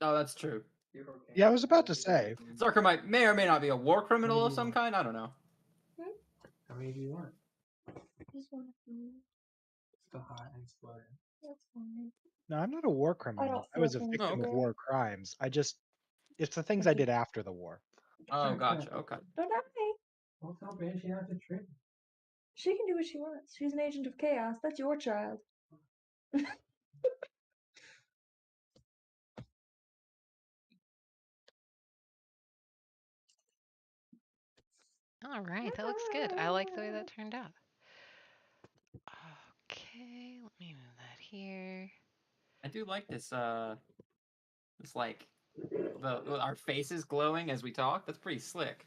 Oh, that's true. Yeah, I was about to say. Zucker may or may not be a war criminal of some kind. I don't know. How many do you want? Just one. Still hot and exploding. That's fine. No, I'm not a war I criminal. don't I feel was a fancy Oh, victim of okay. today. war crimes. It's the things I Thank you. did after the war. Oh, gotcha. Okay. Don't die. Don't tell Banshee not to trick. She can do what she wants. She's an agent of chaos. That's your child. All right, that looks good. I like the way that turned out. Okay, let me move that here. I do like this. It's like our faces glowing as we talk. That's pretty slick.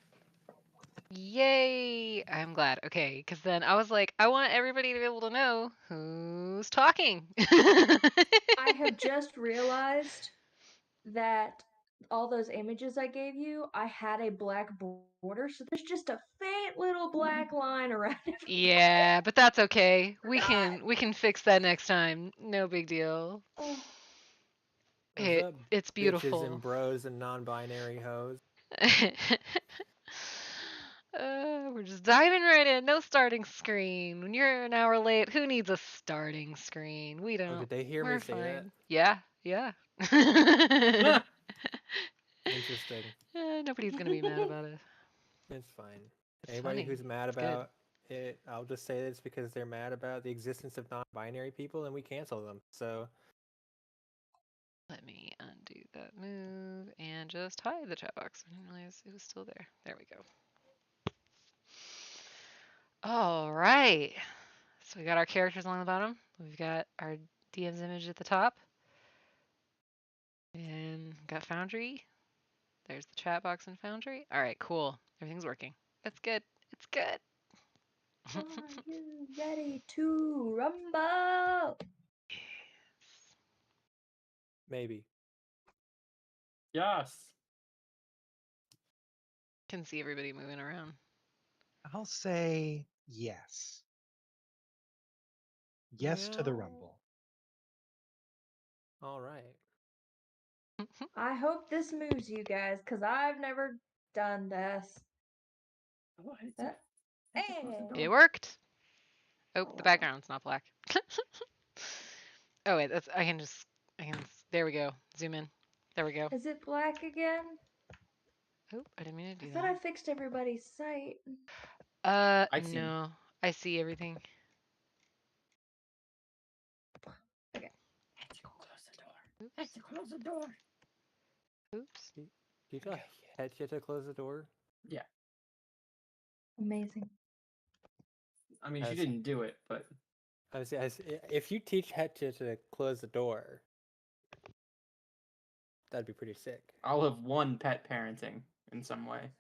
Yay! I'm glad. Okay, because then I was like, I want everybody to be able to know who's talking. I have just realized that all those images I gave you, I had a black border, so there's just a faint little black line around it. Yeah, but that's okay. We Forgot. can fix that next time. No big deal. Oh. What's up, It's bitches and beautiful. bros and non-binary hoes? We're just diving right in. No starting screen. When you're an hour late, who needs a starting screen? We Oh, don't. did they hear me We're say that? fine. Yeah, yeah. Interesting. Nobody's gonna be mad about it. It's fine. It's Anybody funny. who's mad It's good. about it, I'll just say it's because they're mad about the existence of non-binary people, and we cancel them. So Let me undo that move and just hide the chat box. I didn't realize it was still there. There we go. All right. So we got our characters along the bottom. We've got our DM's image at the top. And got Foundry. There's the chat box in Foundry. All right, cool. Everything's working. That's good. It's good. Are you ready to rumble? maybe. Yes. Can see everybody moving around. I'll say yes. Yes to the rumble. All right. I hope this moves you guys, because I've never done this. Oh, It worked. Oh, the background's not black. Oh wait, I can. There we go. Zoom in. There we go. Is it black again? Oh, I didn't mean to I do thought I that. fixed everybody's sight. I see. No. I see everything. Okay. I have to go close the door. I have to close the door. Oops. Did you tell Hetcha to close the door? Yeah. Amazing. I mean, she As- didn't do it, but if you teach Hetcha to close the door, that'd be pretty sick. I'll have won pet parenting in some way.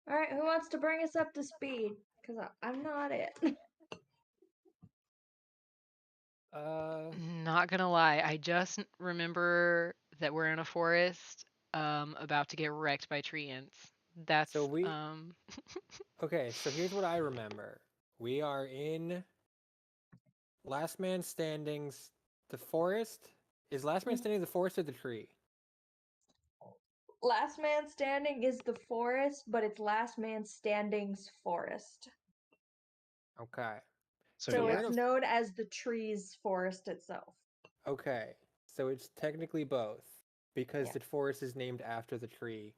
All right, who wants to bring us up to speed? Because I'm not it. Not gonna lie, I just remember that we're in a forest, about to get wrecked by tree ants. That's So Okay, so here's what I remember. We are in Last Man Standing's the forest. Is Last Man Standing the forest or the tree? Last Man Standing is the forest, but it's Last Man Standing's forest. Okay. So we're in it's a known as the tree's forest itself. Okay, so it's technically both because Yeah. the forest is named after the tree.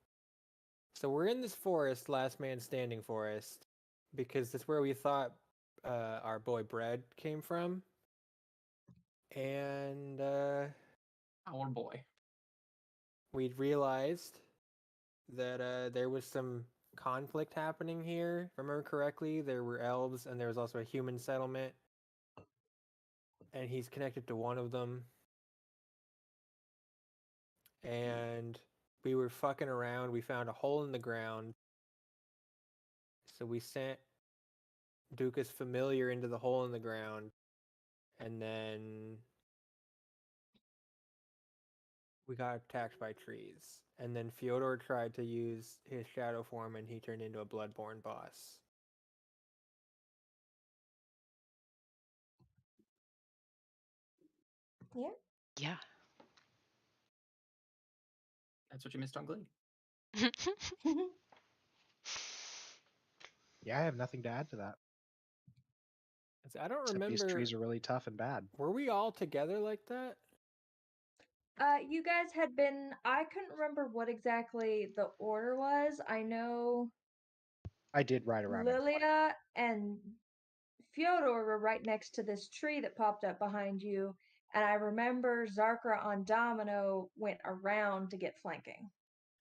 So we're in this forest, Last Man Standing forest, because that's where we thought our boy Bread came from. And Our boy. we realized that there was some conflict happening here. If I remember correctly, there were elves and there was also a human settlement. And he's connected to one of them. And we were fucking around. We found a hole in the ground. So we sent Duca's familiar into the hole in the ground. And then we got attacked by trees. And then Fyodor tried to use his shadow form and he turned into a bloodborne boss. Yeah. Yeah. That's what you missed on Glee. Yeah, I have nothing to add to that. I don't Except these remember. trees are really tough and bad. Were we all together like that? You guys had been. I couldn't remember what exactly the order was. I know I did ride around in front. Lilia and Fyodor were right next to this tree that popped up behind you, and I remember Zarkra on Domino went around to get flanking.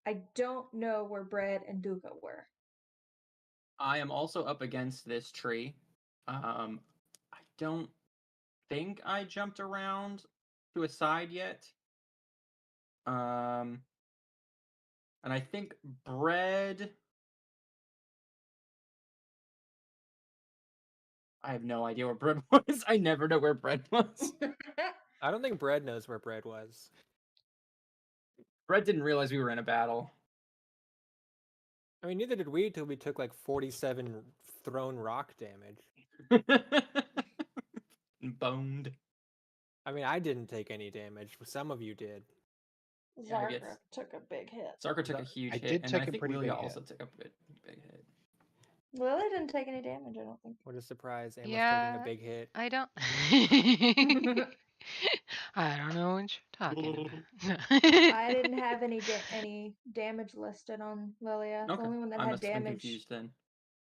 I don't know where Bread and Duca were. I am also up against this tree. I don't think I jumped around to a side yet. And I think Bread. I have no idea where Bread was. I never know where Bread was. I don't think Bread knows where Bread was. Bread didn't realize we were in a battle. I mean, neither did we until we took like 47 thrown rock damage. Boned. I mean, I didn't take any damage. Some of you did. Yeah, maybe Zarkra took a big hit. Zarkra took a That- huge I hit, did and take I a think pretty Lilia big also hit. took a big hit. Lily didn't take any damage, I don't think. What a surprise. Emma's taking Yeah. a big hit. I don't. I don't know what you're talking about. I didn't have any damage listed on Lilia. The Okay, only one that I had must have been damage. confused then.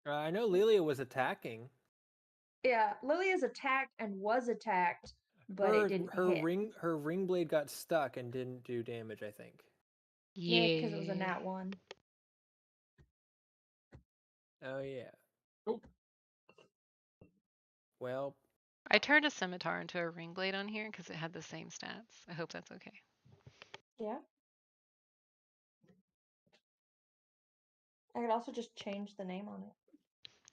I know Lilia was attacking. Yeah, Lilia's attacked and was attacked, but it didn't her hit. ring blade got stuck and didn't do damage, I think. Yeah, because it was a Yeah. nat 1. Oh yeah. Oh. Well, I turned a scimitar into a ring blade on here because it had the same stats. I hope that's okay. Yeah. I could also just change the name on it.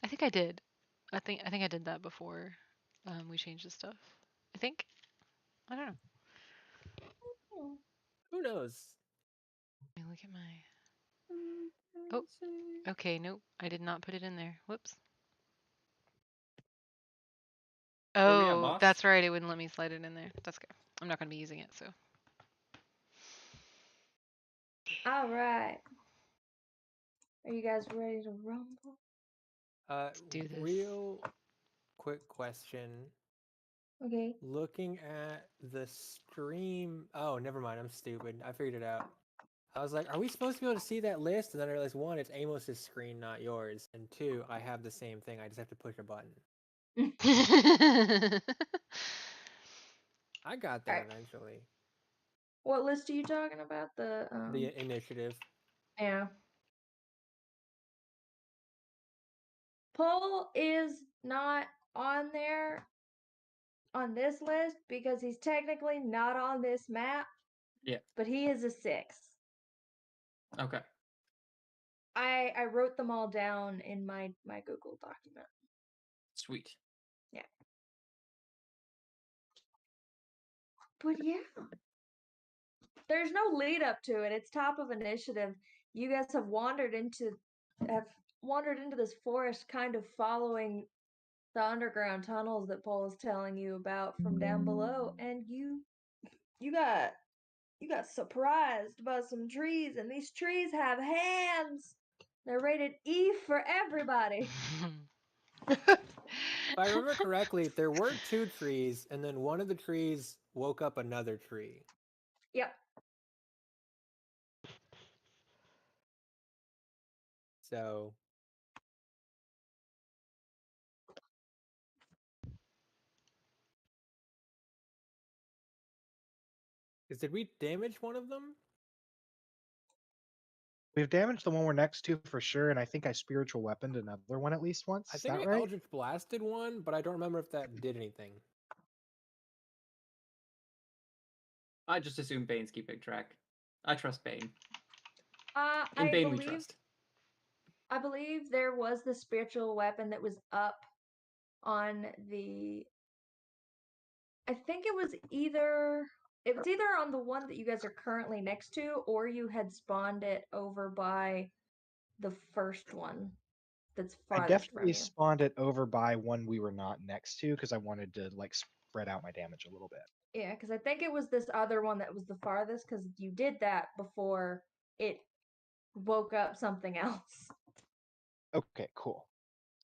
I think I did. I think I did that before we changed the stuff. I think. I don't know. Hmm. who knows? Let me look at my. Oh, okay. Nope. I did not put it in there. Whoops. Where we at, Oh, boss? that's right. It wouldn't let me slide it in there. That's good. I'm not going to be using it, so. All right. Are you guys ready to rumble? Let's do this. Real quick question. Okay. Looking at the stream. Oh, never mind. I'm stupid. I figured it out. I was like, are we supposed to be able to see that list? And then I realized, one, it's Amos's screen, not yours. And two, I have the same thing. I just have to push a button. I got there Alright. eventually. What list are you talking about? The Initiative. yeah. Paul is not on there on this list because he's technically not on this map. Yeah. But he is a 6. Okay. I wrote them all down in my Google document. Sweet. Yeah. But yeah. There's no lead up to it. It's top of initiative. You guys have wandered into this forest kind of following the underground tunnels that Paul is telling you about from down below, and you got surprised by some trees, and these trees have hands. They're rated E for everybody. If I remember correctly, there were 2 trees, and then one of the trees woke up another tree. Yep. So did we damage one of them? We've damaged the one we're next to for sure, and I think I spiritual weaponed another one at least once. I Is think that I right? Eldritch blasted one, but I don't remember if that did anything. I just assume Bane's keeping track. I trust Bane. In I Bane we believe trust. I believe there was the spiritual weapon that was up on the. I think it was either on the one that you guys are currently next to, or you had spawned it over by the first one that's I farthest from definitely you. spawned it over by one we were not next to because I wanted to like spread out my damage a little bit. Yeah, because I think it was this other one that was the farthest, because you did that before it woke up something else. Okay, cool.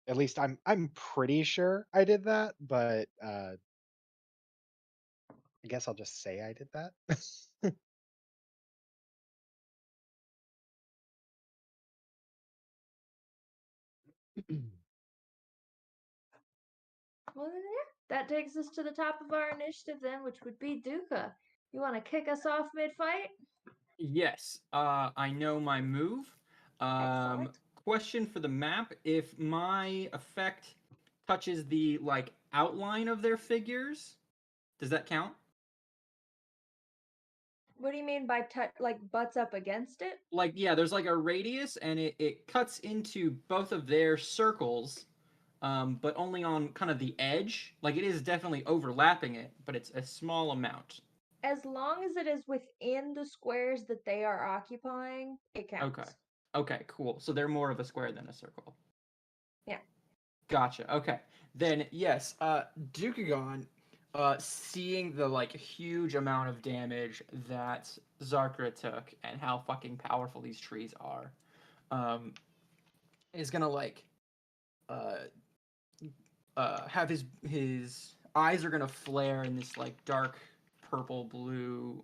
At least I'm pretty sure I did that, but I guess I'll just say I did that. Well, then, yeah, that takes us to the top of our initiative then, which would be Duca. You want to kick us off mid-fight? Yes, I know my move. Excellent. Question for the map: if my effect touches the like outline of their figures, does that count? What do you mean by like butts up against it? Like, yeah, there's like a radius, and it cuts into both of their circles, but only on kind of the edge. Like, it is definitely overlapping it, but it's a small amount. As long as it is within the squares that they are occupying, it counts. Okay. Okay, cool. So they're more of a square than a circle. Yeah. Gotcha. Okay. Then yes, Dukagon, seeing the like huge amount of damage that Zarkra took and how fucking powerful these trees are, is gonna like uh have his eyes are gonna flare in this like dark purple blue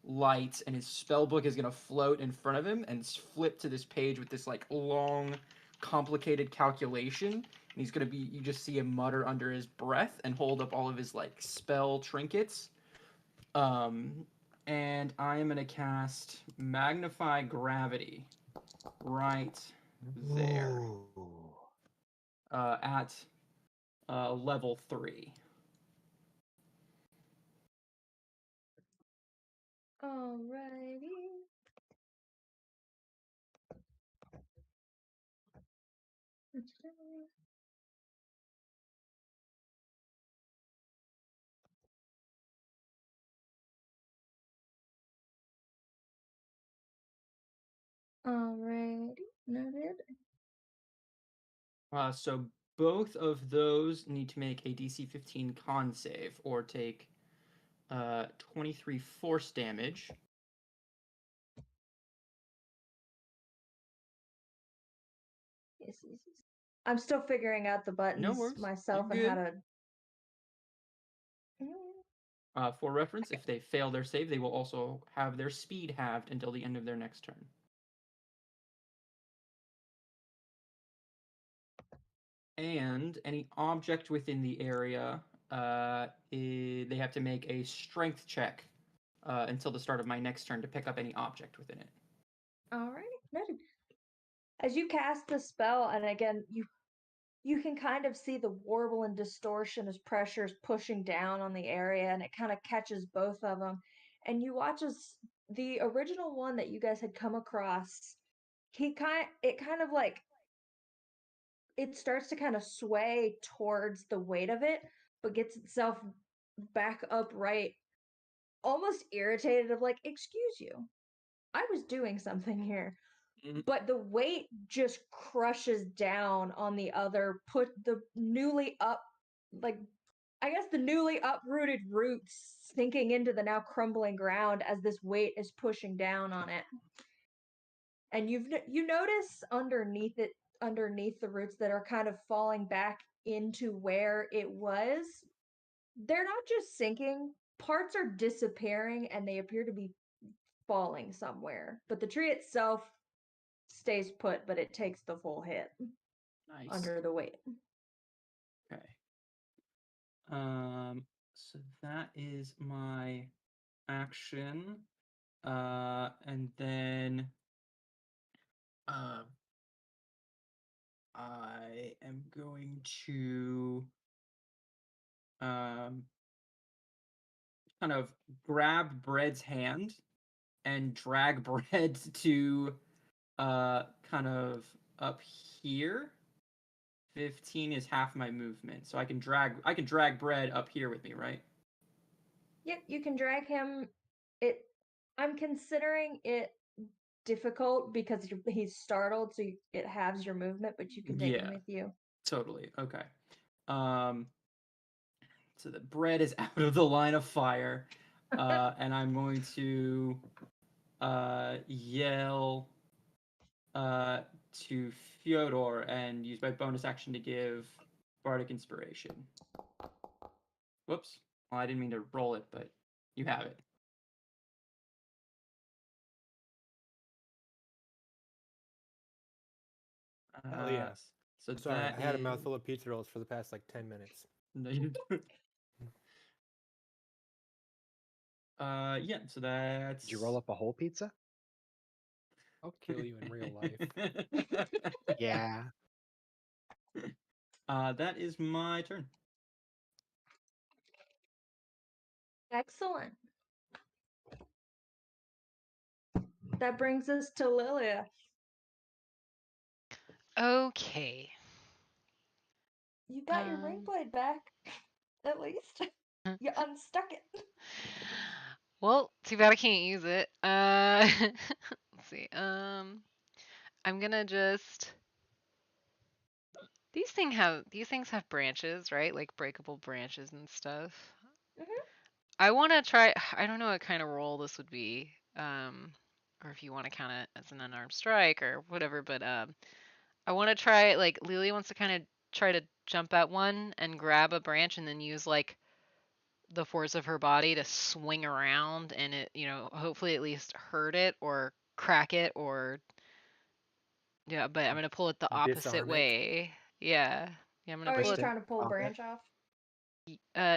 light, and his spell book is gonna float in front of him and flip to this page with this like long, complicated calculation. And he's gonna be you just see him mutter under his breath and hold up all of his like spell trinkets. And I am gonna cast Magnify Gravity right there Ooh. at level 3. Alrighty. Alrighty. Noted. So both of those need to make a DC 15 con save or take 23 force damage. Yes, yes, yes. I'm still figuring out the buttons worries. myself You're and how good. to. For reference, if they fail their save, they will also have their speed halved until the end of their next turn. And any object within the area, they have to make a strength check until the start of my next turn to pick up any object within it. Alrighty. Noted. As you cast the spell, and again, you can kind of see the warble and distortion as pressure is pushing down on the area, and it kind of catches both of them. And you watch as the original one that you guys had come across, it kind of like it starts to kind of sway towards the weight of it, but gets itself back upright, almost irritated of like, excuse you, I was doing something here. But the weight just crushes down on the other, put the newly up, like, I guess the newly uprooted roots sinking into the now crumbling ground as this weight is pushing down on it. And you notice underneath it, underneath the roots that are kind of falling back into where it was, they're not just sinking, parts are disappearing and they appear to be falling somewhere. But the tree itself stays put, but it takes the full hit Nice. under the weight. Okay. So that is my action. And then I am going to kind of grab Bread's hand and drag Bread to kind of up here. 15 is half my movement, so I can drag Bread up here with me, right? Yep, you can drag him. I'm considering it difficult because he's startled, so it halves your movement, but you can take him Yeah, with you. totally. Okay. Um, so the bread is out of the line of fire, and I'm going to yell to Fyodor and use my bonus action to give Bardic Inspiration. Whoops. Well, I didn't mean to roll it, but you have it. Hell yeah. So Sorry, that I had a is- mouthful of pizza rolls for the past like 10 minutes. No, you yeah, so that's... Did you roll up a whole pizza? I'll kill you in real life. Yeah. That is my turn. Excellent. That brings us to Lilia. Okay. You got your ring blade back, at least. You unstuck it. Well, too bad I can't use it. Let's see. I'm gonna just. These things have branches, right? Like breakable branches and stuff. Mhm. I want to try. I don't know what kind of roll this would be. Or if you want to count it as an unarmed strike or whatever. But I want to try. Like Lily wants to kind of try to jump at one and grab a branch and then use like the force of her body to swing around and it, hopefully at least hurt it or crack it or yeah, but I'm gonna pull it the opposite Disarm it. way. Yeah. Yeah, I'm Oh, gonna are pull you it. trying to pull a Pop it. branch off?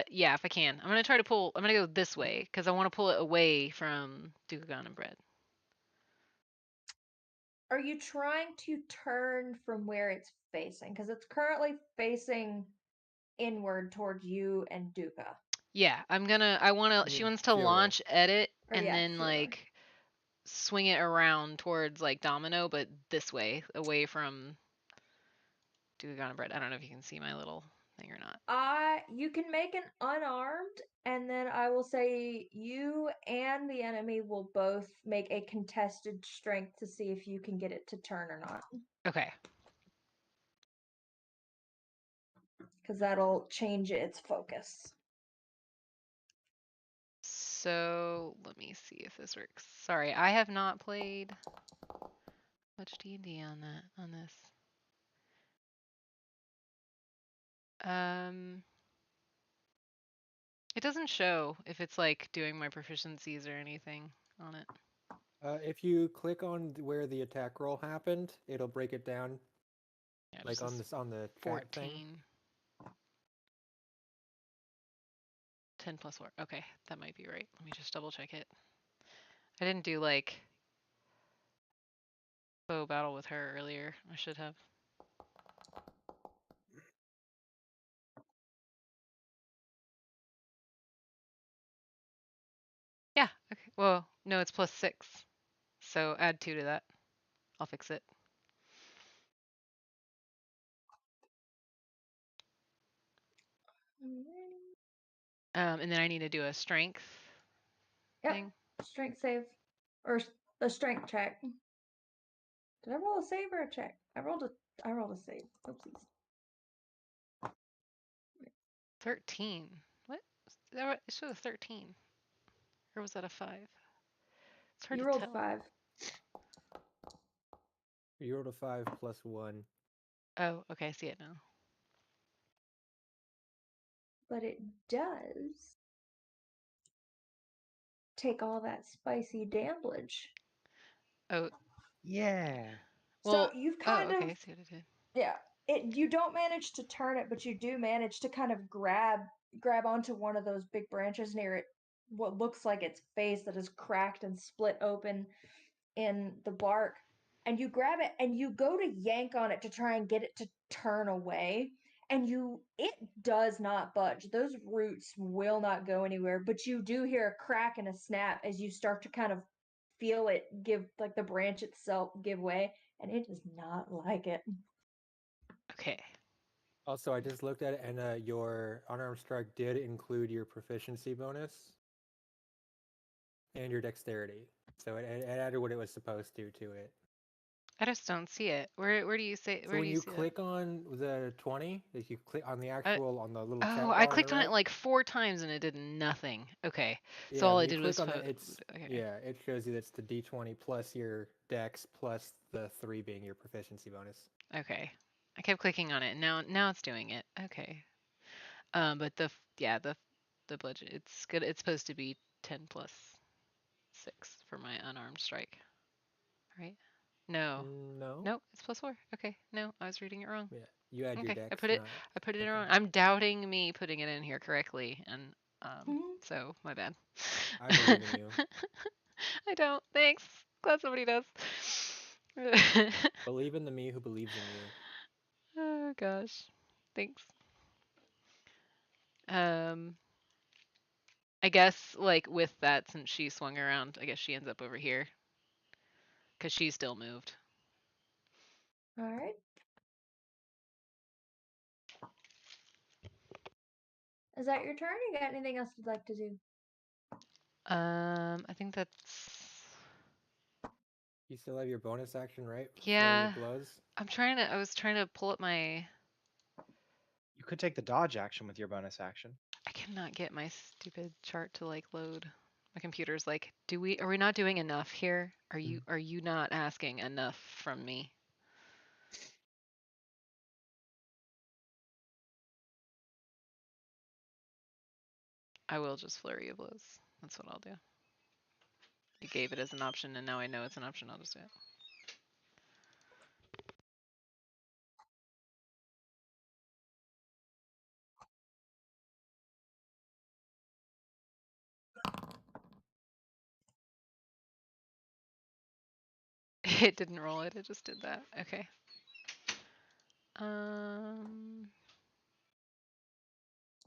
Yeah, if I can. I'm gonna go this way because I want to pull it away from Dugagon and Bread. Are you trying to turn from where it's facing? Because it's currently facing inward towards you and Duca. Yeah, she wants to Fyodor. launch at it Or and yeah, then Fyodor. like swing it around towards like Domino, but this way, away from Dugagon and Bread. I don't know if you can see my little thing or not. You can make an unarmed, and then I will say you and the enemy will both make a contested strength to see if you can get it to turn or not. Okay. Because that'll change its focus. So let me see if this works. Sorry, I have not played much D&D on this. It doesn't show if it's like doing my proficiencies or anything on it. If you click on where the attack roll happened, it'll break it down. Yeah, Like just on this the cat 14. thing. 10 plus 4. Okay, that might be right. Let me just double check it. I didn't do like bow battle with her earlier. I should have. Yeah, okay. Well, no, it's plus 6. So add 2 to that. I'll fix it. And then I need to do a strength Yep. thing. Strength save. Or a strength check. Did I roll a save or a check? I rolled a save. Oopsies. 13. What? It shows 13. Or was that a 5? It's hard You to rolled tell. 5. You rolled a 5 plus 1. Oh, okay, I see it now. But it does take all that spicy damage. Oh, Yeah. well, So you've kind okay, of I see what it did. yeah. You don't manage to turn it, but you do manage to kind of grab onto one of those big branches near it. What looks like its face that is cracked and split open in the bark, and you grab it and you go to yank on it to try and get it to turn away, and it does not budge. Those roots will not go anywhere, but you do hear a crack and a snap as you start to kind of feel it give, like the branch itself give way, and it does not like it. Okay. Also, I just looked at it, and your unarmed strike did include your proficiency bonus and your dexterity. So it added what it was supposed to it. I just don't see it. Where do you say? So Where when do you you see click on the 20, if you click on the it? actual on the little Oh, chat I bar on the clicked on it right, like 4 times and it did nothing. Okay, so yeah, all when I you did click was on it, it's okay. yeah, it shows you that's the D20 plus your Dex plus the 3 being your proficiency bonus. Okay. I kept clicking on it. Now it's doing it. Okay. But the budget, it's good. It's supposed to be 10 plus 6 for my unarmed strike, right? No. No, No, it's plus 4. Okay. No, I was reading it wrong. yeah, you add your Okay. Dex, not I put it thinking. wrong. I'm doubting me putting it in here correctly and Mhm. so my bad. I believe in you. I don't. Thanks. Glad somebody does. Believe in the me who believes in you. Oh gosh. Thanks. Um I guess like with that, since she swung around, I guess she ends up over here because she's still moved. All right. Is that your turn? You got anything else you'd like to do? I think that's You still have your bonus action, right? Flurry yeah. of blows. I was trying to pull up my. You could take the dodge action with your bonus action. I cannot get my stupid chart to like load. My computer's like, are we not doing enough here? Are you not asking enough from me? I will just flurry of blows. That's what I'll do. You gave it as an option, and now I know it's an option. I'll just do it. It didn't roll it. It just did that. Okay.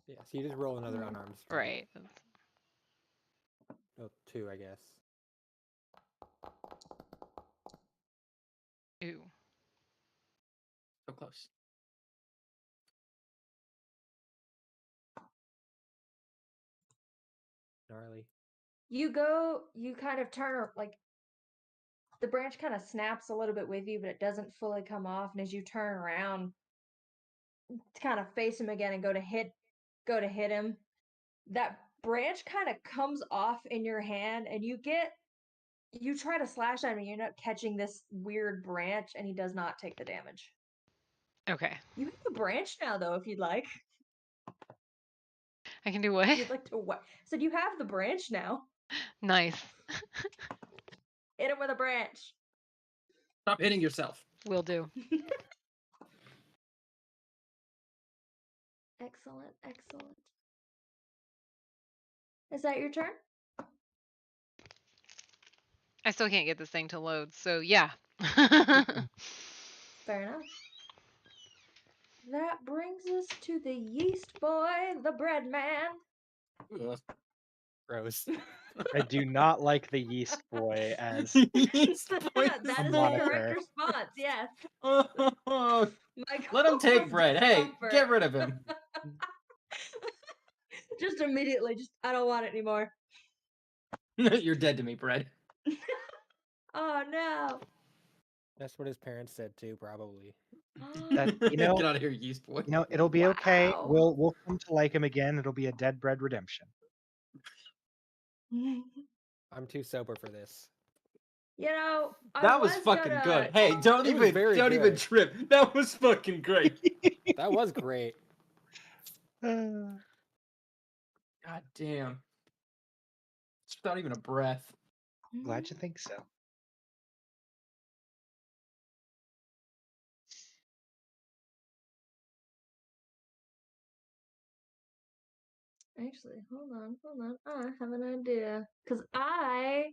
Yeah, so you just roll another unarmed strike. Right. Oh, 2, I guess. Ooh. So close. Gnarly. You kind of turn, like, the branch kind of snaps a little bit with you, but it doesn't fully come off. And as you turn around to kind of face him again and go to hit him, that branch kind of comes off in your hand, and you try to slash at him, and you end up catching this weird branch, and he does not take the damage. Okay. You have a branch now, though, if you'd like. I can do what? You'd like to what? So you have the branch now. Nice. Hit him with a branch. Stop hitting yourself. Will do. Excellent, excellent. Is that your turn? I still can't get this thing to load, so yeah. Fair enough. That brings us to the yeast boy, the bread man. Ugh. Gross. I do not like the yeast boy as Yeast boy That a is the moniker. correct response, yes. Oh, Michael let him take was bread. Hey, discomfort. get rid of him. Just immediately, I don't want it anymore. You're dead to me, bread. Oh no. That's what his parents said too, probably. That, you know, Get out of here, yeast boy. it'll be okay. Wow. We'll come to like him again. It'll be a dead bread redemption. I'm too sober for this. You know, That was fucking gonna... good. Hey, don't It was very even good. trip. That was fucking great. That was great. God damn. It's not even a breath. Glad you think so. Actually, hold on. I have an idea. Because I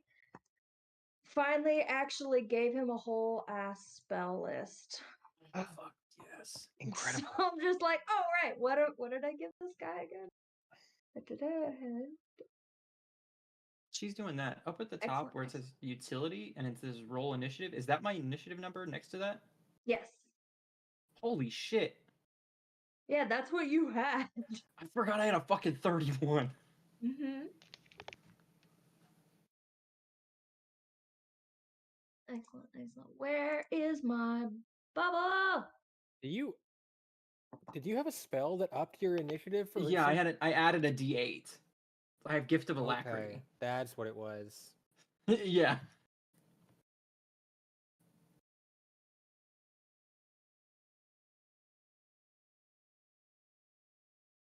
finally actually gave him a whole ass spell list. Oh, fuck yes. Incredible. So I'm just like, oh right, what did I give this guy again? She's doing that. Up at the top Excellent, where it says utility and it says roll initiative. Is that my initiative number next to that? Yes. Holy shit. Yeah, that's what you had. I forgot I had a fucking 31. Mm-hmm. Excellent. Where is my bubble? Did you have a spell that upped your initiative for? Yeah, I added a D8. I have Gift of Alacrity. Okay, that's what it was. Yeah.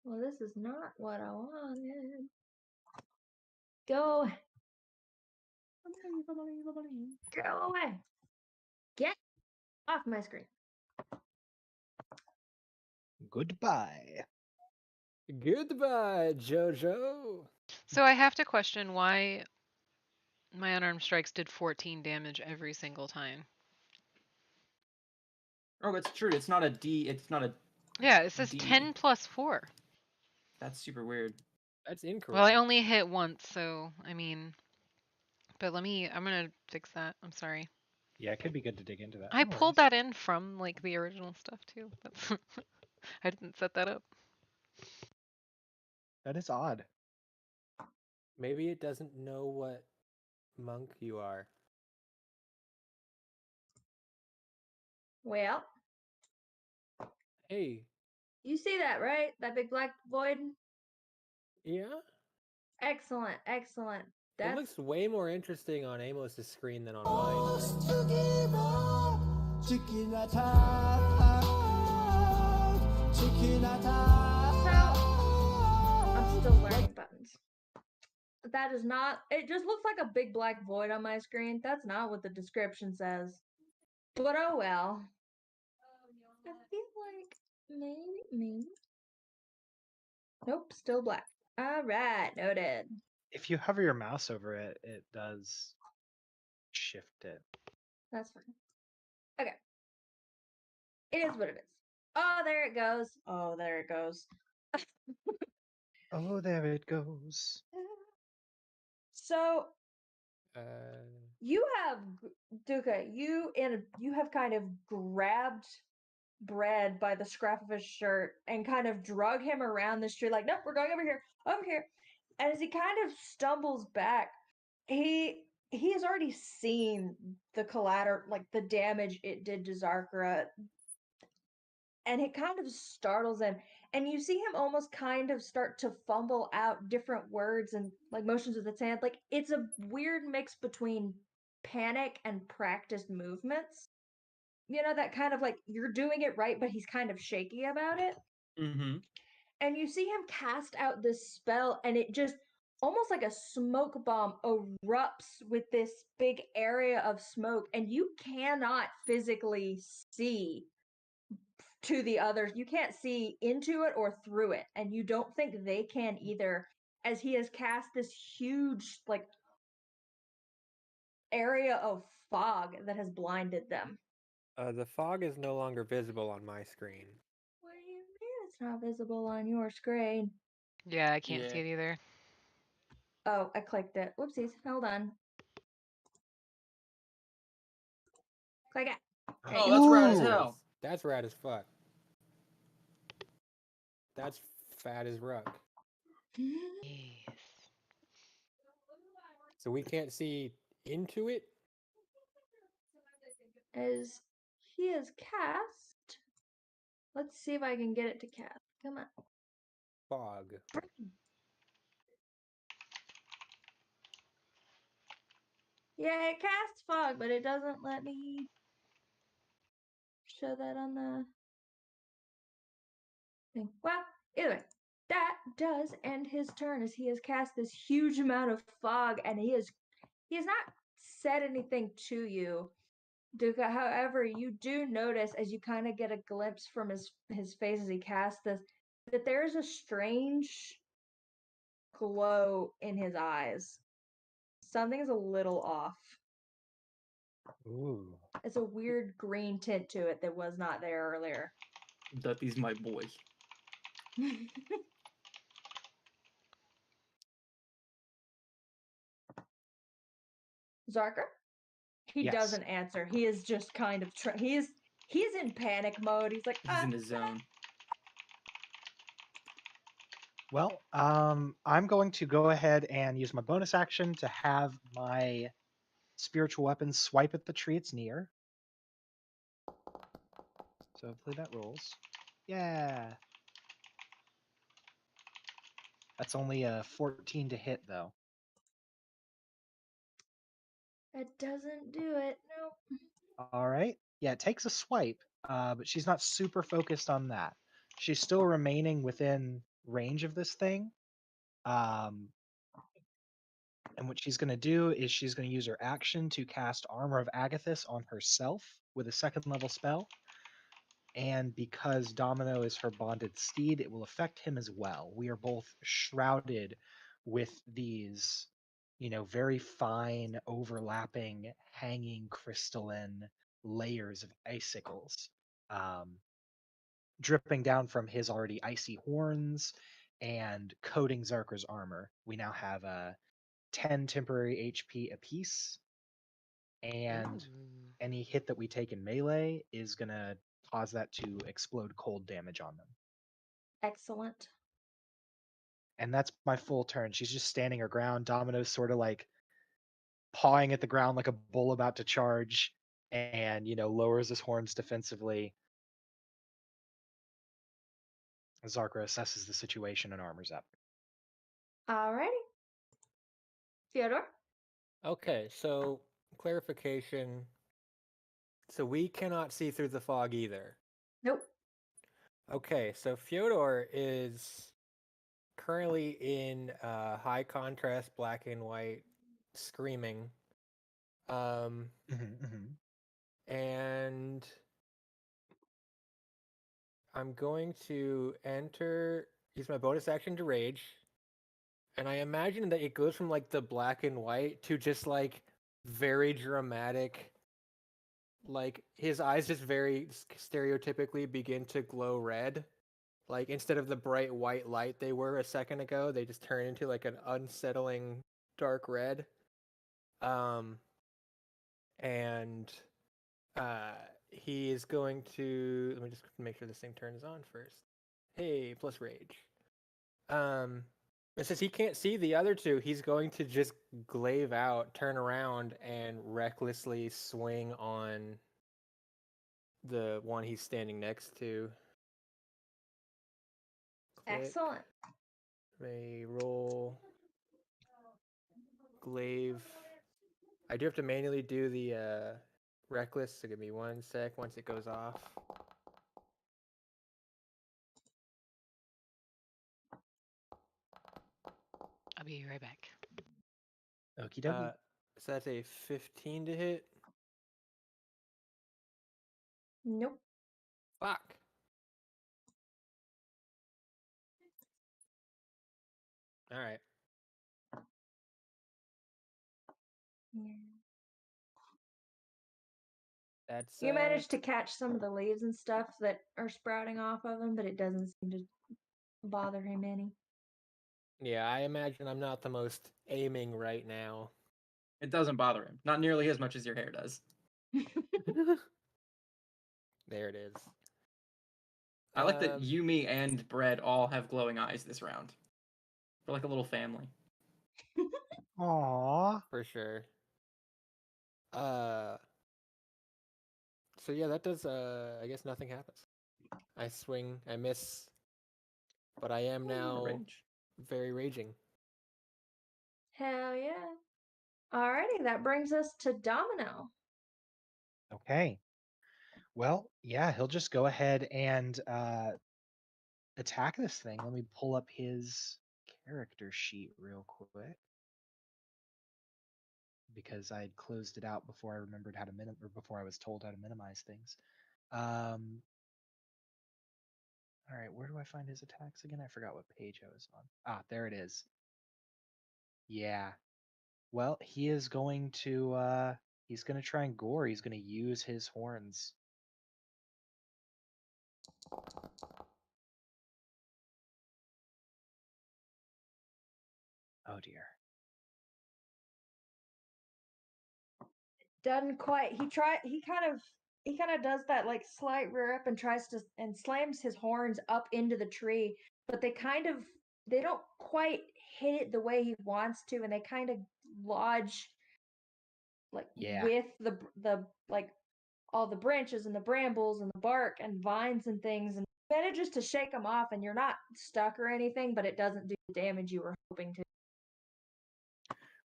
Well, this is not what I wanted. Go away. Go away. Get off my screen. Goodbye. Goodbye, Jojo. So I have to question why my unarmed strikes did 14 damage every single time. Oh, it's true. It's not a D. It's not a. Yeah, it says D. 10 plus 4. That's super weird. That's incorrect. Well, I only hit once, so I mean. But I'm gonna fix that. I'm sorry. Yeah, it could be good to dig into that. I No pulled worries. that in from like the original stuff too. That's I didn't set that up. That is odd. Maybe it doesn't know what monk you are. Well, Hey, you see that, right? That big black void? yeah? Excellent. It That's looks way more interesting on Amos's screen than on mine. I'm still learning buttons. That is not. It just looks like a big black void on my screen. That's not what the description says. But oh well. I feel like maybe. Nope, still black. All right, noted. If you hover your mouse over it, it does shift it. That's fine. Okay. It is what it is. Oh, there it goes. Oh, there it goes. Oh, there it goes. So Uh, you have Duca. You have kind of grabbed Bread by the scruff of his shirt and kind of drug him around the street. Like, nope, we're going over here, over here. And as he kind of stumbles back, he has already seen the collateral, like the damage it did to Zarkra, and it kind of startles him. And you see him almost kind of start to fumble out different words and like motions with his hand. Like it's a weird mix between panic and practiced movements. You know, that kind of like you're doing it right, but he's kind of shaky about it. Mm-hmm. And you see him cast out this spell, and it just almost like a smoke bomb erupts with this big area of smoke, and you cannot physically see to the others. You can't see into it or through it, and you don't think they can either, as he has cast this huge like area of fog that has blinded them. the fog is no longer visible on my screen. What do you mean it's not visible on your screen? Yeah, I can't see Yeah. it either. Oh, I clicked it. Whoopsies. Hold on. Click it. There you Oh, go. that's rad as Ooh. hell. That's rad as fuck. That's fat as ruck. Yes. So we can't see into it? As he is cast. Let's see if I can get it to cast. Come on. Fog. Yeah, it casts fog, but it doesn't let me show that on the thing. Well, either way, that does end his turn as he has cast this huge amount of fog, and he has not said anything to you, Duca. However, you do notice as you kind of get a glimpse from his face as he casts this that there's a strange glow in his eyes. Something's a little off. Ooh. It's a weird green tint to it that was not there earlier. That these my boys. Zarker? He Yes. doesn't answer. He is just kind of he's in panic mode. He's like, He's in his zone. Well, I'm going to go ahead and use my bonus action to have my spiritual weapons swipe at the tree it's near. So hopefully that rolls. Yeah. That's only a 14 to hit, though. It doesn't do it. Nope. All right. Yeah, it takes a swipe, but she's not super focused on that. She's still remaining within range of this thing. And what she's going to do is she's going to use her action to cast Armor of Agathis on herself with a second level spell. And because Domino is her bonded steed, it will affect him as well. We are both shrouded with these, very fine, overlapping, hanging crystalline layers of icicles, dripping down from his already icy horns and coating Zarker's armor. We now have 10 temporary HP apiece, and any hit that we take in melee is going to cause that to explode cold damage on them. Excellent. And that's my full turn. She's just standing her ground. Domino's sort of like pawing at the ground like a bull about to charge, and lowers his horns defensively. Zarkra assesses the situation and armors up. Alrighty. Fyodor? Okay, so clarification. So we cannot see through the fog either. Nope. Okay, so Fyodor is currently in high contrast black and white screaming. And I'm going to use my bonus action to rage. And I imagine that it goes from like the black and white to just like very dramatic. Like his eyes just very stereotypically begin to glow red. Like instead of the bright white light they were a second ago, they just turn into like an unsettling dark red. And he is going to, let me just make sure this thing turns on first. Hey, plus rage. And since he can't see the other two, he's going to just glaive out, turn around, and recklessly swing on the one he's standing next to. Click. Excellent. May roll glaive. I do have to manually do the reckless, so give me 1 sec once it goes off. I'll be right back. Okie dokie. So that's a 15 to hit. Nope. Fuck. All right. Yeah. That's You managed to catch some of the leaves and stuff that are sprouting off of him, but it doesn't seem to bother him any. Yeah, I imagine I'm not the most aiming right now. It doesn't bother him. Not nearly as much as your hair does. There it is. I like that Yumi and Bread all have glowing eyes this round. We're like a little family. Aww. For sure. So yeah, that does I guess nothing happens. I swing, I miss, but I am now Range. very raging. Hell yeah. Alrighty, that brings us to Domino. Okay. Well, yeah, he'll just go ahead and attack this thing. Let me pull up his character sheet real quick, because I had closed it out before I remembered how to or before I was told how to minimize things. All right, where do I find his attacks again? I forgot what page I was on. Ah, there it is. Yeah. Well, he is going to he's going to try and gore. He's going to use his horns. Oh dear. Doesn't quite. He kind of does that like slight rear up and tries to and slams his horns up into the tree, but they don't quite hit it the way he wants to, and they kind of lodge like Yeah. with the like all the branches and the brambles and the bark and vines and things, and manages to shake them off, and you're not stuck or anything, but it doesn't do the damage you were hoping to.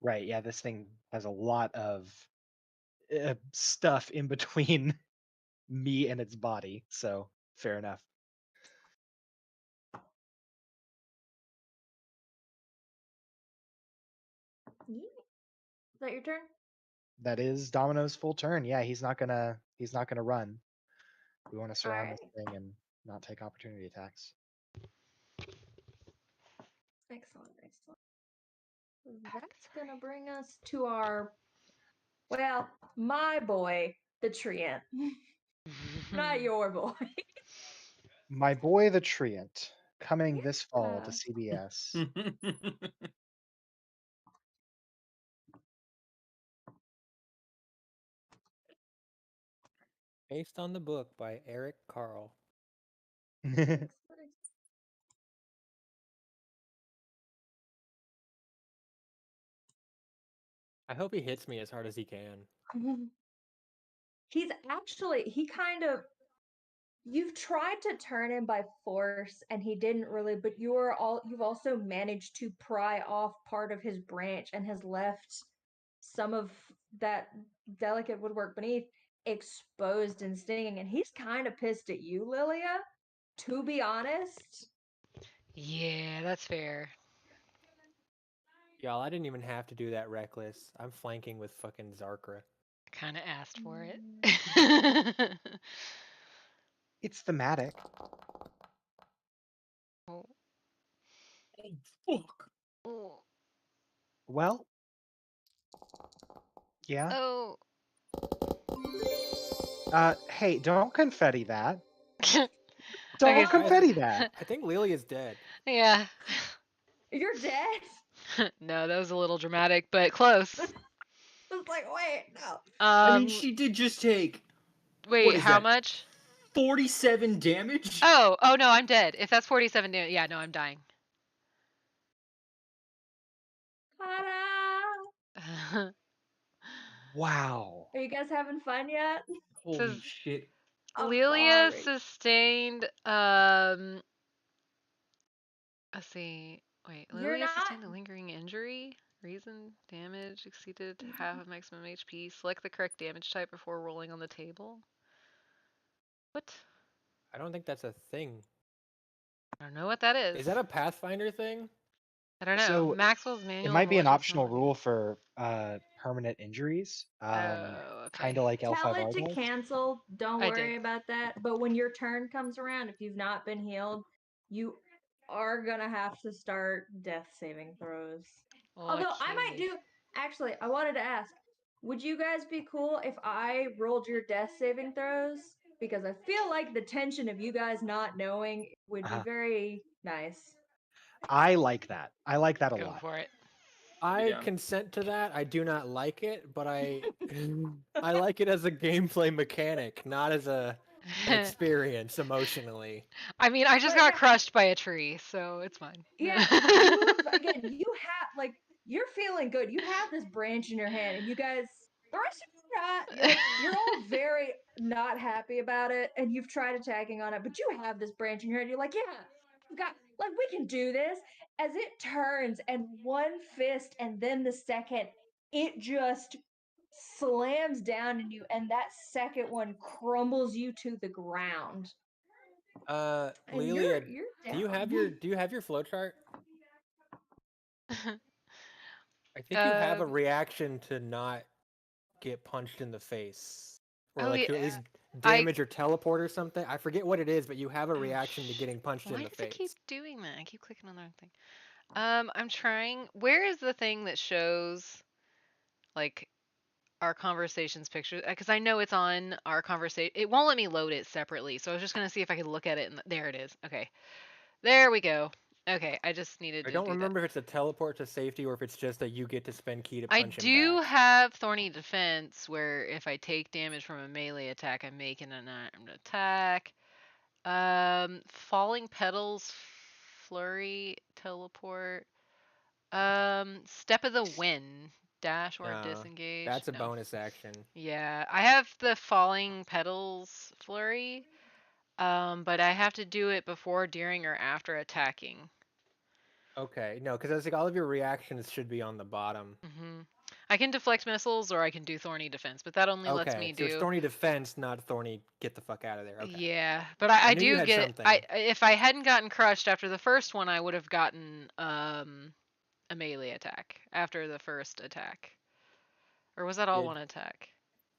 Right. Yeah, this thing has a lot of stuff in between me and its body, so fair enough. Yeah. Is that your turn? That is Domino's full turn. Yeah, he's not gonna run. We want to surround Alright. this thing and not take opportunity attacks. Excellent, excellent. That's gonna bring us to our, well, my boy, the Tree Ent. Not your boy. My boy the Tree Ent, coming this fall to Yeah. CBS. Based on the book by Eric Carl. I hope he hits me as hard as he can. He's actually, he kind of, you've tried to turn him by force and he didn't really, but you've also managed to pry off part of his branch and has left some of that delicate woodwork beneath exposed and stinging, and he's kind of pissed at you, Lilia, to be honest. Yeah, that's fair. Y'all, I didn't even have to do that reckless. I'm flanking with fucking Zarkra. Kind of asked for it. It's thematic. Oh. Fuck. Oh. Well, yeah. Oh. Hey, don't confetti that. Okay, Don't so- confetti that. I think Lilia's dead. Yeah. You're dead? No, that was a little dramatic, but close. I was like, wait, no. I mean, she did just take Wait, is how that? much? 47 damage. Oh no, I'm dead. If that's 47 damage, yeah, no, I'm dying. Ta-da! Wow. Are you guys having fun yet? Holy Says- shit. I'm Lilia sorry. sustained let's see. Wait, You're Lilia not. sustained a lingering injury? Reason damage exceeded half of maximum HP. Select the correct damage type before rolling on the table. What? I don't think that's a thing. I don't know what that is. Is that a Pathfinder thing? I don't know. So, Maxwell's manual. It might be an malicious optional knowledge. rule for permanent injuries. Oh, okay. Kind of like Tell L5 it to Argos. cancel. Don't I worry did. about that. But when your turn comes around, if you've not been healed, you are gonna have to start death saving throws. Although I might Okay. do. Actually, I wanted to ask: would you guys be cool if I rolled your death saving throws? Because I feel like the tension of you guys not knowing would be Uh-huh. very nice. I like that. I like that a Go lot. for it. I Yeah. consent to that. I do not like it, but I I like it as a gameplay mechanic, not as an experience emotionally. I mean, I just But got yeah. crushed by a tree, so it's fine. Yeah, you have like you're feeling good. You have this branch in your hand, and you guys, the rest of you are not. You're all very not happy about it, and you've tried attacking on it, but you have this branch in your hand. You're like, yeah, we've got like we can do this. As it turns, and one fist, and then the second, it just slams down in you, and that second one crumbles you to the ground. And Lilia, you're down. do you have your flowchart? I think you have a reaction to not get punched in the face, or Oh, like to yeah, at least I- damage or teleport or something. I forget what it is, but you have a Oh, reaction to getting punched Why in the does it keep face. doing that? I keep clicking on the wrong thing. I'm trying. Where is the thing that shows, like, our conversations pictures? Because I know it's on our conversation. It won't let me load it separately, so I was just gonna see if I could look at it. And there it is. Okay, there we go. Okay, I just needed I to don't do that. remember if it's a teleport to safety or if it's just that you get to spend key to I punch him do back. have Thorny Defense, where if I take damage from a melee attack, I make an unarmed attack. Falling Petals, Flurry, Teleport. Step of the Wind dash or No, disengage? that's a No. bonus action. Yeah, I have the falling petals flurry, but I have to do it before, during, or after attacking. Okay, no, because I was like, all of your reactions should be on the bottom. I can deflect missiles or I can do thorny defense, but that only lets me Okay, so it's do. thorny defense, not thorny get the fuck out of there. Okay. Yeah, but I knew you do had get. something. If I hadn't gotten crushed after the first one, I would have gotten a melee attack after the first attack. Or was that all one attack?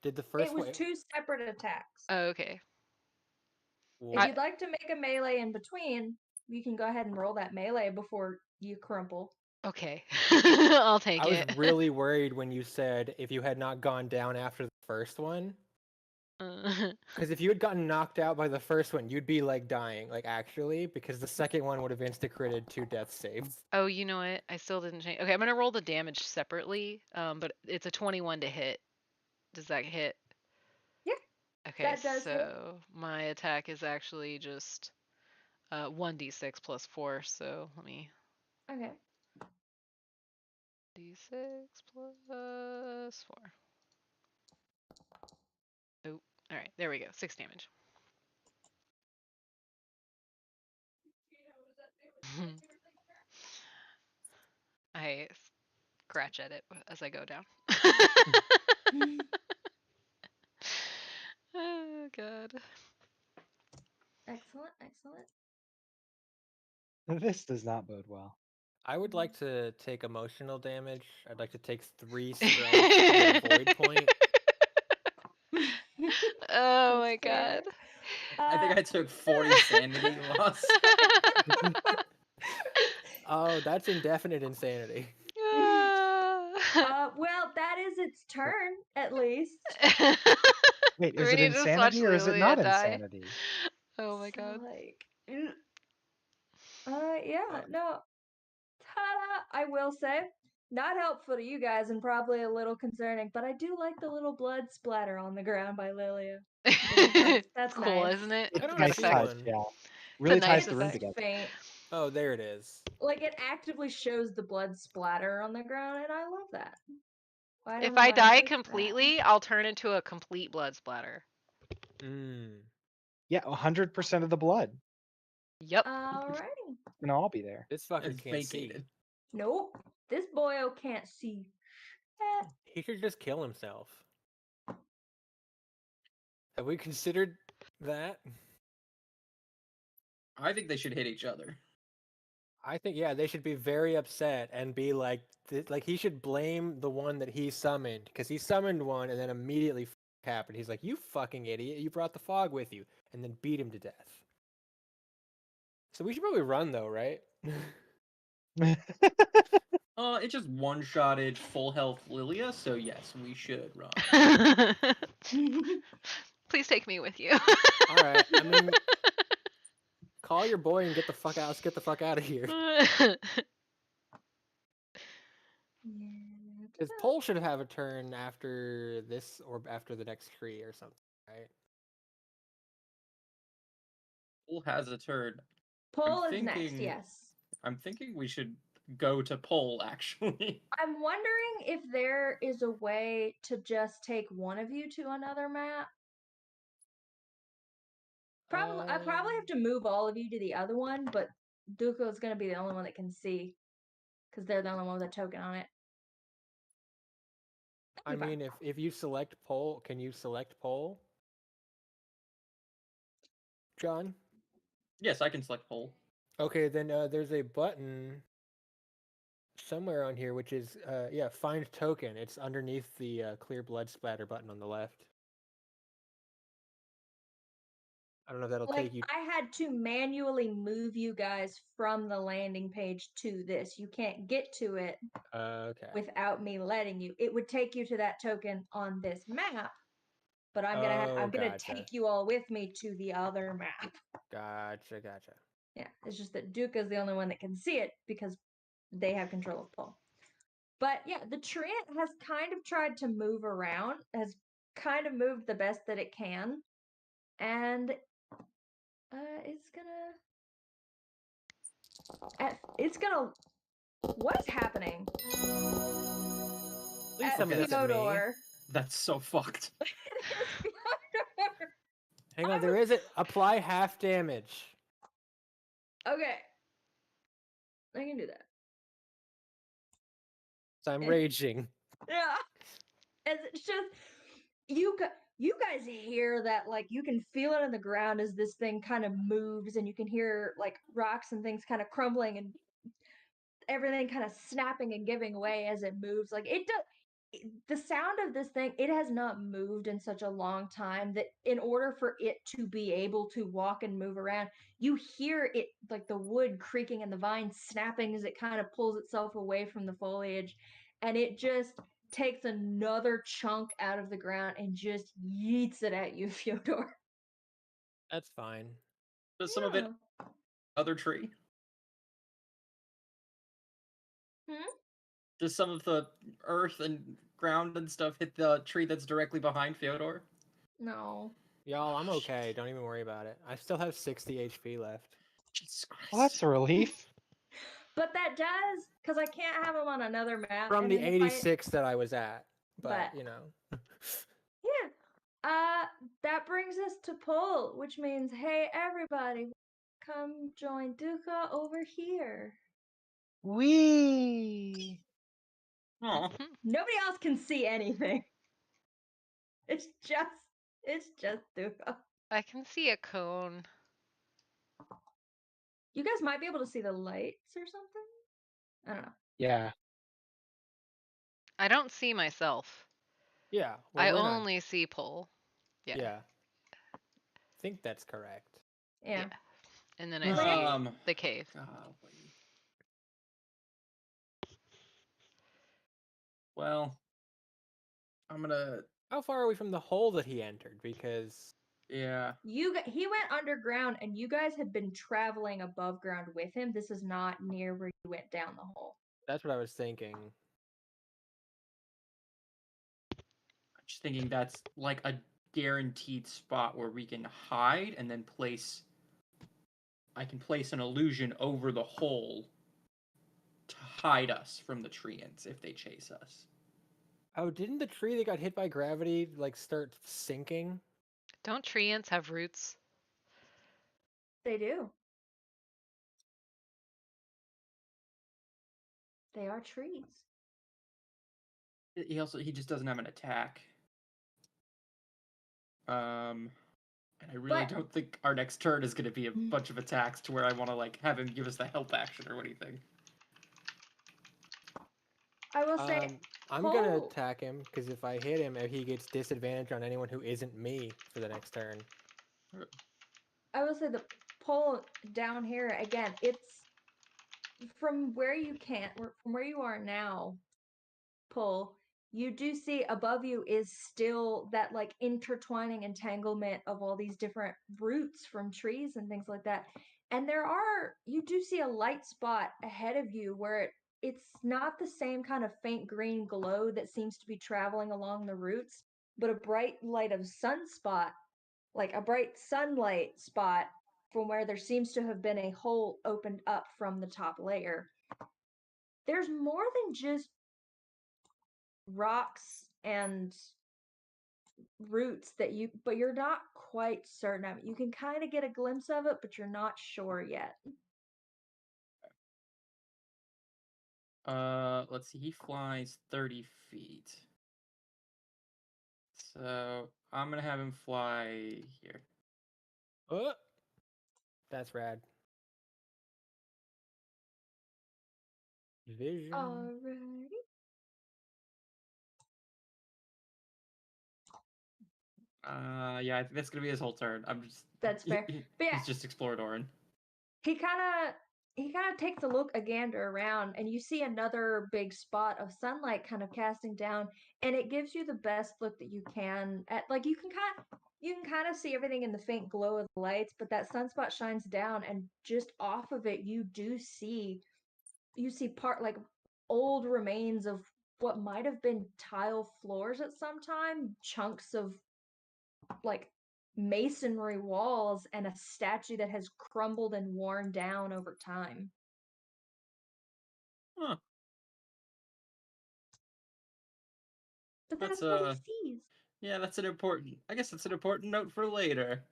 Did the It first was one? 2 separate attacks. Oh, okay. If you'd like to make a melee in between, you can go ahead and roll that melee before you crumple. Okay, I'll take I was it. really worried when you said if you had not gone down after the first one. Because if you had gotten knocked out by the first one, you'd be like dying, like actually, because the second one would have insta-critted 2 death saves. Oh, you know what? I still didn't change. Okay, I'm gonna roll the damage separately. But it's a 21 to hit. Does that hit? Yeah. Okay, That does hit. so my attack is actually just 1d6 plus 4. So let me. Okay. D6 plus 4. Oh, all right. There we go. 6 damage. I scratch at it as I go down. Oh god. Excellent, excellent. This does not bode well. I would like to take emotional damage. I'd like to take 3 strength to get a void point. Oh my That's fair. god. I think I took 40 sanity loss. Oh, that's indefinite insanity. Well, that is its turn, at least. Wait, is We it need to just watch insanity or is it Lilia not die. insanity? Oh my So, god. like, yeah, no. Ta-da! I will say, not helpful to you guys and probably a little concerning, but I do like the little blood splatter on the ground by Lilia. That's cool, nice. isn't it? I It's don't a nice see touch, one. yeah. Really nice ties the room effect. together. Faint. Oh, there it is. Like, it actively shows the blood splatter on the ground, and I love that. I If don't know I why die hate that. completely, I'll turn into a complete blood splatter. Yeah, 100% of the blood. Yep. Alrighty. Gonna all be there. This fucker It's can't see. vacated. Nope. This boyo can't see. He should just kill himself. Have we considered that? I think they should hit each other. I think, yeah, they should be very upset and be like, like he should blame the one that he summoned, because he summoned one and then immediately happened. He's like, you fucking idiot, you brought the fog with you, and then beat him to death. So we should probably run though, right? It just one-shotted full health Lilia, so yes, we should run. Please take me with you. All right, I mean, call your boy and get the fuck out. Let's get the fuck out of here. Because Pole should have a turn after this or after the next tree or something, right? Pole has a turn. Pole is next, yes. I'm thinking we should go to Pole, actually. I'm wondering if there is a way to just take one of you to another map. I probably have to move all of you to the other one, but Duko is going to be the only one that can see because they're the only one with a token on it. I mean, if you select Pole, can you select Pole? John? Yes, I can select Pole. Okay, then there's a button somewhere on here which is, yeah, find token. It's underneath the clear blood splatter button on the left. I don't know if that'll take you. I had to manually move you guys from the landing page to this. You can't get to it Okay. without me letting you. It would take you to that token on this map, but I'm gonna take you all with me to the other map. Gotcha. Yeah, it's just that Duke is the only one that can see it because they have control of Pole. But yeah, the Tree Ent has kind of tried to move around, has kind of moved the best that it can, and what is happening? some of Okay. this at me. Fyodor. That's so fucked. It is Fyodor. Hang on, there is it. Apply half damage. Okay. I can do that. So I'm Eh. raging. Yeah. And it's just you guys hear that, like, you can feel it on the ground as this thing kind of moves, and you can hear like rocks and things kind of crumbling and everything kind of snapping and giving way as it moves. Like, it does. The sound of this thing, it has not moved in such a long time that in order for it to be able to walk and move around, you hear it, like the wood creaking and the vine snapping as it kind of pulls itself away from the foliage, and it just takes another chunk out of the ground and just yeets it at you, Fyodor. That's fine. Does some of it Yeah. other tree? Hmm? Does some of the earth and ground and stuff hit the tree that's directly behind Fyodor? No. Y'all, I'm okay. Don't even worry about it. I still have 60 HP left. Jesus Christ. Well, that's a relief. But that does, because I can't have him on another map. From and the then if I- 86 that I was at. But, But- you know. Yeah. That brings us to poll, which means, hey, everybody, come join Duca over here. Wee. Oh, Nobody else can see anything. It's just Duca. I can see a cone. You guys might be able to see the lights or something. I don't know. Yeah. I don't see myself. Yeah. Well, I we're not- only see Pole. Yeah. Yeah. I think that's correct. Yeah. Yeah. And then I see the cave. golly. Well, I'm gonna. How far are we from the hole that he entered? Because Yeah. He went underground, and you guys had been traveling above ground with him. This is not near where you went down the hole. that's what I was thinking. I'm just thinking that's like a guaranteed spot where we can hide and then place. I can place an illusion over the hole to hide us from the Tree Ents if they chase us. Oh, didn't the tree that got hit by gravity like start sinking? Don't tree ants have roots? They do. They are trees. He just doesn't have an attack. And I really But- don't think our next turn is going to be a bunch of attacks to where I want to like have him give us the help action or anything. I will say, I'm gonna Pole- attack him because if I hit him, he gets disadvantage on anyone who isn't me for the next turn. I will say the pole down here again. It's from where you from where you are now. Pole. You do see above you is still that like intertwining entanglement of all these different roots from trees and things like that. And you do see a light spot ahead of you where it's not the same kind of faint green glow that seems to be traveling along the roots, but a bright light of sunspot, like a bright sunlight spot from where there seems to have been a hole opened up from the top layer. There's more than just rocks and roots but you're not quite certain of it. You can kind of get a glimpse of it, but you're not sure yet. Let's see. He flies 30 feet. So I'm gonna have him fly here. Oh, that's rad. Vision. Alrighty. Yeah, I think that's gonna be his whole turn. I'm just. That's fair. But yeah, He's just Exploradorin. he kind of takes a look, a gander around, and you see another big spot of sunlight kind of casting down, and it gives you the best look that you can at, like, you can kind of see everything in the faint glow of the lights, but that sunspot shines down, and just off of it you see part, like, old remains of what might have been tile floors at some time, chunks of like masonry walls, and a statue that has crumbled and worn down over time. Huh. But That's, that's what he sees. Yeah, that's I guess that's an important note for later.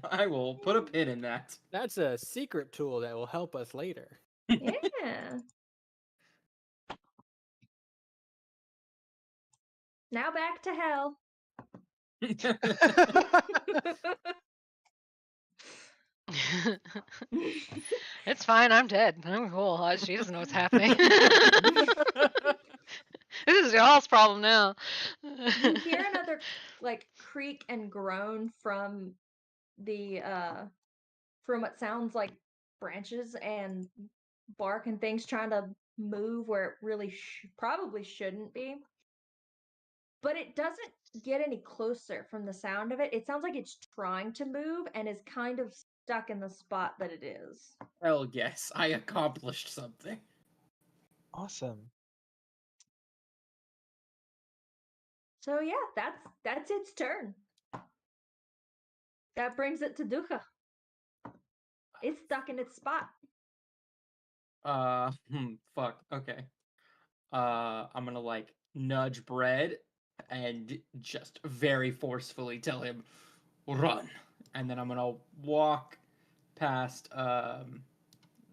I will put a pin in that. That's a secret tool that will help us later. Yeah. Now back to hell. It's fine. I'm dead. I'm cool. She doesn't know what's happening. This is y'all's problem now. You hear another like creak and groan from the from what sounds like branches and bark and things trying to move where it really probably shouldn't be. But it doesn't get any closer from the sound of it. It sounds like it's trying to move and is kind of stuck in the spot that it is. Hell yes, I accomplished something. Awesome. So yeah, that's its turn. That brings it to Duka. It's stuck in its spot. Fuck. Okay. I'm gonna like nudge Bread and just very forcefully tell him, run. And then I'm gonna walk past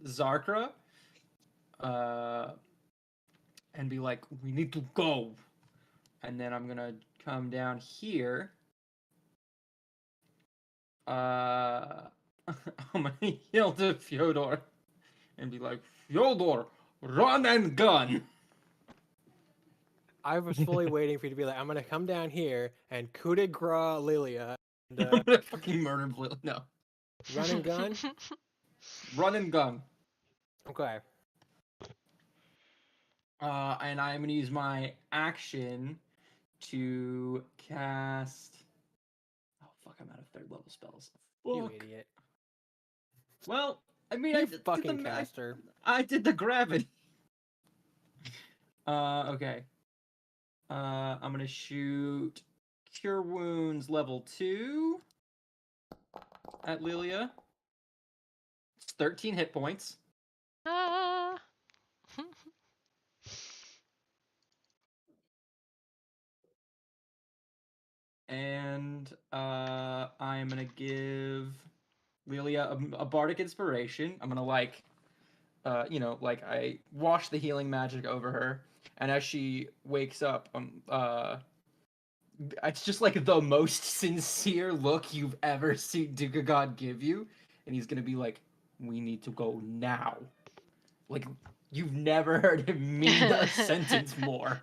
Zarkra, and be like, we need to go. And then I'm gonna come down here. I'm gonna yell to Fyodor and be like, Fyodor, run and gun. I was fully waiting for you to be like, I'm gonna come down here and coup de grace Lilia and I'm gonna fucking murder Blue. No. run and gun. Run and gun. Okay. And I'm gonna use my action to cast. Oh fuck! I'm out of third level spells. You Fuck. idiot. Well, I mean, You I did fucking caster. I did the gravity. Okay. I'm gonna shoot Cure Wounds level 2 at Lilia. It's 13 hit points. Ah. And I'm gonna give Lilia a bardic inspiration. I'm gonna like, like I wash the healing magic over her, and as she wakes up, it's just like the most sincere look you've ever seen Duka God give you, and he's gonna be like, "We need to go now." Like you've never heard him mean a sentence more.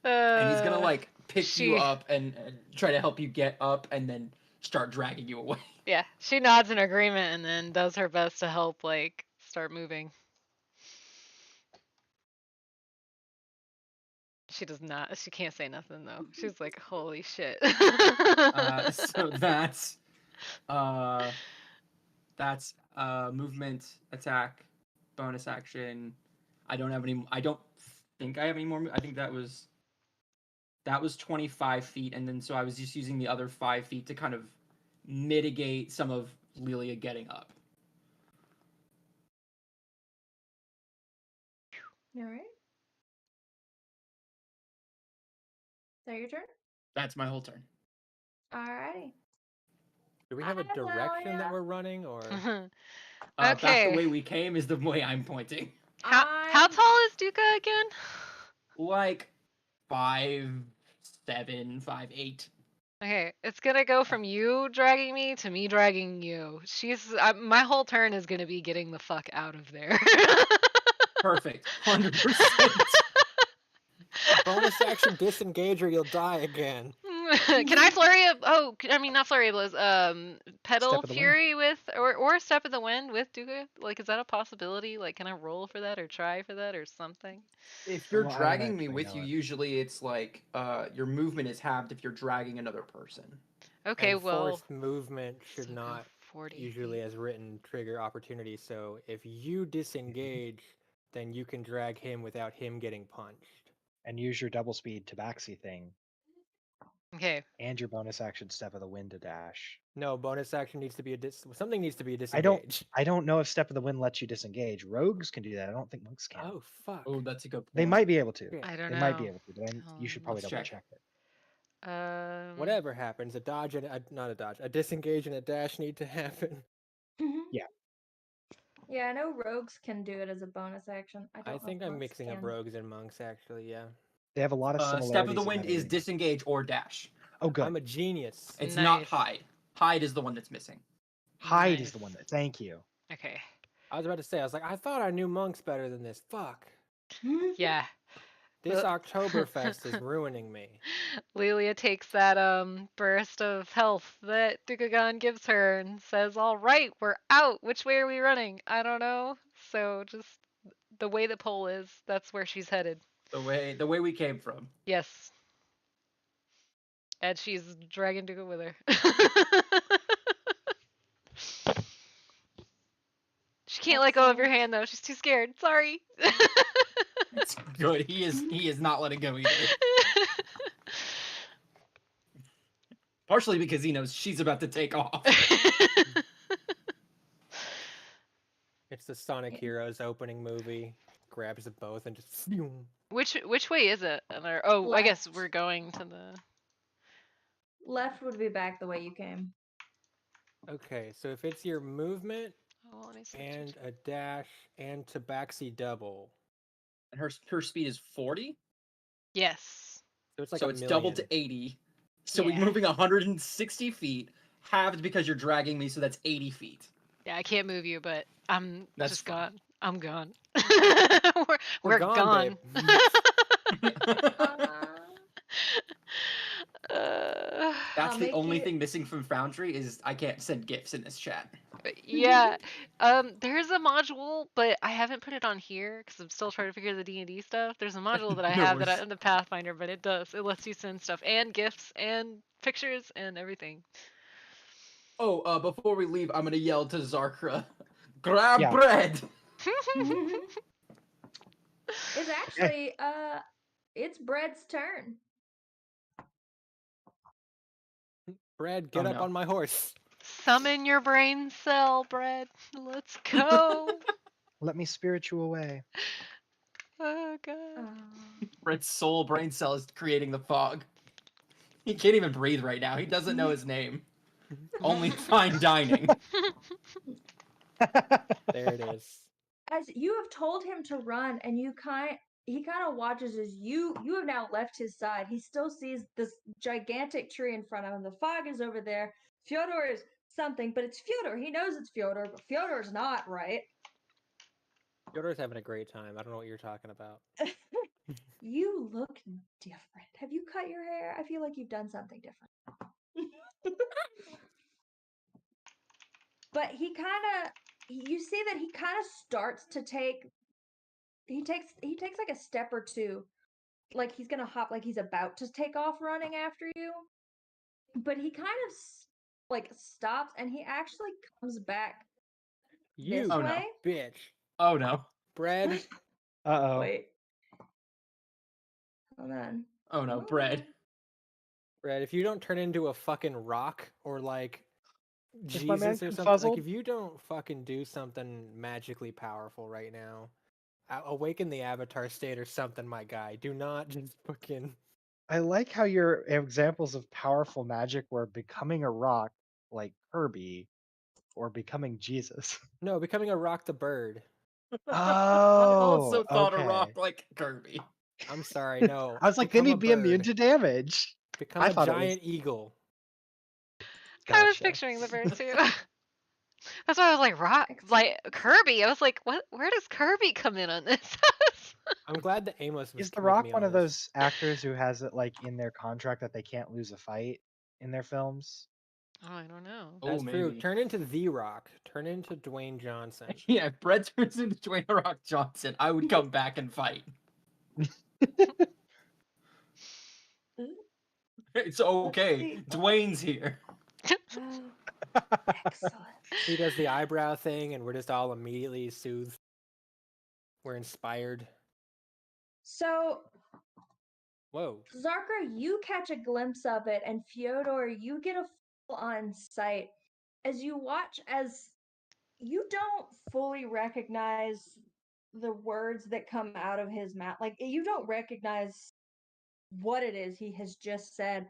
And he's gonna like pick you up and try to help you get up, and then start dragging you away. Yeah, she nods in agreement and then does her best to help like start moving. She does not. She can't say nothing though. She's like, "Holy shit." So movement, attack, bonus action. I don't have any. I don't think I have any more. I think that was 25 feet, and then so I was just using the other 5 feet to kind of mitigate some of Lilia getting up. All right. Is that your turn? That's my whole turn. Alrighty. Do we have a direction that we're running, or Back the Okay. way we came is the way I'm pointing. How tall is Duka again? Like 5'7", 5'8". Okay, it's gonna go from you dragging me to me dragging you. My whole turn is gonna be getting the fuck out of there. Perfect. 100%. bonus action disengage or you'll die again? Can I flurry of? Oh, I mean not flurry of blows. Pedal Step of the fury with or step of the wind with Duga. Like, is that a possibility? Like, can I roll for that or try for that or something? If you're Well, I don't dragging me actually with know you, it. usually it's like your movement is halved if you're dragging another person. Okay, And well, forced movement should so go not 40 usually, feet. as written, trigger opportunity. So if you disengage, then you can drag him without him getting punched. And use your double speed tabaxi thing. Okay. And your bonus action Step of the Wind to dash. No, bonus action needs to be something needs to be a I don't. disengage. I don't know if Step of the Wind lets you disengage. Rogues can do that. I don't think monks can. Oh fuck. Oh, that's a good point. They might be able to. Shit. I don't They know. might be able to. But you should probably Let's double check. check it. Whatever happens, a dodge and a disengage and a dash need to happen. Yeah. Yeah, I know rogues can do it as a bonus action. I don't I know if think I'm monks mixing up can. rogues and monks actually, yeah. They have a lot of similarities. Step of the in Wind that is arena. disengage or dash. Oh, good. I'm a genius. It's not Nice. hide. Hide is the one that's missing. Hide Nice. is the one that. Thank you. Okay. I was about to say, I was like, I thought I knew monks better than this. Fuck. Yeah. This The- Oktoberfest is ruining me. Lilia takes that burst of health that Dugagon gives her and says, "All right, we're out. Which way are we running? I don't know." So just the way the pole is, that's where she's headed. The way we came from. Yes. And she's dragging Duga with her. She can't let go of your Excellent. hand though. She's too scared. Sorry. It's good. He is not letting go either. Partially because he knows she's about to take off. It's the Sonic Yeah. Heroes opening movie. Grabs them both and just. Which way is it? Oh, I guess Left. we're going to the. Left would be back the way you came. Okay, so if it's your movement Oh, let me see. and a dash and tabaxi double, And her speed is 40, Yes. so it's like so a it's million. doubled to 80. So we're Yeah. moving 160 feet, halved because you're dragging me, so that's 80 feet. Yeah, I can't move you, but I'm That's just fine. gone. I'm gone. We're we're gone, gone. That's I'll the make only you- thing missing from Foundry is I can't send gifs in this chat. Yeah. There's a module, but I haven't put it on here because I'm still trying to figure the D&D stuff. There's a module that I No have that worries. in the Pathfinder, but it lets you send stuff and gifts and pictures and everything. Oh, before we leave, I'm gonna yell to Zarkra, grab Yeah. bread. It's actually it's Bread's turn. Brad, get Oh, up no. on my horse. Summon your brain cell, Brett. Let's go. Let me spirit you away. Oh god. Red's soul brain cell is creating the fog. He can't even breathe right now. He doesn't know his name. Only fine dining. There it is. As you have told him to run, and he kind of watches as you have now left his side. He still sees this gigantic tree in front of him. The fog is over there. Fyodor is something, but it's Fyodor. He knows it's Fyodor, but Fyodor's not, right? Fyodor's having a great time. I don't know what you're talking about. You look different. Have you cut your hair? I feel like you've done something different. But you see that he kind of starts to take he takes like a step or two, like he's gonna hop, like he's about to take off running after you, but he kind of like stops, and he actually comes back You this Oh, no. way. bitch. Oh no. Brad, Uh-oh. Wait, hold on. Oh no, Hold bread. on. Brad, if you don't turn into a fucking rock or like Is my man Jesus or something, confuzzled? like if you don't fucking do something magically powerful right now, awaken the avatar state or something, my guy. Do not just fucking. I like how your examples of powerful magic were becoming a rock like Kirby or becoming Jesus. No, becoming a rock the bird. I also Oh, thought a okay. rock like Kirby. I'm sorry, no. I was like, then become a he'd be immune bird. to damage. Become I a thought it was- giant eagle. I was Gotcha. picturing the bird too. That's why I was like, like Kirby. I was like, what? Where does Kirby come in on this? I'm glad that Amos was Is The with Rock me one on of this. those actors who has it like in their contract that they can't lose a fight in their films? Oh, I don't know. Oh, That's true. maybe. Turn into The Rock. Turn into Dwayne Johnson. Yeah, if bread turns into Dwayne The Rock Johnson, I would come back and fight. It's okay. see. Dwayne's here. Excellent. He does the eyebrow thing, and we're just all immediately soothed. We're inspired. So Whoa. Zarka, you catch a glimpse of it, and Fyodor, you get a full-on sight as you watch as you don't fully recognize the words that come out of his mouth. Like, you don't recognize what it is he has just said.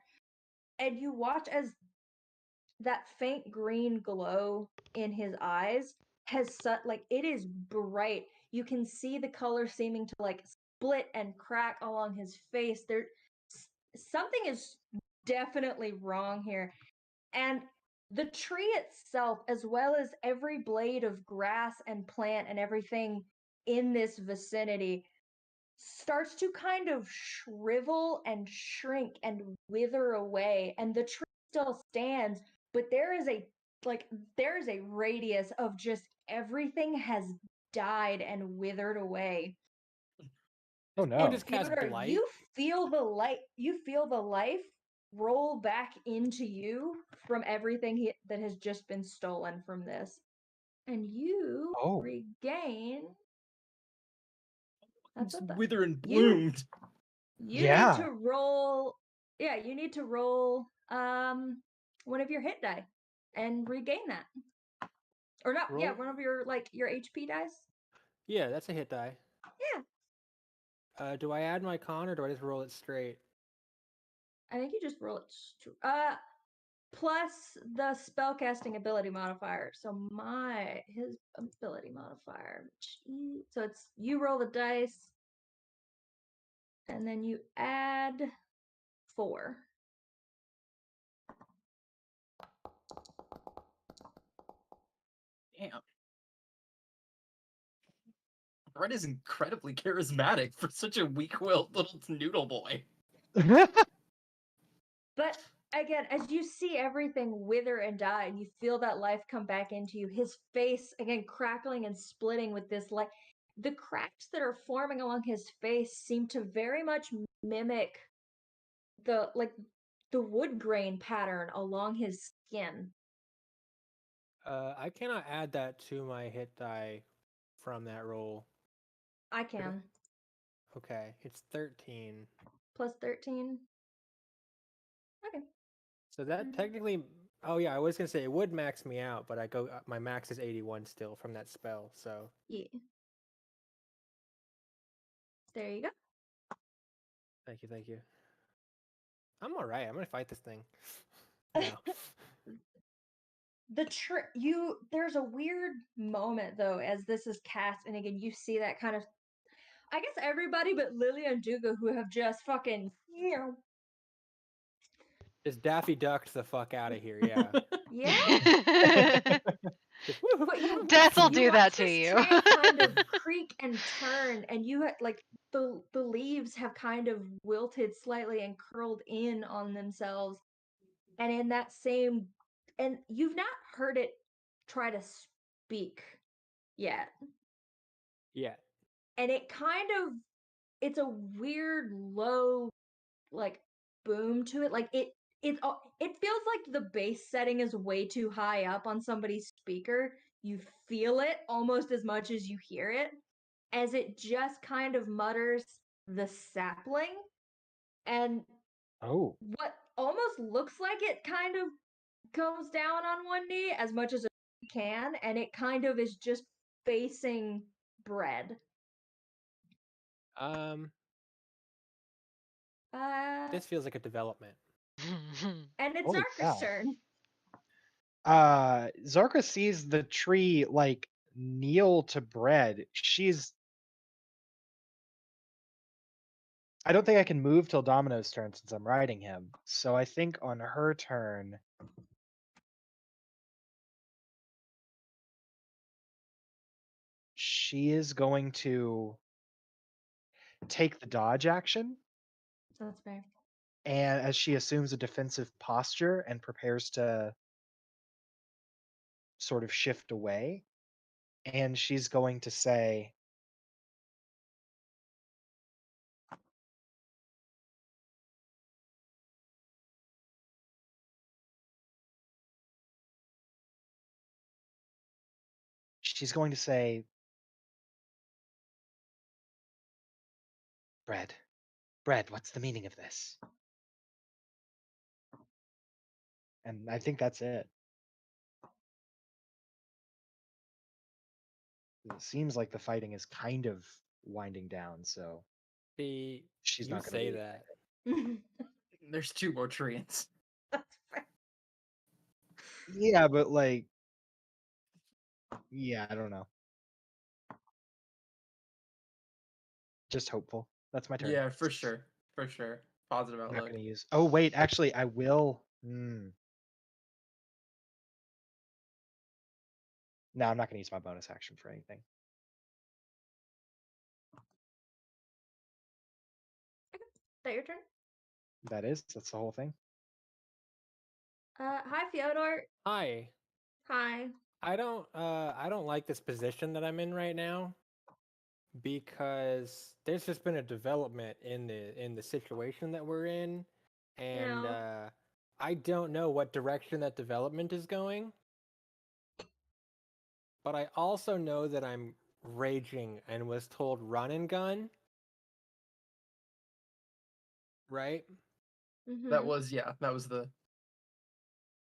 And you watch as that faint green glow in his eyes has like it is bright. You can see the color seeming to like split and crack along his face. There something is definitely wrong here. And the tree itself, as well as every blade of grass and plant and everything in this vicinity, starts to kind of shrivel and shrink and wither away. And the tree still stands, but there is a radius of just everything has died and withered away. Oh You no. just cast Fyodor, blight. you feel the life roll back into you from everything that has just been stolen from this. And you Oh. regain. That's It's what wither and you bloomed. you Yeah. need to roll. Yeah, you need to roll one of your hit die and regain that. Or not? Yeah, Roll? one of your your HP dice. Yeah, that's a hit die. Yeah, Do I add my con or do I just roll it straight? I think you just roll it. Plus the spellcasting ability modifier. So his ability modifier. So it's you roll the dice, and then you add 4. Damn. Brett is incredibly charismatic for such a weak-willed little noodle boy. But again, as you see everything wither and die, and you feel that life come back into you, his face again crackling and splitting with this light. The cracks that are forming along his face seem to very much mimic the wood grain pattern along his skin. I cannot add that to my hit die from that roll. I can. Okay, it's 13. Plus 13. Okay. So that technically, oh yeah, I was gonna say it would max me out, but my max is 81 still from that spell. So Yeah. There you go. thank you. I'm all right. I'm gonna fight this thing. No. There's a weird moment though as this is cast, and again you see that kind of, I guess everybody but Lily and Duga who have just fucking Just Daffy ducked the fuck out of here. Yeah. yeah. Just But Death will you do watch that to this you. tree kind of creak and turn, and you like the leaves have kind of wilted slightly and curled in on themselves, and in that same, and you've not heard it try to speak yet, yeah. and it's a weird low like boom to it, like it feels like the bass setting is way too high up on somebody's speaker. You feel it almost as much as you hear it, as it just kind of mutters the sapling, and Oh. what almost looks like it kind of comes down on one knee as much as it can, and it kind of is just facing bread. This feels like a development. And it's Holy Zarka's cow. turn. Zarka sees the tree like kneel to bread. I don't think I can move till Domino's turn since I'm riding him. So I think on her turn, she is going to take the dodge action, That's fair. and as she assumes a defensive posture and prepares to sort of shift away, and she's going to say, bread. Bread, what's the meaning of this? And I think that's it. It seems like the fighting is kind of winding down, so See, she's you not going to say be that. There's 2 more Tree Ents. That's fair. Yeah, but like, yeah, I don't know. Just hopeful. That's my turn. Yeah, for sure. For sure. Positive I'm not outlook. going to use. Oh wait, actually, I will. No, I'm not going to use my bonus action for anything. Is that your turn? That's the whole thing. Hi, Fyodor. Hi. Hi. I don't like this position that I'm in right now because there's just been a development in the situation that we're in, and Yeah. I don't know what direction that development is going. But I also know that I'm raging and was told run and gun. Right? Mm-hmm. That was the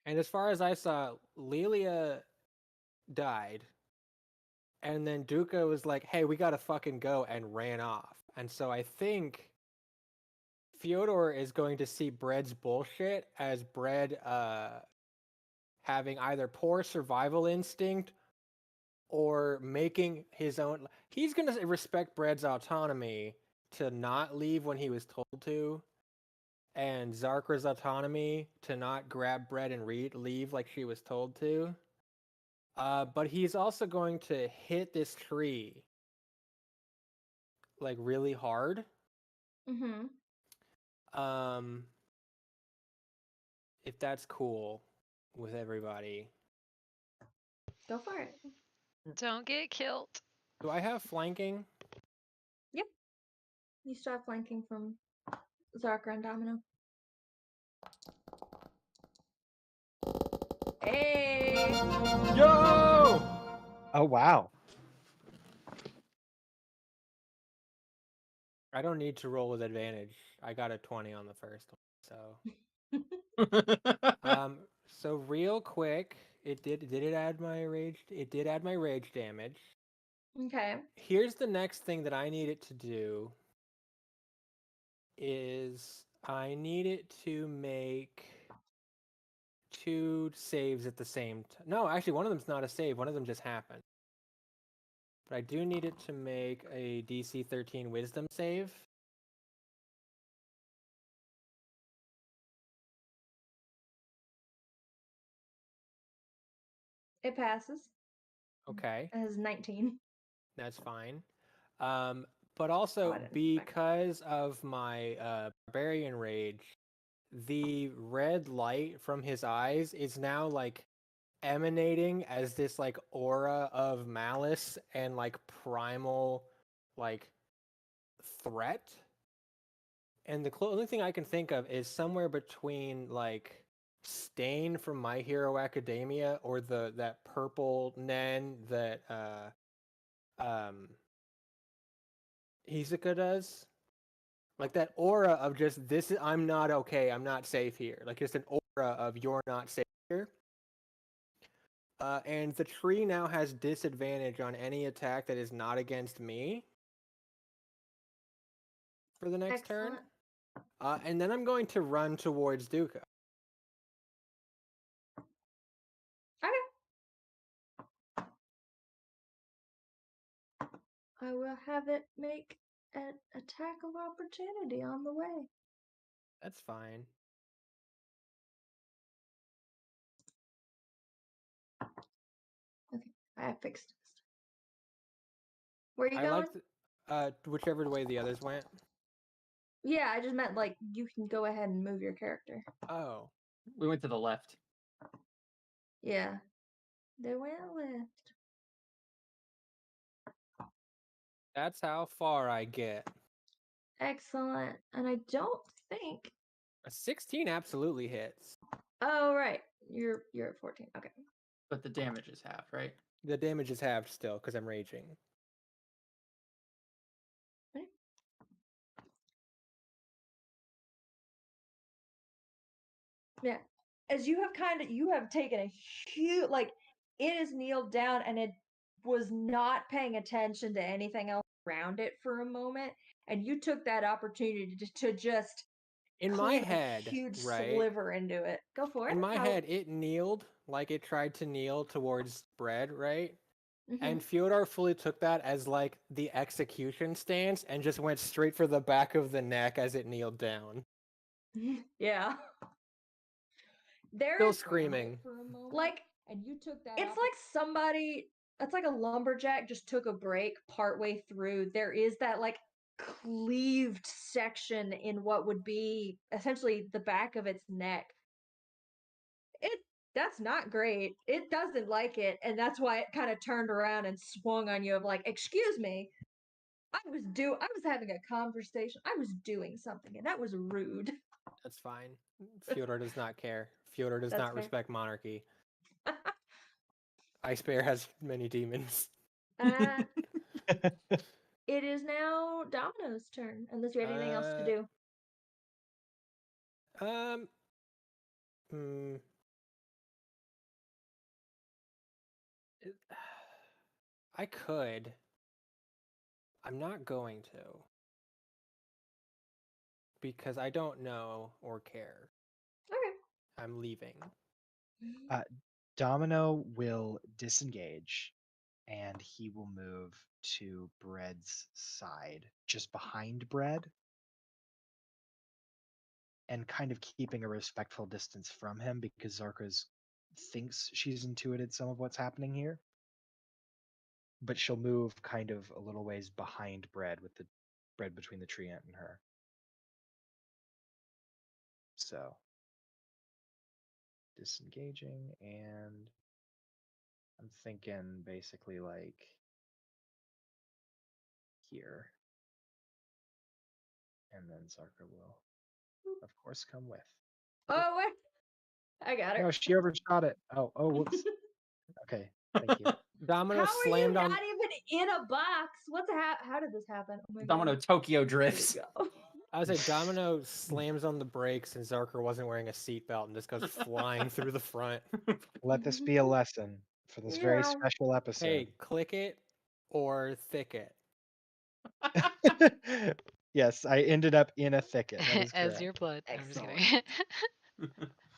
And as far as I saw, Lilia died. And then Duca was like, hey, we gotta fucking go, and ran off. And so I think Fyodor is going to see Bread's bullshit as Bread having either poor survival instinct or making his own. He's gonna respect Bread's autonomy to not leave when he was told to, and Zarkra's autonomy to not grab Bread and leave like she was told to. But he's also going to hit this tree like really hard. Mm-hmm. If that's cool with everybody. Go for it. Don't get killed. Do I have flanking? Yep. You still have flanking from Zarkra and Domino. Hey! Yo! Oh wow. I don't need to roll with advantage. I got a 20 on the first one, so. So real quick, did it add my rage? It did add my rage damage. Okay. Here's the next thing that I need it to do. Is I need it to make 2 saves at the same time. No, actually, one of them's not a save. One of them just happened. But I do need it to make a DC 13 Wisdom save. It passes. Okay, It has 19. that's fine. But also didn't expect because of my barbarian rage, the red light from his eyes is now like emanating as this like aura of malice and like primal like threat. And the only thing I can think of is somewhere between like Stain from My Hero Academia or that purple Nen that Hisoka does. Like that aura of just this is I'm not okay, I'm not safe here. Like just an aura of you're not safe here. And the tree now has disadvantage on any attack that is not against me for the next Excellent. turn. And then I'm going to run towards Duca. Okay. I will have it make an attack of opportunity on the way. That's fine. Okay. I fixed it. Where are you I going? like whichever way the others went. Yeah, I just meant like you can go ahead and move your character. Oh. we went to the left. Yeah. They went left. That's how far I get. Excellent. And I don't think. A 16 absolutely hits. Oh right. You're at 14. Okay. But the damage is half, right? The damage is halved still because I'm raging. Yeah. As you have taken a huge, like, it is kneeled down and it was not paying attention to anything else around it for a moment. And you took that opportunity to just In my cleave a head, huge right? sliver into it. Go for it. In my How? head, it kneeled like it tried to kneel towards bread, right? Mhm. And Fyodor fully took that as like the execution stance and just went straight for the back of the neck as it kneeled down. Yeah. There Still is screaming. like it's like somebody it's like a lumberjack just took a break partway through. There is that like cleaved section in what would be essentially the back of its neck. It that's not great. It doesn't like it, and that's why it kind of turned around and swung on you of like, "Excuse me. I was having a conversation. I was doing something, and that was rude." That's fine. Fyodor does not care. Fyodor does That's not fair. respect monarchy. Ice Bear has many demons. uh It is now Domino's turn, unless you had anything else to do. Um, hmm. It- I could. I'm not going to. Because I don't know or care. Okay. I'm leaving. Domino will disengage and he will move to Bread's side, just behind Bread, and kind of keeping a respectful distance from him because Zarka's thinks she's intuited some of what's happening here. But she'll move kind of a little ways behind Bread with the Bread between the tree ant and her. So disengaging, and I'm thinking basically like here. And then Zarka will, of course, come with. Oh, wait. I got her. No, she overshot it. Oh, whoops. Okay, thank you. Domino How are you slammed on. not even in a box? How did this happen? Oh my Domino God. Tokyo There drifts. you go. I would say Domino slams on the brakes and Zarker wasn't wearing a seatbelt and just goes flying through the front. Let this be a lesson for this very Yeah. special episode. Hey, click it or thicket. Yes, I ended up in a thicket. That is As correct. your blood. I'm just Excellent. kidding.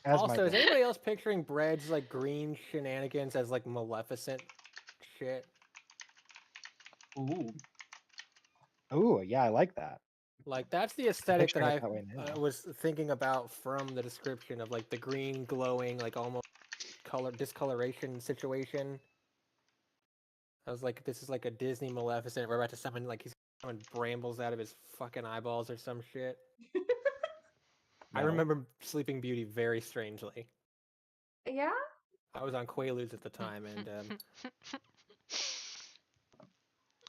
As my Also, is blood. anybody else picturing Bread's like green shenanigans as like Maleficent shit? Ooh. Ooh, yeah, I like that. Like that's the aesthetic that Picturing it I that way now. was thinking about from the description of like the green glowing, like almost discoloration situation. I was like, this is like a Disney Maleficent. We're about to summon like he's summoning brambles out of his fucking eyeballs or some shit. I No. remember Sleeping Beauty very strangely. Yeah? I was on Quaaludes at the time, and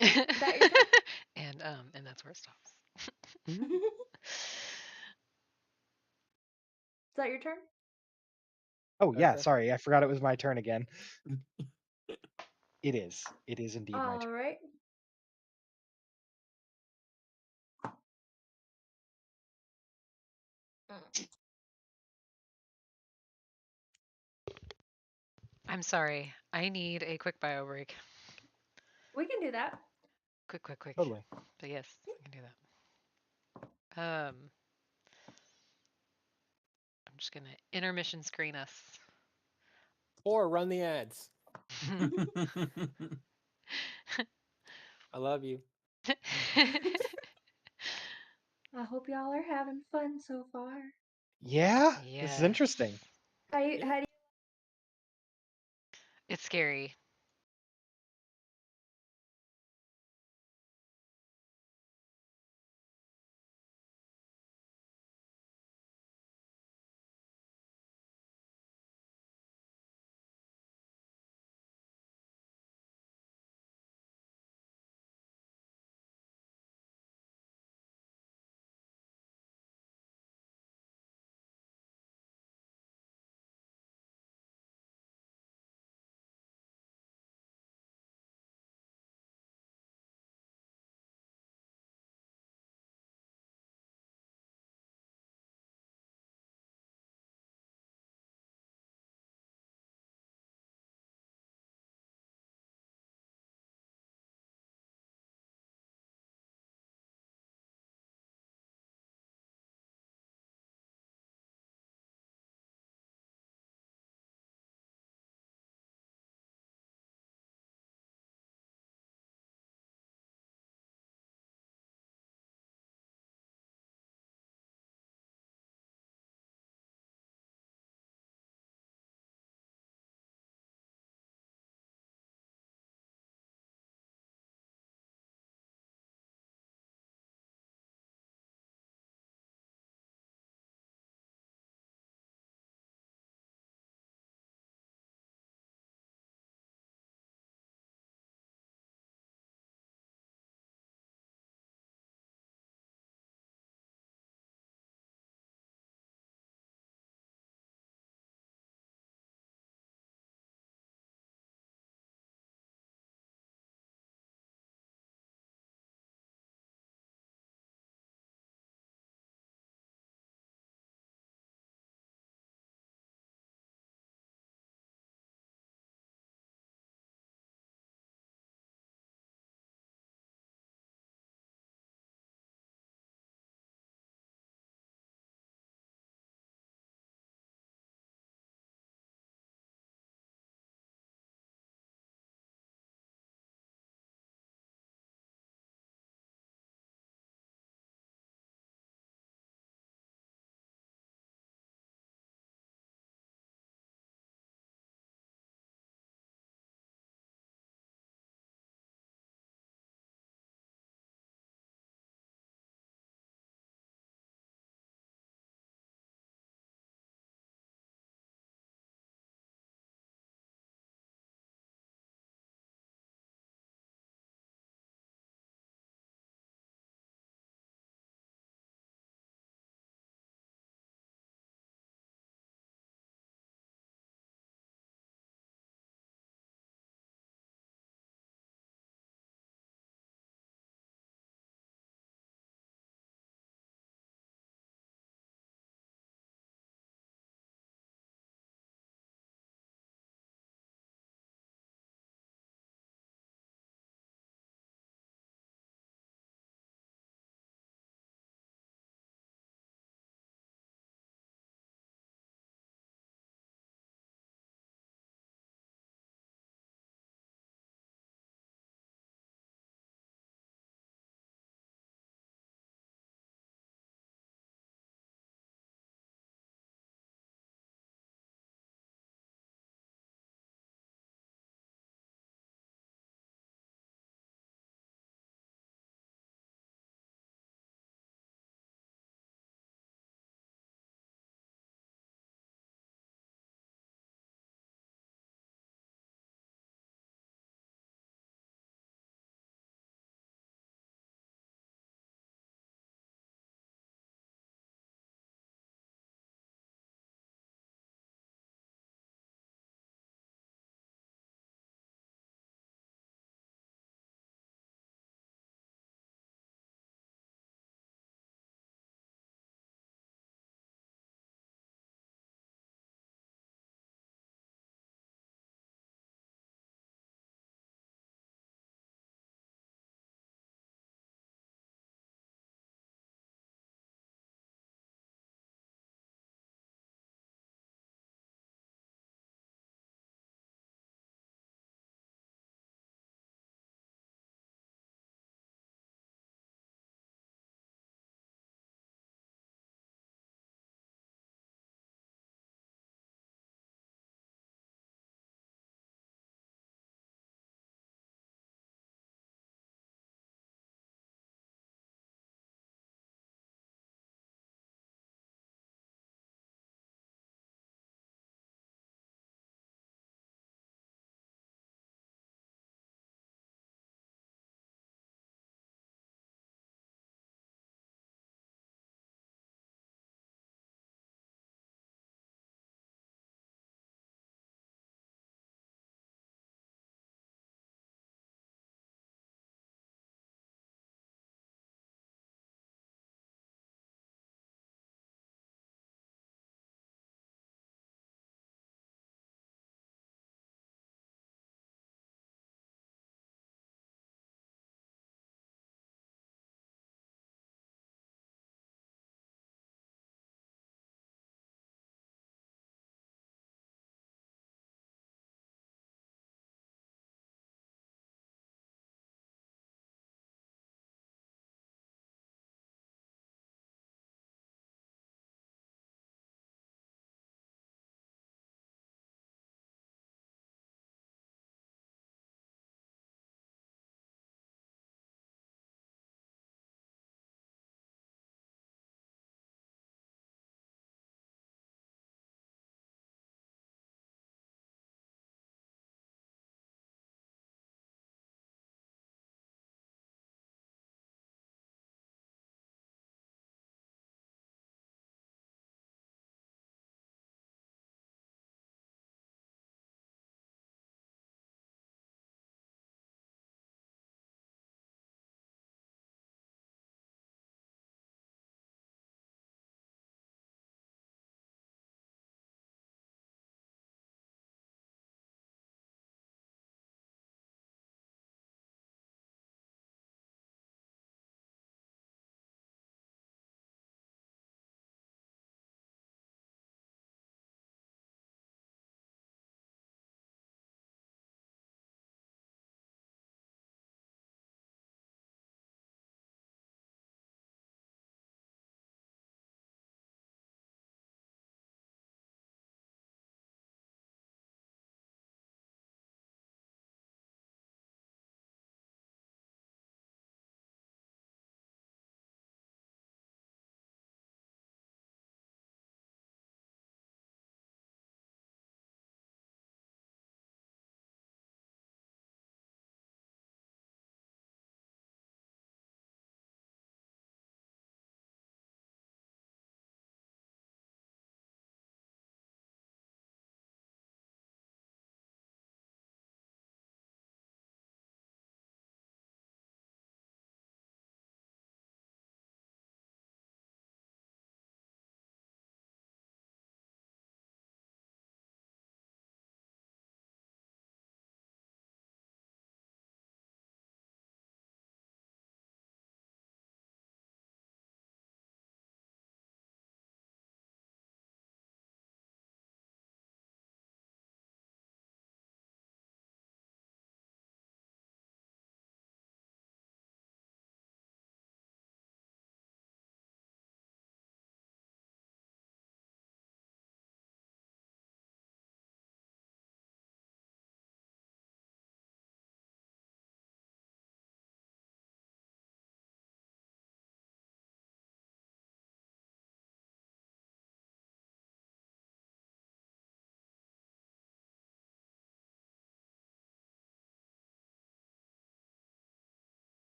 That your turn? and that's where it stops. Is that your turn? Oh, yeah, Okay. sorry. I forgot it was my turn again. It is. It is indeed my All turn. right. I'm sorry. I need a quick bio break. We can do that. Quick. Totally. But yes, we can do that. I'm just gonna intermission screen us. Or run the ads. I love you. I hope y'all are having fun so far. Yeah, this is Yes. interesting. How do It's scary.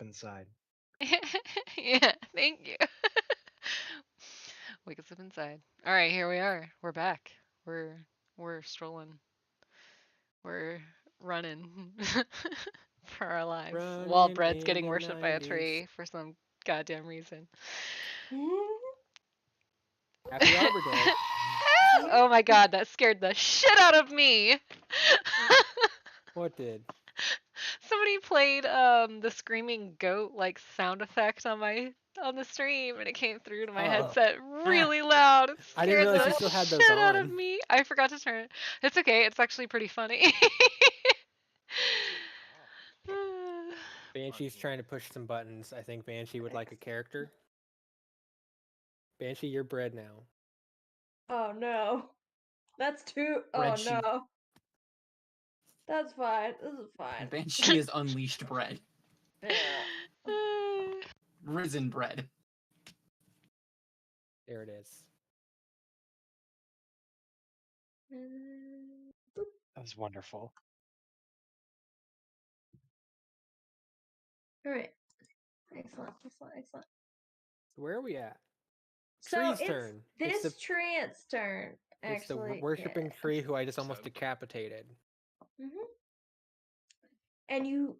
inside. Yeah, thank you. Wake us up inside. All right, here we are. We're back. We're strolling. We're running for our lives while Running Brett's in getting the worshipped by a 90s. tree for some goddamn reason. Happy Arbor Day. Oh my god, that scared the shit out of me. What did? Somebody played the screaming goat like sound effect on the stream, and it came through to my Oh. headset really loud. It I didn't scared realize the you still had those shit out of on. me. I forgot to turn it. It's okay. It's actually pretty funny. Banshee's trying to push some buttons. I think Banshee would like a character. Banshee, you're bred now. Oh no. That's too. Oh Bread sheet. no. That's fine. This is fine. Banshee is unleashed bread. Yeah. Risen bread. There it is. That was wonderful. All right. Excellent. Excellent. Excellent. So where are we at? So Tree's it's turn. this It's Tree Ents' turn. It's the Actually, worshipping yeah. tree who I just almost decapitated. And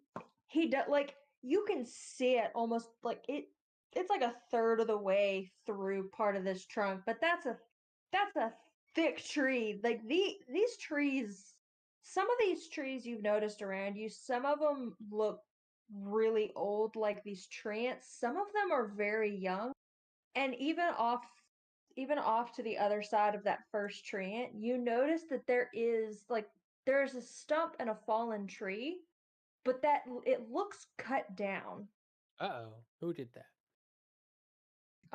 he does like you can see it almost like it's like a third of the way through part of this trunk, but that's a thick tree. Like these trees, some of these trees you've noticed around you, some of them look really old, like these tree ants. Some of them are very young, and even off to the other side of that first tree ant, you notice that there's a stump and a fallen tree, but that it looks cut down, Uh-oh. Who did that?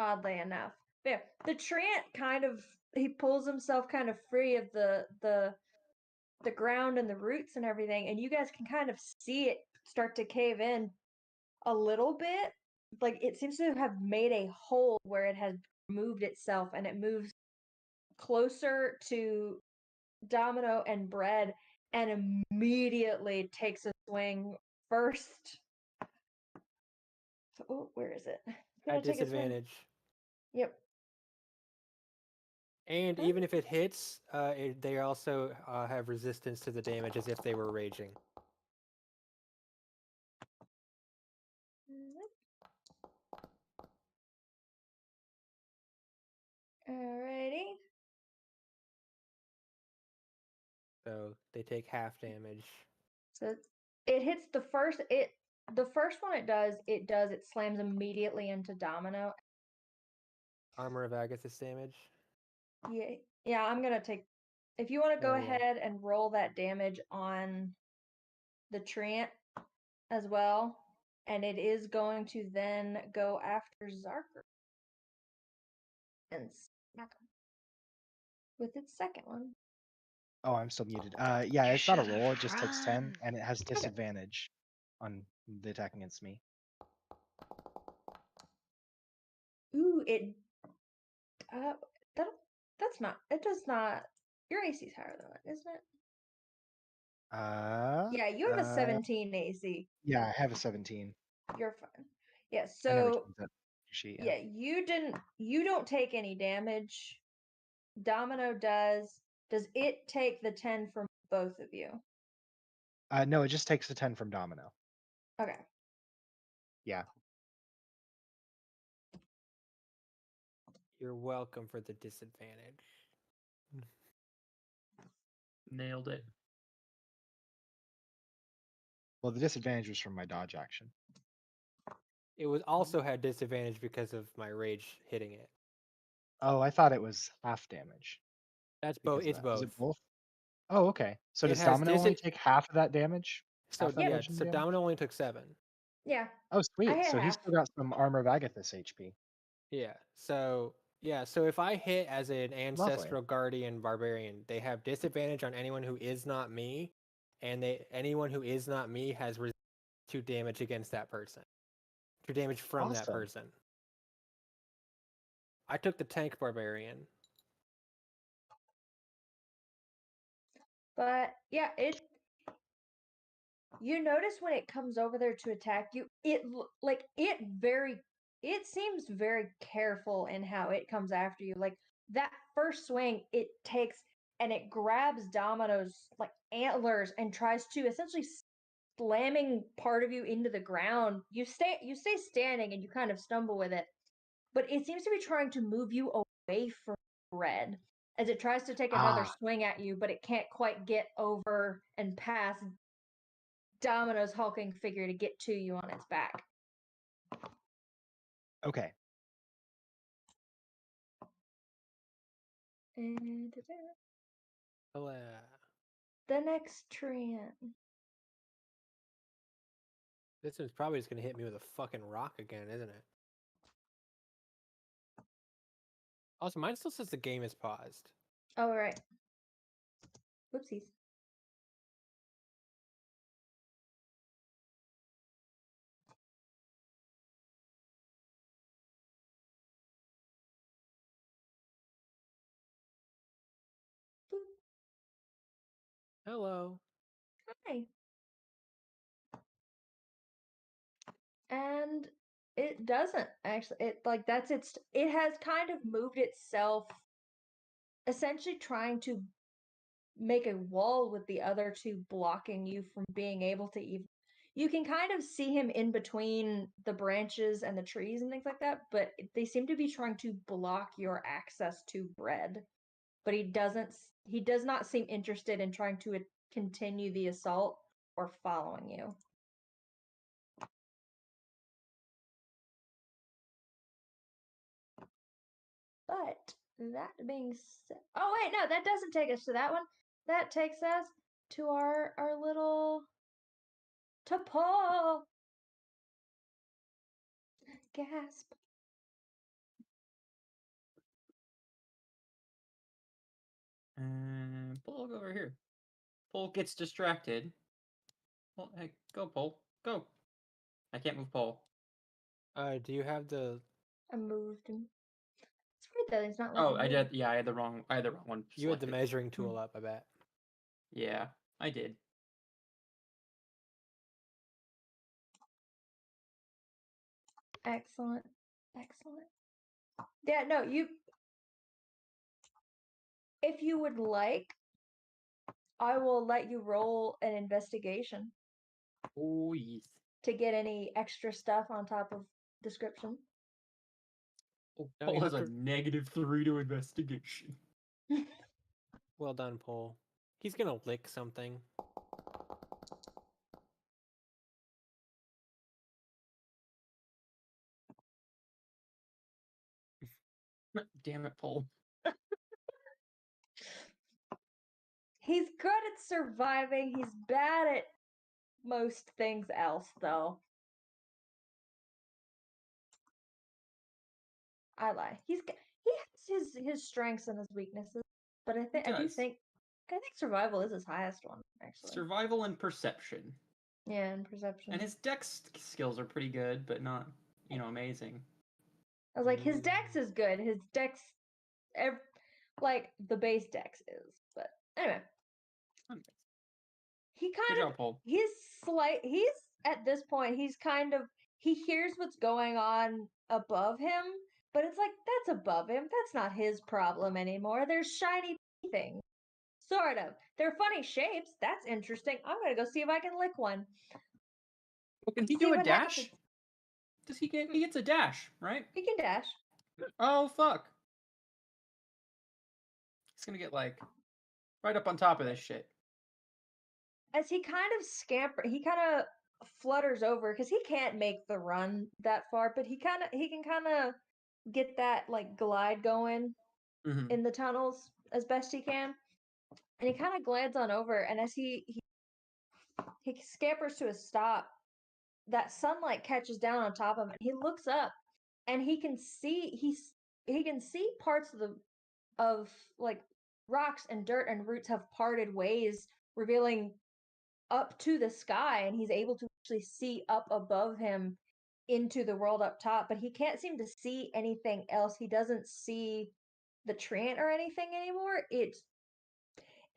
oddly enough. Yeah, the treant kind of he pulls himself kind of free of the ground and the roots and everything, and you guys can kind of see it start to cave in a little bit. Like it seems to have made a hole where it has moved itself, and it moves closer to Domino and Bread, and immediately takes a swing first. So, oh, where is it? It's gonna At take a swing. disadvantage. Yep. And even if it hits, they also have resistance to the damage as if they were raging. Alrighty. So they take half damage. So it hits the first one it slams immediately into Domino. Armor of Agathis damage. Yeah, yeah, I'm gonna take if you want to go Oh, yeah. ahead and roll that damage on the Treant as well. And it is going to then go after Zarker and smack him with its second one. Oh, I'm still muted. Yeah, You it's not a should've roll. It just takes 10, run. and it has disadvantage on the attack against me. Ooh, it that that's not it does not your AC's higher than that, isn't it? Yeah, you have a 17 AC. Yeah, I have a 17. You're fine. Yeah, I never so changed that sheet. yeah, you don't take any damage. Domino does. Does it take the 10 from both of you? No, it just takes the 10 from Domino. Okay. Yeah. You're welcome for the disadvantage. Nailed it. Well, the disadvantage was from my dodge action. It was also had disadvantage because of my rage hitting it. Oh, I thought it was half damage. That's because both. of It's that. both. Is it both? Oh, okay. So It does has Domino only take half of that damage? So Half that yeah, bludgeoning so damage? Domino only took 7. Yeah. Oh, I sweet. hit So he's half. still got some Armor of Agathis HP. Yeah. So if I hit as an ancestral guardian barbarian, they have disadvantage on anyone who is not me, and anyone who is not me has 2 damage against that person. 2 damage from that Awesome. person. I took the tank barbarian. But yeah, You notice when it comes over there to attack you, it seems very careful in how it comes after you. Like that first swing, it takes and it grabs Domino's like antlers and tries to essentially slamming part of you into the ground. You stay standing and you kind of stumble with it, but it seems to be trying to move you away from Red as it tries to take another swing at you, but it can't quite get over and past Domino's hulking figure to get to you on its back. Okay. And Hello. the next Tree Ent. This one's probably just gonna hit me with a fucking rock again, isn't it? Also, mine still says the game is paused. Oh, right. Whoopsies. Boop. Hello. Hi. And it doesn't actually. It has kind of moved itself, essentially trying to make a wall with the other two, blocking you from being able to even. You can kind of see him in between the branches and the trees and things like that, but they seem to be trying to block your access to Bread. But he does not seem interested in trying to continue the assault or following you. But that being said, oh wait, no, that doesn't take us to that one. That takes us to our little to Paul. Gasp. Paul, go over here. Paul gets distracted. Well, hey, go, Paul. Go. I can't move Paul. Do you have the? I moved him. It's weird though. He's not. Oh, I did. Yeah, I had the wrong one. You had the selected. measuring tool up, I bet. Yeah, I did. Excellent. Excellent. Yeah, no, if you would like, I will let you roll an investigation Oh, yes. to get any extra stuff on top of description. Oh, No, Paul you has have a to- -3 to investigation. Well done, Paul. He's gonna lick something. Damn it, Paul. He's good at surviving. He's bad at most things else, though. I lie. He has his strengths and his weaknesses, but I do think survival is his highest one, actually. Survival and perception. Yeah, and perception. And his dex skills are pretty good, but not, amazing. I was like, his dex is good. His dex, like the base dex is. But anyway, he kind Good of job, Paul. he's at this point he hears what's going on above him, but it's like that's above him. That's not his problem anymore. There's shiny things. Sort of. They're funny shapes. That's interesting. I'm gonna go see if I can lick one. Well, can he See do a what dash? happens. Does he get? He gets a dash, right? He can dash. Oh fuck! He's gonna get like right up on top of this shit. As he kind of flutters over because he can't make the run that far, but he can kind of get that like glide going in the tunnels as best he can. And he kind of glides on over, and as he scampers to a stop, that sunlight catches down on top of him, and he looks up, and he can see parts of like rocks and dirt and roots have parted ways, revealing up to the sky, and he's able to actually see up above him into the world up top, but he can't seem to see anything else. He doesn't see the Tree Ent or anything anymore.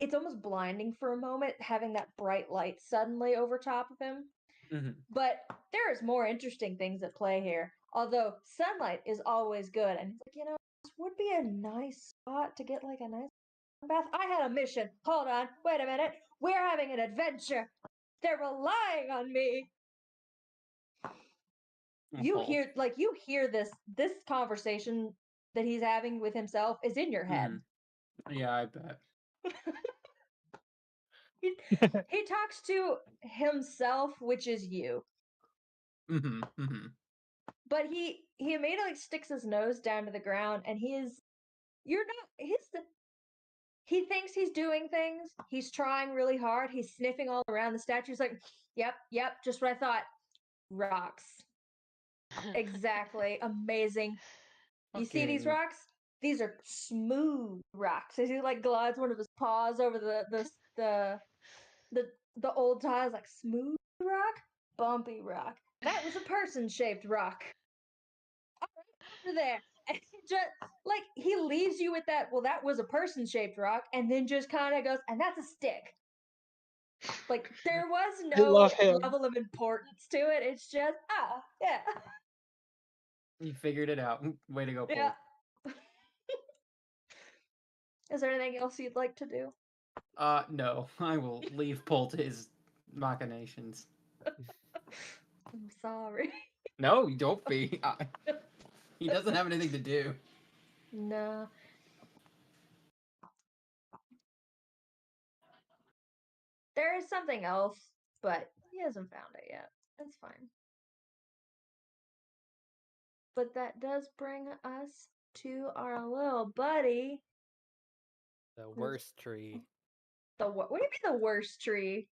it's almost blinding for a moment having that bright light suddenly over top of him. Mhm. But there is more interesting things at play here. Although sunlight is always good, and he's like, this would be a nice spot to get like a nice bath. I had a mission. Hold on, wait a minute. We're having an adventure. They're relying on me. You hear this conversation that he's having with himself is in your head. Yeah, I bet. He talks to himself, which is you. But he immediately sticks his nose down to the ground, and he thinks he's doing things. He's trying really hard. He's sniffing all around the statue. He's like, yep, just what I thought. Rocks. Exactly. Amazing. You see these Fucking- rocks? These are smooth rocks. As he like glides one of his paws over the old tiles, like smooth rock, bumpy rock. That was a person-shaped rock. All right, over there. And he just like he leaves you with that. Well, that was a person-shaped rock, and then just kind of goes, and that's a stick. Like there was no love him. level of importance to it. It's just yeah. You figured it out. Way to go, Paul. Yeah. Is there anything else you'd like to do? No. I will leave Paul to his machinations. I'm sorry. No, you don't be. He doesn't have anything to do. No. There is something else, but he hasn't found it yet. It's fine. But that does bring us to our little buddy. The worst tree. What do you mean the worst tree?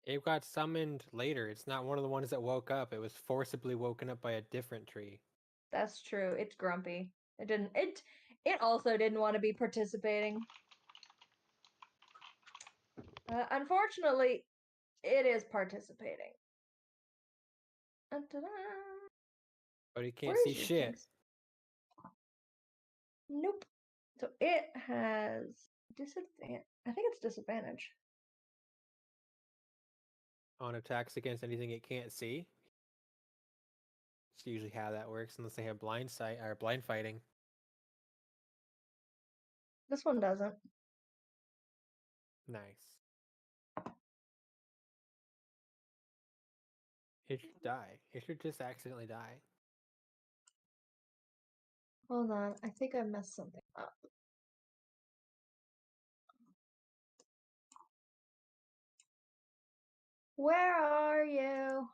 It got summoned later. It's not one of the ones that woke up. It was forcibly woken up by a different tree. That's true. It's grumpy. It also didn't want to be participating. Unfortunately, it is participating. Ta-da. But he can't Where see is your shit. jinx? Nope. So it has disadvantage. I think it's disadvantage. On attacks against anything it can't see. It's usually how that works, unless they have blind sight or blind fighting. This one doesn't. Nice. It should die. It should just accidentally die. Hold on. I think I messed something up. Where are you?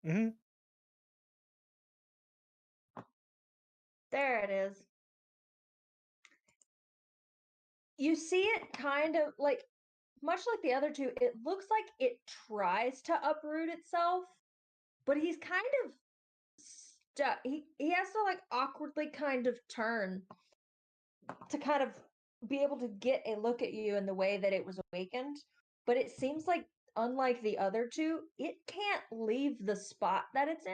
Mm-hmm. There it is. You see it kind of like, much like the other two, it looks like it tries to uproot itself, but he's kind of stuck. He has to like awkwardly kind of turn to kind of be able to get a look at you in the way that it was awakened. But it seems like, unlike the other two, it can't leave the spot that it's in.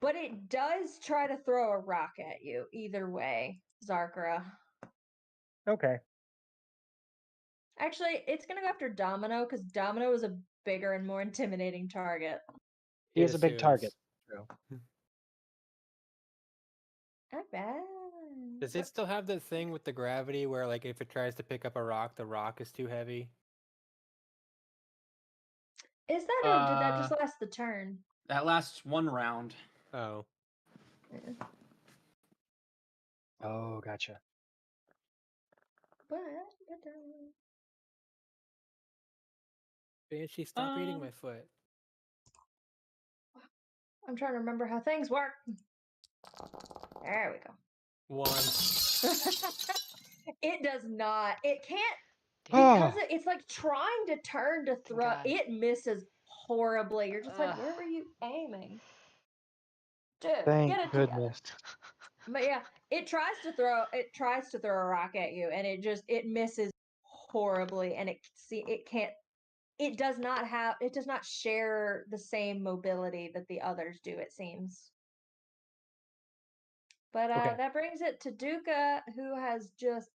But it does try to throw a rock at you either way, Zarkara. Okay. Actually, it's going to go after Domino because Domino is a bigger and more intimidating target. He It is a big target. assumes. True. Not bad. Does it still have the thing with the gravity where, like, if it tries to pick up a rock, the rock is too heavy? Is that or did that just last the turn? That lasts one round. Oh. Yeah. Oh, gotcha. But Banshee, stop eating my foot. I'm trying to remember how things work. There we go. 1. It does not. It can't. Oh, Because it's like trying to turn to throw. God. It misses horribly. You're just like, where Ugh. were you aiming? Dude, thank get it together. goodness. But yeah, it tries to throw a rock at you, and it misses horribly, and it does not share the same mobility that the others do, it seems. But Okay. that brings it to Duca, who has just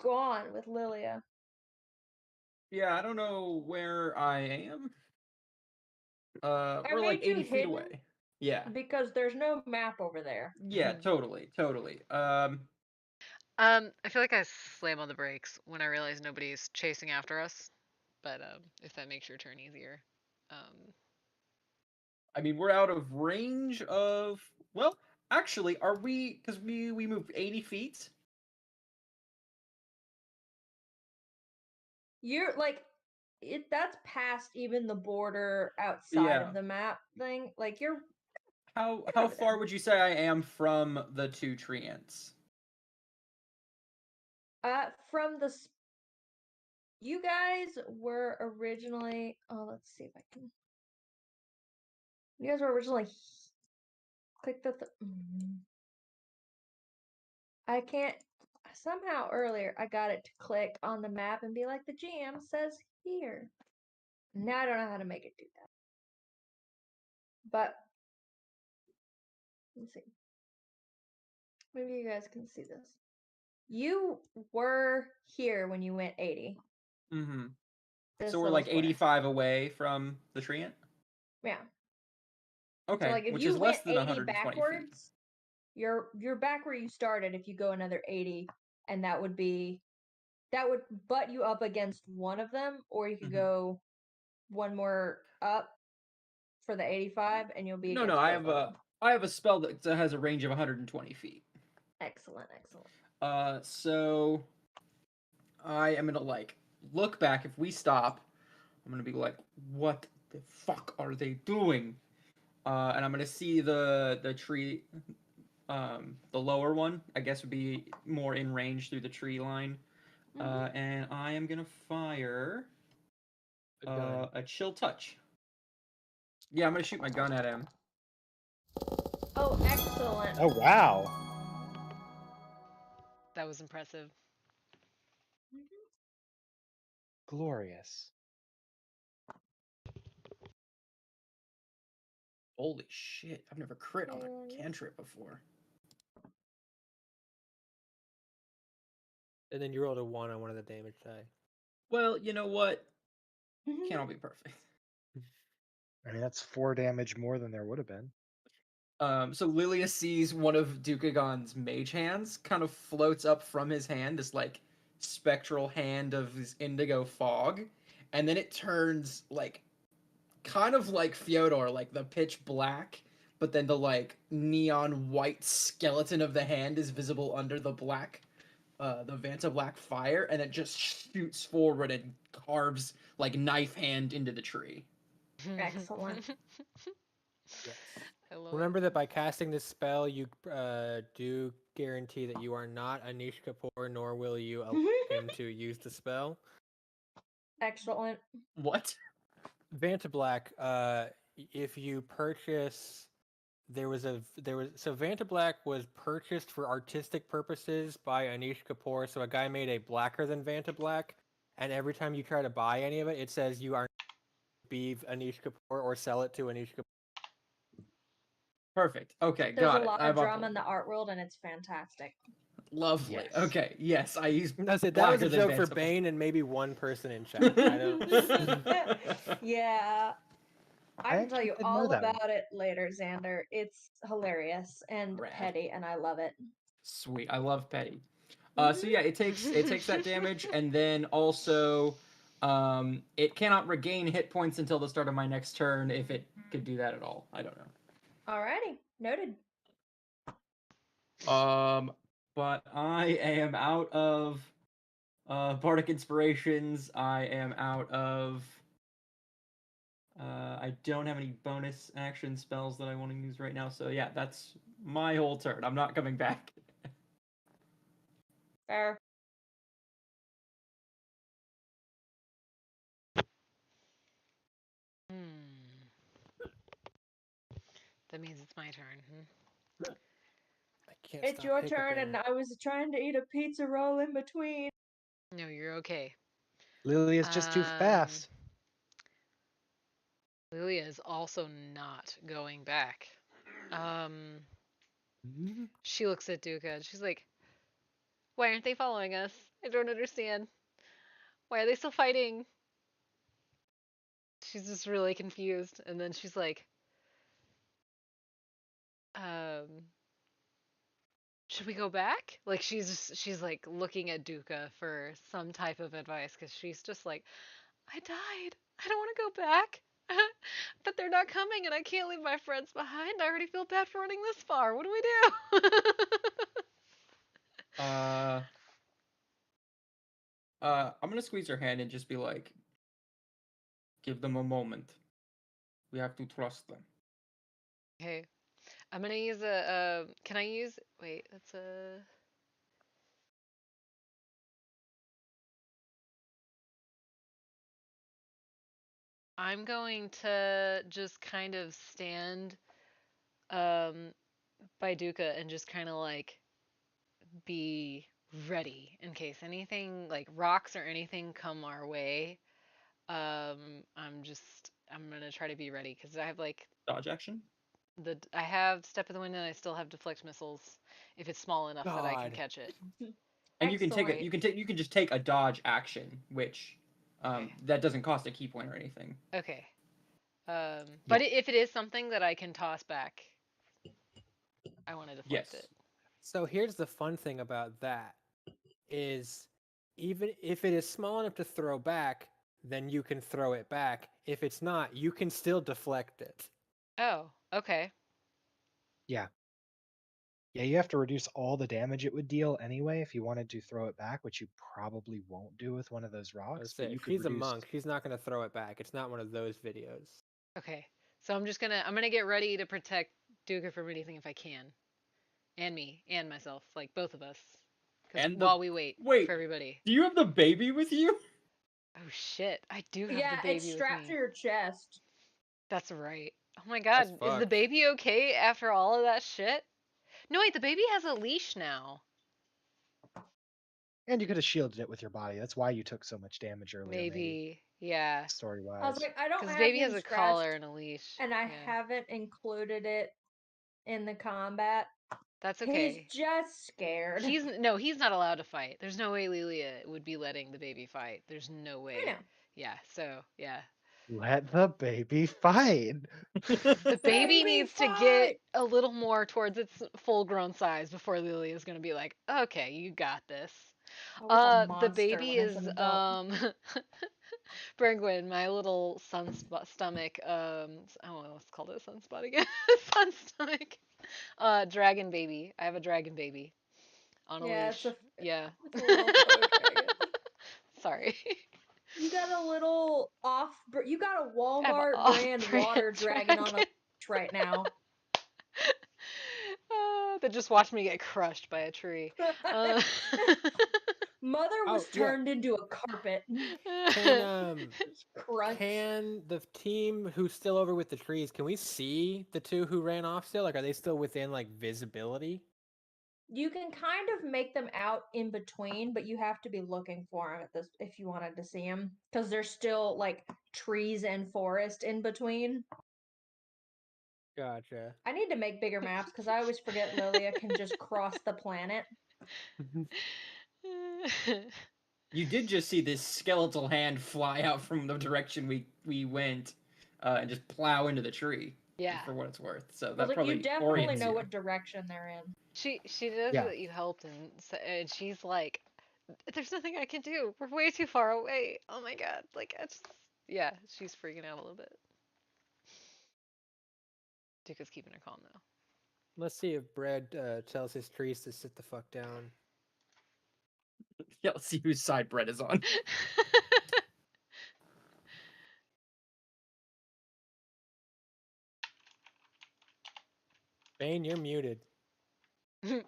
gone with Lilia. Yeah, I don't know where I am. I We're like made you 80 feet hidden away. Yeah. because there's no map over there. Yeah, totally. I feel like I slam on the brakes when I realize nobody's chasing after us. But if that makes your turn easier. I mean, we're out of range of. Well, actually, are we? Because we moved 80 feet. You're like that's past even the border outside Yeah. of the map thing. Like you're How over far there. would you say I am from the two tree ants? From the you guys were originally. Oh, let's see if I can. You guys were originally click the. I can't. Somehow earlier I got it to click on the map and be like the GM says here. Now I don't know how to make it do that. But let's see. Maybe you guys can see this. You were here when you went 80. Mm-hmm. This So we're little like square. 85 away from the tree ant? Yeah. Okay, So like if which you is less went than 80 120 feet. backwards, you're back where you started if you go another 80, and that would butt you up against one of them, or you could go one more up for the 85 and you'll be No, against I both have of a them. I have a spell that has a range of 120 feet. Excellent, excellent. So I am gonna like look back. If we stop, I'm gonna be like, what the fuck are they doing? And I'm gonna see the tree, the lower one. I guess would be more in range through the tree line. And I am gonna fire a chill touch. Yeah, I'm gonna shoot my gun at him. Oh, excellent. Oh wow. That was impressive. Glorious. Holy shit! I've never crit on a Glorious. cantrip before. And then you rolled a 1 on one of the damage die. Well, you know what? Can't all be perfect. I mean, that's 4 damage more than there would have been. So Lilia sees one of Dukagon's mage hands kind of floats up from his hand, this like spectral hand of his indigo fog, and then it turns like kind of like Fyodor, like the pitch black, but then the like neon white skeleton of the hand is visible under the black, the Vanta black fire, and it just shoots forward and carves like knife hand into the tree. Excellent. Yes. I love Remember it. that by casting this spell, you do guarantee that you are not Anish Kapoor, nor will you allow him to use the spell. Excellent. What? Vanta Black, if you purchase, so Vanta Black was purchased for artistic purposes by Anish Kapoor. So a guy made a blacker than Vanta Black, and every time you try to buy any of it, it says you are be Anish Kapoor or sell it to Anish Kapoor. Perfect. Okay, There's got a it. lot I've of drama uploaded. in the art world, and it's fantastic. Lovely. Yes. Okay. Yes, I use. That's it. That was a blacker than joke for Vanta. Bane and maybe one person in chat. I don't. Yeah. I I can tell actually you didn't know all that one. about it later, Xander. It's hilarious and Rad. petty, and I love it. Sweet. I love petty. Mhm. So yeah, it takes that damage, and then also, it cannot regain hit points until the start of my next turn. If it could do that at all, I don't know. Alrighty, noted. But I am out of bardic inspirations. I am out of. I don't have any bonus action spells that I want to use right now. So yeah, that's my whole turn. I'm not coming back. Fair. That means it's my turn. I can't It's stop your turn, hiccuping. and I was trying to eat a pizza roll in between. No, you're okay. Lilia's just too fast. Lilia is also not going back. She looks at Duca and she's like, Why aren't they following us? I don't understand. Why are they still fighting? She's just really confused. And then she's like, should we go back? Like she's like looking at Duca for some type of advice because she's just like, I died. I don't want to go back. But they're not coming and I can't leave my friends behind. I already feel bad for running this far. What do we do? I'm gonna squeeze her hand and just be like, give them a moment. We have to trust them. Okay. I'm gonna use a can I use wait, that's a I'm going to just kind of stand by Duca and just kind of like be ready in case anything like rocks or anything come our way. I'm gonna try to be ready because I have like Dodge action. I have step of the wind and I still have deflect missiles if it's small enough that I can God. catch it. And you can take it. Excellent. You can just take a dodge action, which Okay. that doesn't cost a key point or anything. Okay. But if it is something that I can toss back, I want to deflect Yes. it. So here's the fun thing about that is even if it is small enough to throw back, then you can throw it back. If it's not, you can still deflect it. Oh, okay. Yeah, you have to reduce all the damage it would deal anyway if you wanted to throw it back, which you probably won't do with one of those I rocks. was But say, you if could she's a reduce. monk, she's not going to throw it back. It's not one of those videos. Okay. So I'm gonna get ready to protect Duca from anything if I can. And me. And myself. Like both of us. Because And while we wait wait, for everybody. do you have the baby with you? Oh shit. I do have Yeah, the baby it's with strapped to me. your chest. That's right. Oh my That's god. Is the fucked. baby okay after all of that shit? No wait, the baby has a leash now. And you could have shielded it with your body. That's why you took so much damage earlier, Maybe. Yeah. story I was wise. like, I don't Because the have baby has him a collar scratched, and a leash. and I Yeah. haven't included it in the combat. That's He's okay. just scared. He's not allowed to fight. There's no way Lilia would be letting the baby fight. There's no way. I know. Yeah, so yeah. Let the baby fight. The baby Baby, needs to get a little more towards its full grown size before Lilia is gonna be like, okay, you got this. Oh, it's a The monster baby when it's is an adult. Brengwin, my little stomach, I don't know what's called a sunspot again. Sun stomach. Dragon baby. I have a dragon baby on a Yeah, leash. Yeah. it's a little faux dragon. Sorry. You got a little you got a I have a Walmart brand off-brand water dragon on a dragon. right now. That just watched me get crushed by a tree. Mother was Oh, yeah. turned into a carpet. Can Crunch. can the team who's still over with the trees, can we see the two who ran off still? Like, are they still within like visibility? You can kind of make them out in between, but you have to be looking for them at this if you wanted to see them, because there's still like trees and forest in between. Gotcha. I need to make bigger maps because I always forget Lilia can just cross the planet. You did just see this skeletal hand fly out from the direction we went, and just plow into the tree. Yeah. For what it's worth. So I was that like, probably you definitely orients know you. what direction they're in. She knows Yeah. that you helped, and she's like, "There's nothing I can do. We're way too far away. Oh my god!" Like, yeah, she's freaking out a little bit. Duca's keeping her calm though. Let's see if Brad tells his trees to sit the fuck down. Yeah, let's see whose side Brett is on. Bane, you're muted. Shut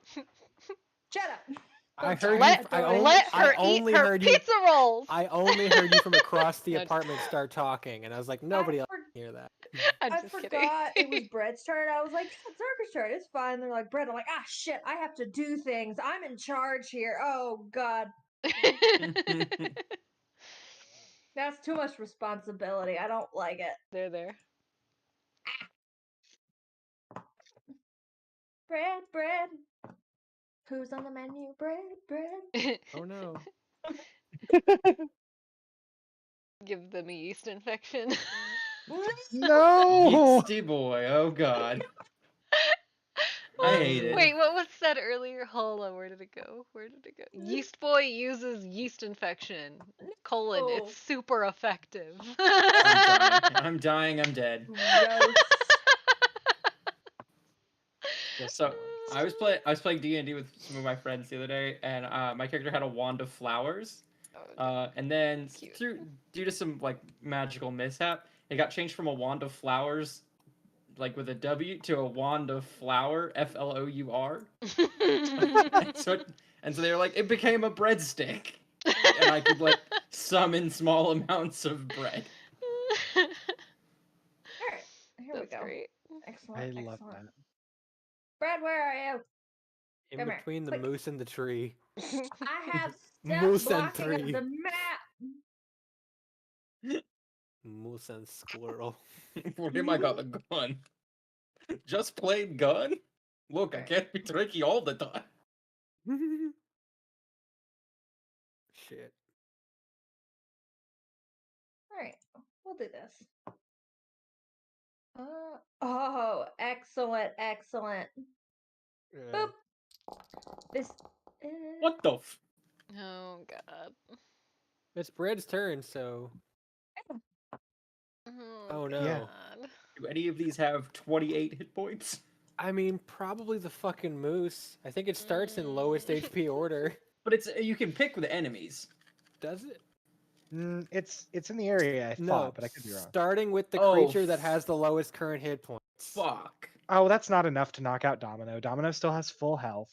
up. I Don't heard try you. it. I Don't only, Let I her only eat her heard you. pizza rolls. I only heard you from across the No, apartment start talking, and I was like, nobody else can hear that. I'm I just forgot it was kidding. Brett's turn. I was like, yeah, it's Zarker's turn. It's fine. They're like, Brett. I'm like, ah, shit. I have to do things. I'm in charge here. Oh, God. That's too much responsibility. I don't like it. They're there. Brett. Who's on the menu? Bread. Oh no. Give them a yeast infection. No. Yeasty boy. Oh god. I hate it. Wait, what was said earlier? Hold on, where did it go? Where did it go? Yeast boy uses yeast infection. Colon, Oh. it's super effective. I'm dying. I'm dying. I'm dead. Gross. So I was playing D&D with some of my friends the other day, and my character had a wand of flowers. And then Cute. due to some like magical mishap, it got changed from a wand of flowers, like with a W, to a wand of flour, Flour. And so they were like, it became a breadstick, and I could like summon small amounts of bread. All right, here That's we go. great. Excellent. I excellent. love that. Brad, where are you? In Come here, between the quick. moose and the tree. I have Moose stuff and blocking up tree. the map. Moose and squirrel. For him, I got a gun. Just plain gun? Look, I can't be tricky all the time. Shit. All right, we'll do this. Oh, excellent, excellent. Boop. This. What the f? Oh god. It's Bread's turn, so. Oh no. Yeah. God. Do any of these have 28 hit points? I mean, probably the fucking moose. I think it starts in lowest HP order. But it's you can pick with enemies. Does it? It's in the area I No, thought, but I could be wrong. starting with the Oh, creature that has the lowest current hit points. Fuck. Oh, that's not enough to knock out Domino. Domino still has full health.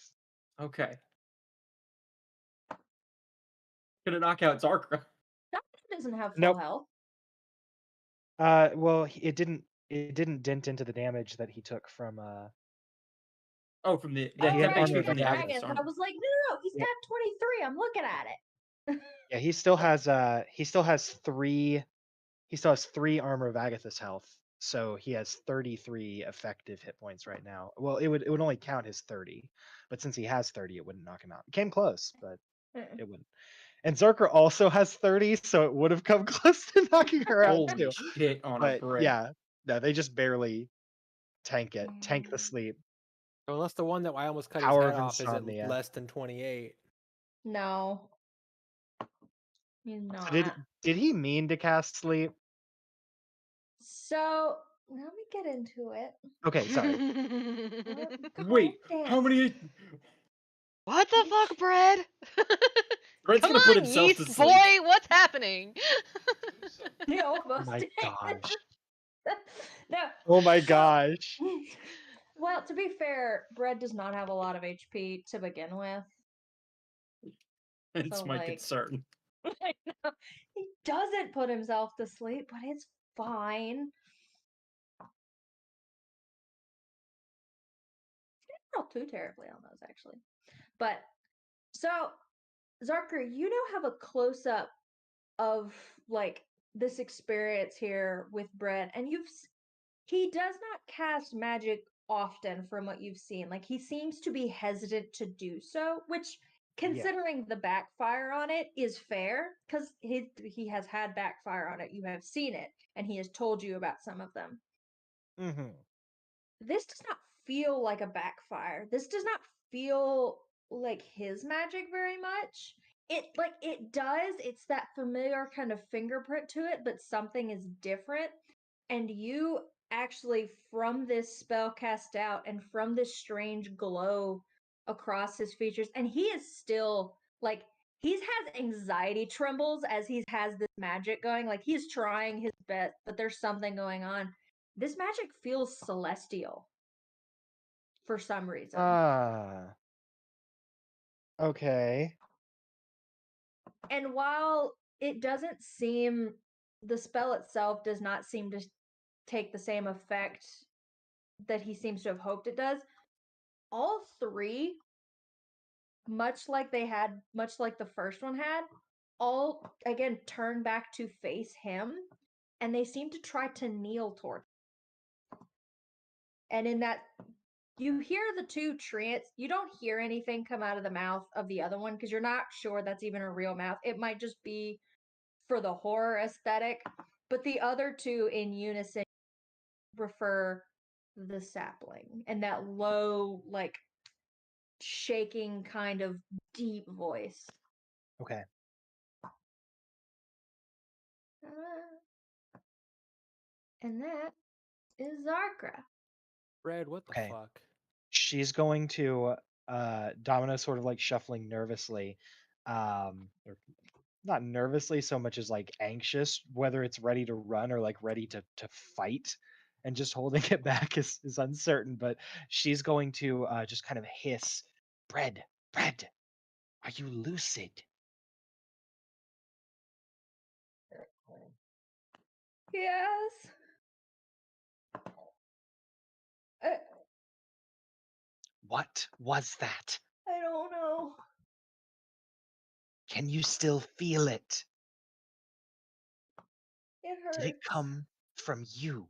Okay. Gonna knock out Zarkra. Doctor doesn't have full Nope. health. Well, it didn't dent into the damage that he took from Oh, from the Oh, he had temp armor HP of from the Agathis. Agathis I armor. was like, no, he's Yep. got 23. I'm looking at it. Yeah, he still has three armor of Agathis health. So he has 33 effective hit points right now. Well, it would only count his 30, but since he has 30, it wouldn't knock him out. It came close, but it wouldn't. And Zarkra also has 30, so it would have come close to knocking her out Holy too. shit on a But brick. yeah, no, they just barely tank the sleep. Unless the one that I almost cut Power his head of off is insomnia. at less than 28. No. He's not. So did he mean to cast sleep? So let me get into it. Okay, sorry. Wait, Calm how down. many? What the fuck, Bread? Brett's Come gonna put on, himself to yeast sleep. boy, what's happening? You almost My did. gosh. No. Oh my so- gosh. Well, to be fair, Bread does not have a lot of HP to begin with. It's So, my like- concern. I know. He doesn't put himself to sleep, but it's fine. Not too terribly on those, actually. But so, Zarker, you now have a close up of like this experience here with Brett, and he does not cast magic often from what you've seen. Like he seems to be hesitant to do so, which considering the backfire on it is fair because he has had backfire on it. You have seen it, and he has told you about some of them. Mm-hmm. This does not feel like a backfire. This does not feel like his magic very much. It does. It's that familiar kind of fingerprint to it, but something is different. And you actually, from this spell cast out and from this strange glow across his features, and he is still like he's has anxiety trembles as he has this magic going. Like he's trying his best, but there's something going on. This magic feels celestial for some reason. Okay. And while it doesn't seem, the spell itself does not seem to take the same effect that he seems to have hoped it does, all three, much like the first one had, all again turn back to face him, and they seem to try to kneel toward him. And in that You hear the two Tree Ents. You don't hear anything come out of the mouth of the other one because you're not sure that's even a real mouth. It might just be for the horror aesthetic. But the other two in unison prefer the sapling and that low, like shaking kind of deep voice. Okay. And that is Zarkra. Red, what the Okay. fuck? She's going to Domino sort of like shuffling nervously, or not nervously so much as like anxious, whether it's ready to run or like ready to fight, and just holding it back is uncertain. But she's going to just kind of hiss, "Bread, bread, are you lucid?" Yes. What was that? I don't know. Can you still feel it? It hurts. Did it come from you?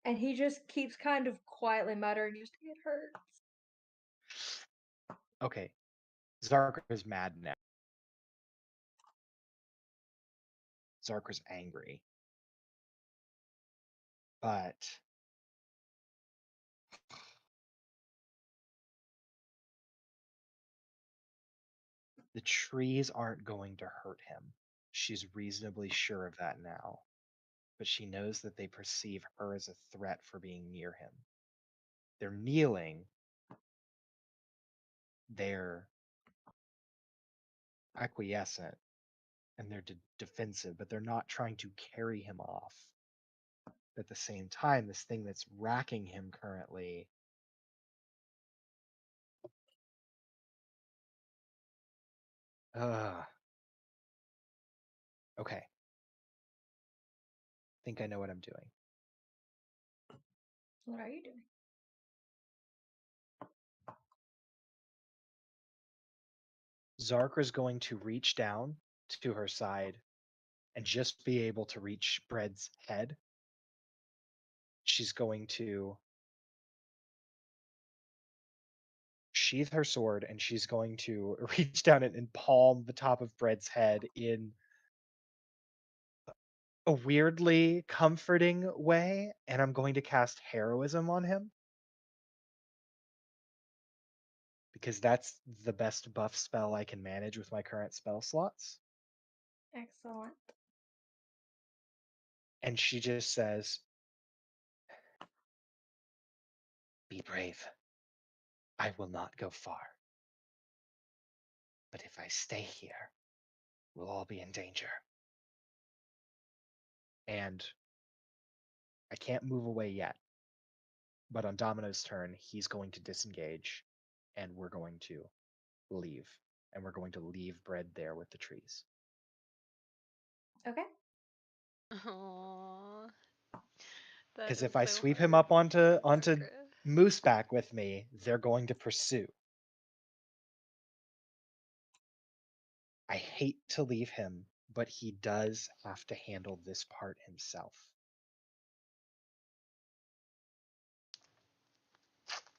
And he just keeps kind of quietly muttering, just, it hurts. Okay. Zarkra is mad now. Zarkra's angry. But the trees aren't going to hurt him. She's reasonably sure of that now. But she knows that they perceive her as a threat for being near him. They're kneeling. They're acquiescent. And they're defensive, but they're not trying to carry him off. At the same time, this thing that's racking him currently. Okay. Think I know what I'm doing. What are you doing? Zarkra's going to reach down to her side and just be able to reach Bread's head. She's going to sheath her sword and she's going to reach down and palm the top of Bread's head in a weirdly comforting way. And I'm going to cast Heroism on him because that's the best buff spell I can manage with my current spell slots. Excellent. And she just says, "Be brave. I will not go far. But if I stay here, we'll all be in danger. And I can't move away yet. But on Domino's turn, he's going to disengage, and we're going to leave. And we're going to leave Bread there with the trees. Okay. Aww. That Because is if I so sweep him hard. up onto Zarkra. Mooseback with me, they're going to pursue. I hate to leave him, but he does have to handle this part himself.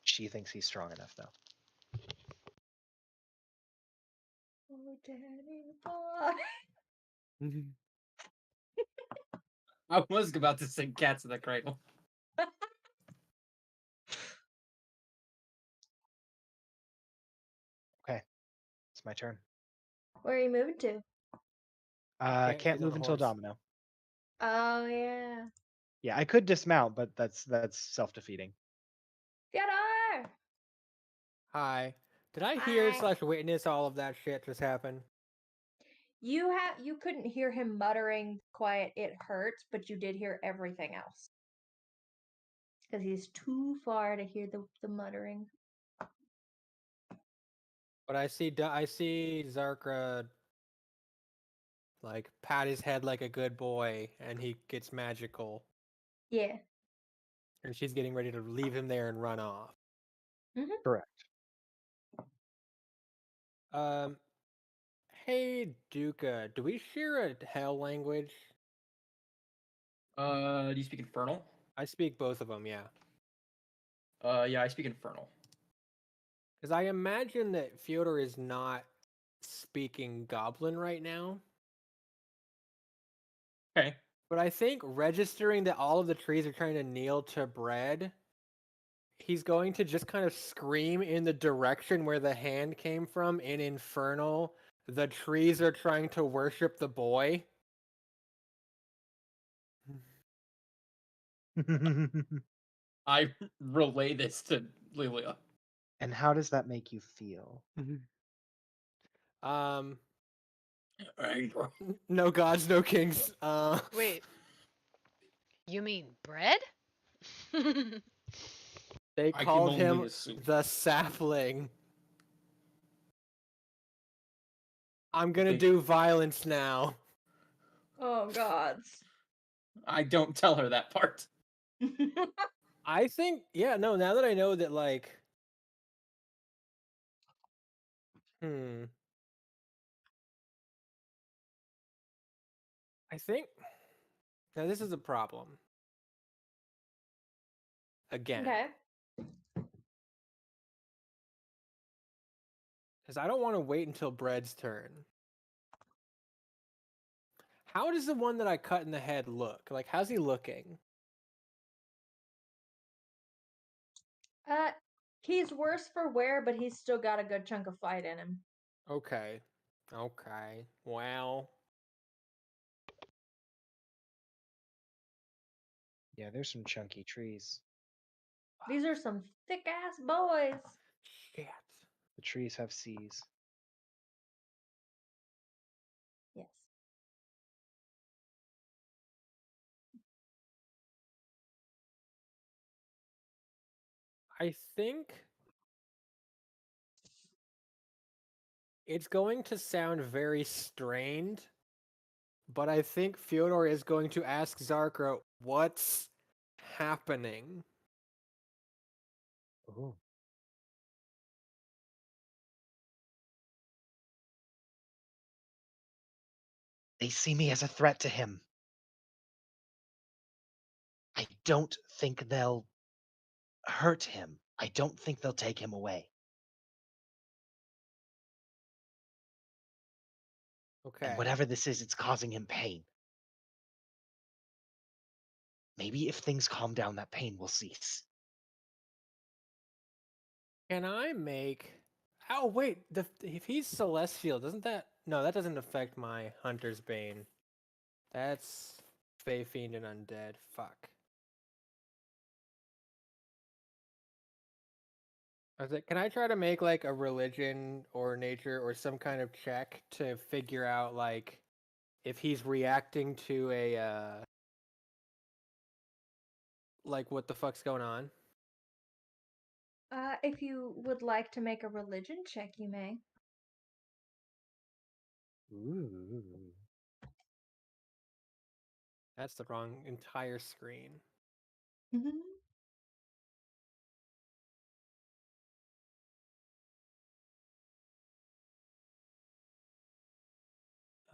She thinks he's strong enough, though. Oh, Daddy, bye. I was about to sing Cats in the Cradle. Okay, it's my turn. Where are you moving to? Can't She's on move a until horse. Domino. Oh, yeah. Yeah, I could dismount, but that's self-defeating. Fyodor! Hi. Did I hear Hi. / witness all of that shit just happen? You couldn't hear him muttering quiet, it hurts, but you did hear everything else. Because he's too far to hear the muttering. But I see Zarkra like pat his head like a good boy, and he gets magical, Yeah. and she's getting ready to leave him there and run off. Mm-hmm. Correct. Hey Duca, do we share a hell language? Do you speak Infernal? I speak both of them, yeah. Yeah, I speak Infernal. Because I imagine that Fyodor is not speaking Goblin right now. Okay. But I think registering that all of the trees are trying to kneel to bread, he's going to just kind of scream in the direction where the hand came from in Infernal. The trees are trying to worship the boy. I relay this to Lilia. And how does that make you feel? Um, Anger. no gods, no kings. Wait, you mean bread? They I can called only him assume. the sapling. I'm gonna Big- do violence now. Oh gods. I don't tell her that part. I think, yeah, no, now that I know that, like, I think, now this is a problem. Again. Okay. Because I don't want to wait until Bread's turn. How does the one that I cut in the head look? Like, how's he looking? He's worse for wear, but he's still got a good chunk of fight in him. Okay. Okay. Well. Yeah, there's some chunky trees. These are some thick ass boys. Shit. The trees have C's. Yes. I think it's going to sound very strained, but I think Fyodor is going to ask Zarkra, what's happening? Oh. They see me as a threat to him. I don't think they'll hurt him. I don't think they'll take him away. Okay. And whatever this is, it's causing him pain. Maybe if things calm down, that pain will cease. Can I make... Oh, wait. If he's celestial, doesn't that... No, that doesn't affect my Hunter's Bane. That's Fey, Fiend, and Undead. Fuck. I was like, can I try to make, like, a religion or nature or some kind of check to figure out, like, if he's reacting to a, like, what the fuck's going on? If you would like to make a religion check, you may. Ooh. That's the wrong entire screen.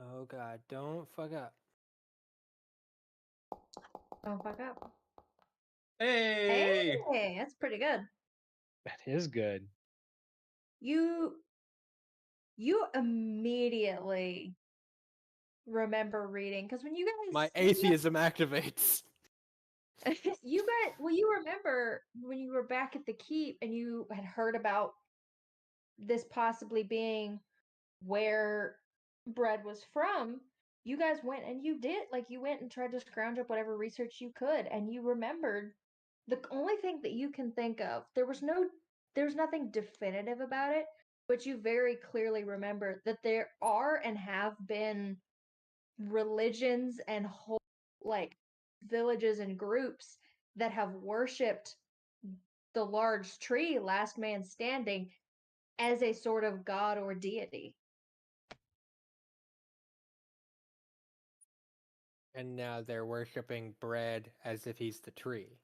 Oh god, don't fuck up. Don't fuck up. Hey! Hey, that's pretty good. That is good. You immediately remember reading because when you guys My atheism activates. you remember when you were back at the keep and you had heard about this possibly being where bread was from. You guys went and you went and tried to scrounge up whatever research you could, and you remembered the only thing that you can think of. There's nothing definitive about it, but you very clearly remember that there are and have been religions and whole like villages and groups that have worshipped the large tree, last man standing, as a sort of god or deity. And now they're worshipping bread as if he's the tree.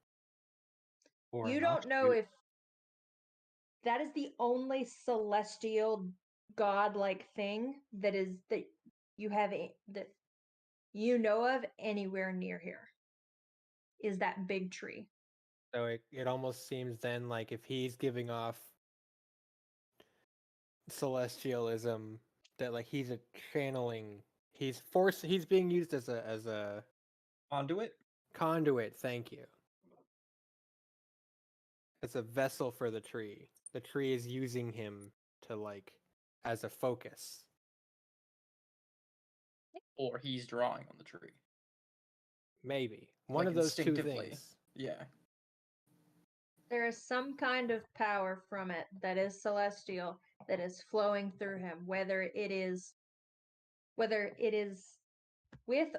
Or You an don't know offshoot. if that is the only celestial godlike thing that you have that you know of anywhere near here is that big tree. So it almost seems then like if he's giving off celestialism, that like he's a channeling. He's being used as a Conduit? conduit. Thank you. It's a vessel for the tree. The tree is using him to like as a focus. Or he's drawing on the tree. Maybe one Like of those two instinctively. things. Yeah. There is some kind of power from it that is celestial that is flowing through him, whether it is with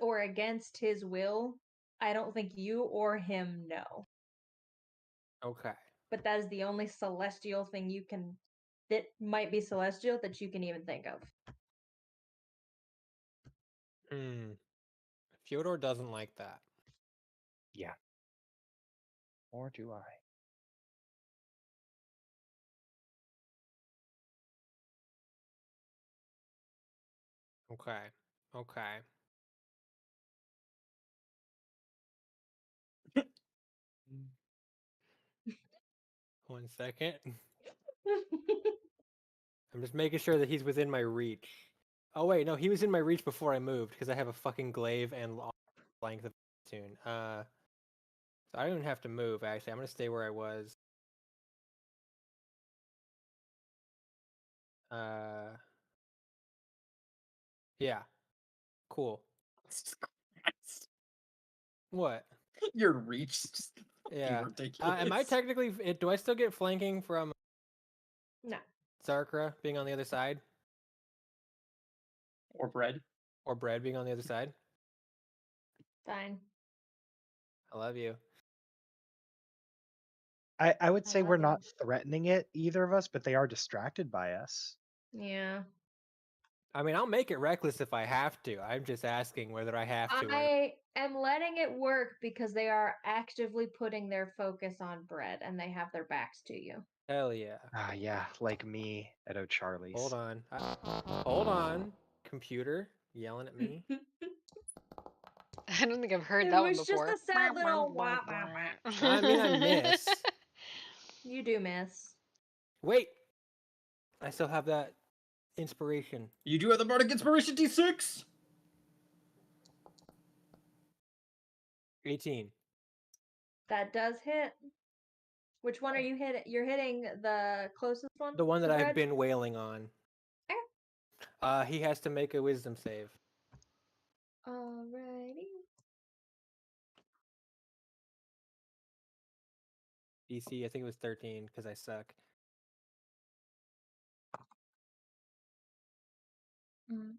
or against his will. I don't think you or him know. Okay. But that is the only celestial thing that might be celestial that you can even think of. Fyodor doesn't like that. Yeah. Or do I? Okay. Okay. 1 second. I'm just making sure that he's within my reach. Oh wait, no, he was in my reach before I moved because I have a fucking glaive and length of tune. So I don't even have to move. Actually, I'm gonna stay where I was. Yeah, cool. What? Your reach is just fucking Yeah. ridiculous. Am I technically? Do I still get flanking from No. Zarkra being on the other side, Or bread? or Bread being on the other side? Fine. I love you. I would I say love we're you. not threatening it, either of us, but they are distracted by us. Yeah. I mean, I'll make it reckless if I have to. I'm just asking whether I have to. Or I am letting it work because they are actively putting their focus on bread and they have their backs to you. hell yeah. Ah, yeah, like me at O'Charlie's. Hold on. Hold on. Computer yelling at me. I don't think I've heard It that one was just before. a sad little wah, wah, wah. I mean, I miss. You do miss. Wait. I still have that inspiration. You do have the Bardic Inspiration D6? 18. That does hit. Which one are you hitting? You're hitting the closest one? The one to that I've bread? been wailing on. He has to make a wisdom save. Alrighty. DC, I think it was 13 because I suck. Mm.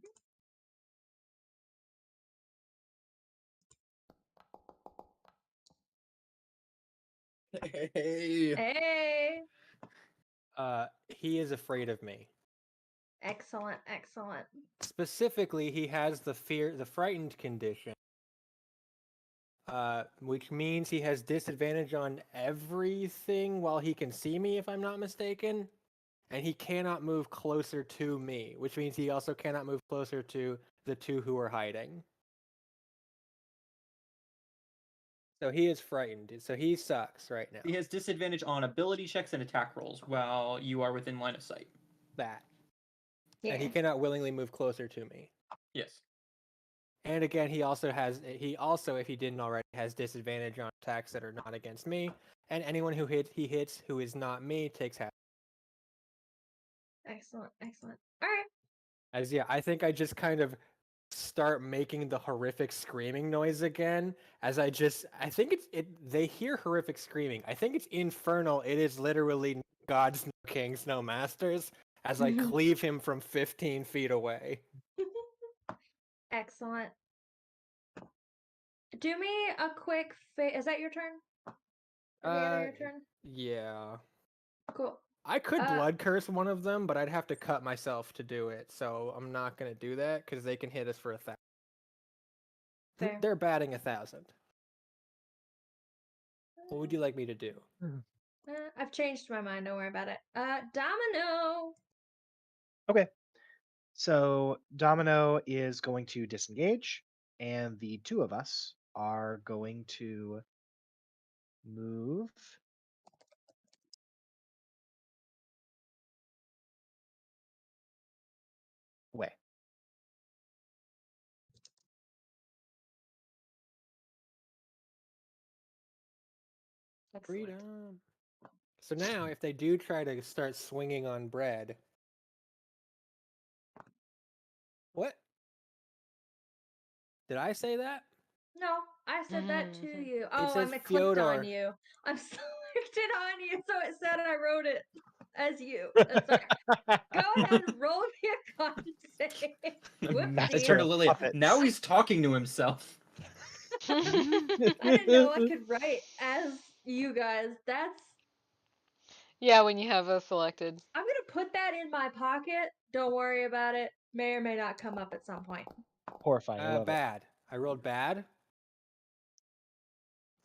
Hey. Hey. He is afraid of me. Excellent, excellent. Specifically, he has the frightened condition, which means he has disadvantage on everything while he can see me, if I'm not mistaken. And he cannot move closer to me, which means he also cannot move closer to the two who are hiding. So he is frightened. So he sucks right now. He has disadvantage on ability checks and attack rolls while you are within line of sight. That. Yeah. And he cannot willingly move closer to me. Yes. And again, he also, if he didn't already, has disadvantage on attacks that are not against me. And anyone who he hits who is not me takes half. Excellent, excellent. Alright. I think I just kind of start making the horrific screaming noise again I think they hear horrific screaming. I think it's infernal. It is literally gods, no kings, no masters as I cleave him from 15 feet away. Excellent. Do me a quick is that your turn? Are we at your turn? Yeah. Cool. I could blood curse one of them, but I'd have to cut myself to do it, so I'm not gonna do that because they can hit us for 1,000. Fair. They're batting 1,000. What would you like me to do? I've changed my mind. Don't worry about it. Domino. Okay. So Domino is going to disengage, and the two of us are going to move. Away. Excellent. Freedom. So now, if they do try to start swinging on bread, what? Did I say that? No, I said that to you. It Oh, says I clicked Fyodor. on you. I'm selected on you, so it said I wrote it as you. That's right. Go ahead and roll me a con save. Master It's turned to of Lily. puppets. Now he's talking to himself. I didn't know I could write as you guys. That's. Yeah, when you have a selected. I'm gonna put that in my pocket. Don't worry about it. May or may not come up at some point. Horrifying. I love it. Bad. I rolled bad.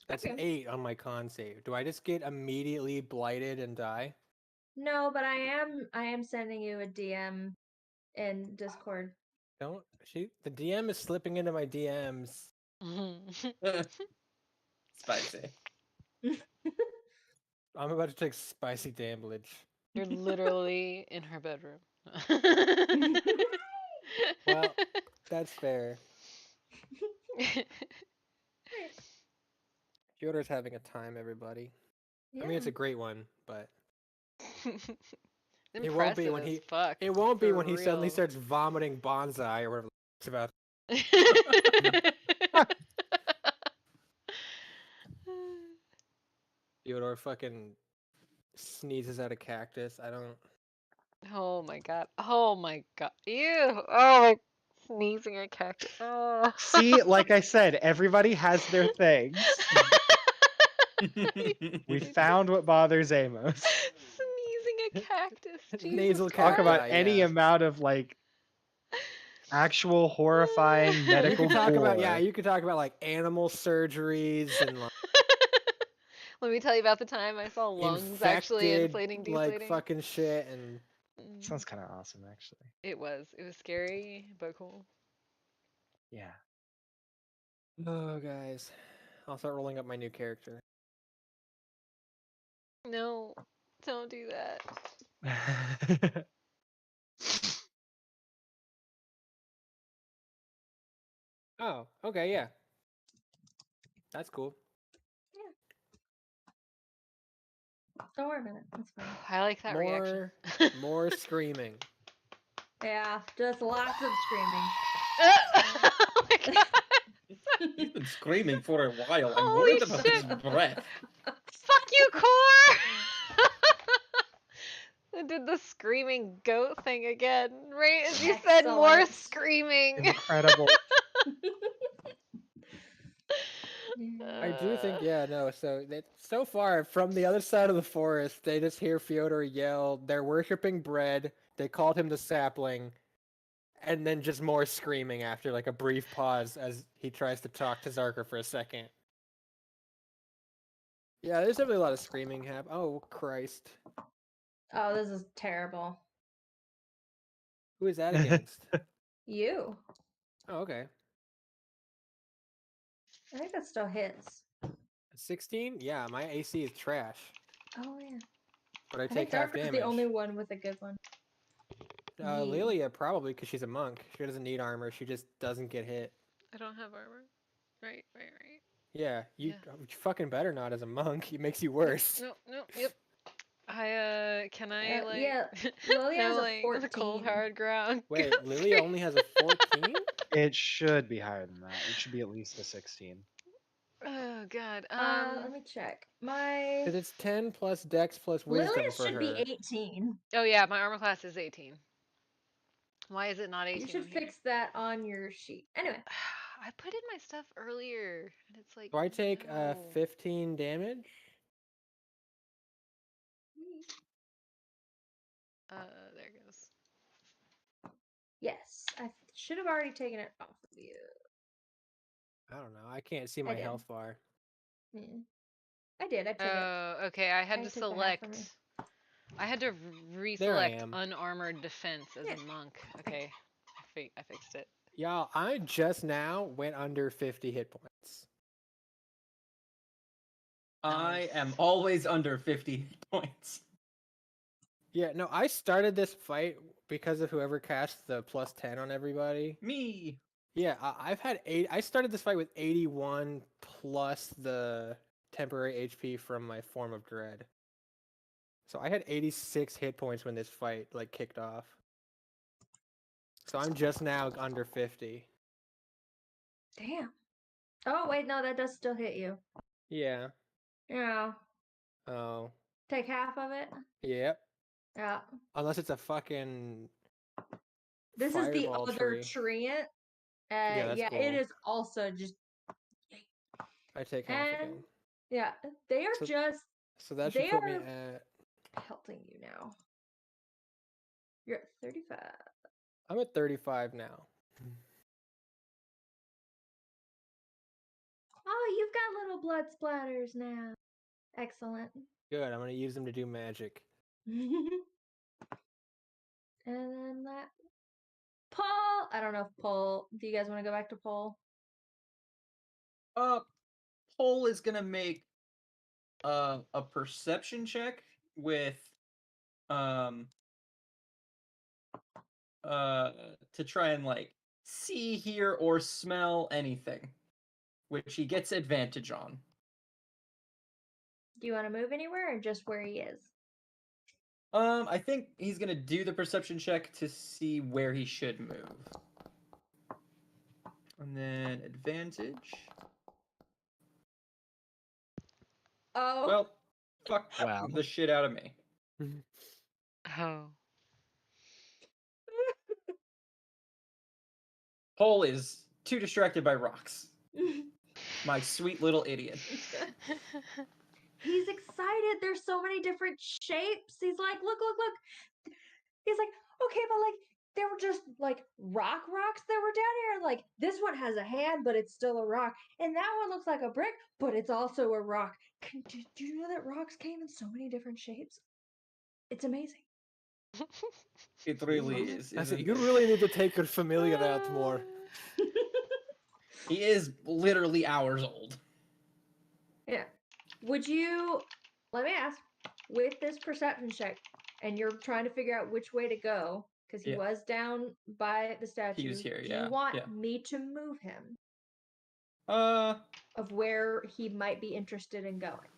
That's an Okay. 8 on my con save. Do I just get immediately blighted and die? No, but I am sending you a DM in Discord. Don't shoot. The DM is slipping into my DMs. Spicy. I'm about to take spicy damage. You're literally in her bedroom. Well, that's fair. Fyodor's having a time, everybody. I mean, it's a great one, but it won't be Impressive when as he. fuck. It won't be for when he suddenly real. starts vomiting bonsai or whatever it's about. Fyodor fucking sneezes at a cactus. I don't. Oh my god. Oh my god. Ew. Oh my sneezing at cactus. Oh. See, like I said, everybody has their things. We found what bothers Amos. Sneezing at cactus. Jesus Nasal Talk about cacti, any yeah. amount of like actual horrifying You medical could talk about gore. you could talk about like animal surgeries and like Let me tell you about the time I saw lungs actually infected inflating, like deflating. fucking shit and Sounds kind of awesome, actually. It was. It was scary, but cool. Yeah. oh guys, I'll start rolling up my new character. No, don't do that. Oh, okay, yeah, that's cool. Don't worry about it. That's fine. I like that reaction. More screaming. Yeah, just lots of screaming. Oh my god. He's been screaming for a while. I'm Holy worried about his shit. breath. Fuck you, Core! I did the screaming goat thing again, right as you said more Excellent. screaming. Incredible. I do think, yeah, no. So far from the other side of the forest, they just hear Fyodor yell. They're worshiping bread. They called him the sapling, and then just more screaming after like a brief pause as he tries to talk to Zarker for a second. Yeah, there's definitely a lot of screaming happen. Oh Christ, Oh, this is terrible. who is that against? You. Oh, okay, I think that still hits. 16. Yeah, my AC is trash, Oh yeah. but I I take think half Darker's damage. the only one with a good one. Yeah. Lilia probably because she's a monk. She doesn't need armor. She just doesn't get hit. I don't have armor. Right. Yeah, you Yeah. fucking better not as a monk. It makes you worse. No, yep. Can I like yeah, Lily has no, a like the cold 14. hard ground? Wait, Lilia only has a 14? It should be higher than that. It should be at least a 16. Oh god. Let me check. My Because it's 10 plus dex plus wisdom Lily's for should her. be 18. Oh yeah, my armor class is 18. Why is it not 18? You should on here? fix that on your sheet. Anyway. I put in my stuff earlier, and it's like. Do I take no. 15 damage? There it goes. Yes, I should have already taken it off of you. I don't know. I can't see my did. health bar. I did. I took it. Oh, okay. I had I to took the half from select. me. I had to There I reselect am. unarmored defense as Yeah. a monk. Okay, I fixed it. Y'all, I just now went under 50 hit points. I am Nice. always under 50 points. Yeah, no, I started this fight because of whoever cast the +10 on everybody. Me. Yeah, I've had 8. I started this fight with 81 plus the temporary HP from my Form of Dread. So I had 86 hit points when this fight like kicked off. So I'm just now under 50. Damn. Oh wait, no, that does still hit you. Yeah. Yeah. Oh. Take half of it. Yep. Yeah. Unless it's a fucking This is the fireball other tree. Tree Ent. Yeah, that's Yeah, cool. it is also just. I take half And again. yeah, they are So- just So that they should put me are at. pelting you now. You're at 35. I'm at 35 now. Oh, you've got little blood splatters now. Excellent. Good. I'm gonna use them to do magic. And then that Paul. I don't know if Paul. Do you guys want to go back to Paul? Pole is gonna make a perception check with um to try and like see, hear, or smell anything, which he gets advantage on. Do you want to move anywhere or just where he is? I think he's gonna do the perception check to see where he should move. And then advantage. Oh. Well, fuck Well. the shit out of me. Oh. Pole is too distracted by rocks. My sweet little idiot. He's excited. There's so many different shapes. He's like, look, look, look. He's like, okay, but like, there were just like rocks that were down here. Like, this one has a hand, but it's still a rock. And that one looks like a brick, but it's also a rock. Do you know that rocks came in so many different shapes? It's amazing. It really is. I said, Isn't you it? really need to take your familiar out more. He is literally hours old. Yeah. Would you, let me ask, with this perception check, and you're trying to figure out which way to go, because he Yeah. was down by the statue. He was here, Do yeah, you want yeah. me to move him Uh, of where he might be interested in going?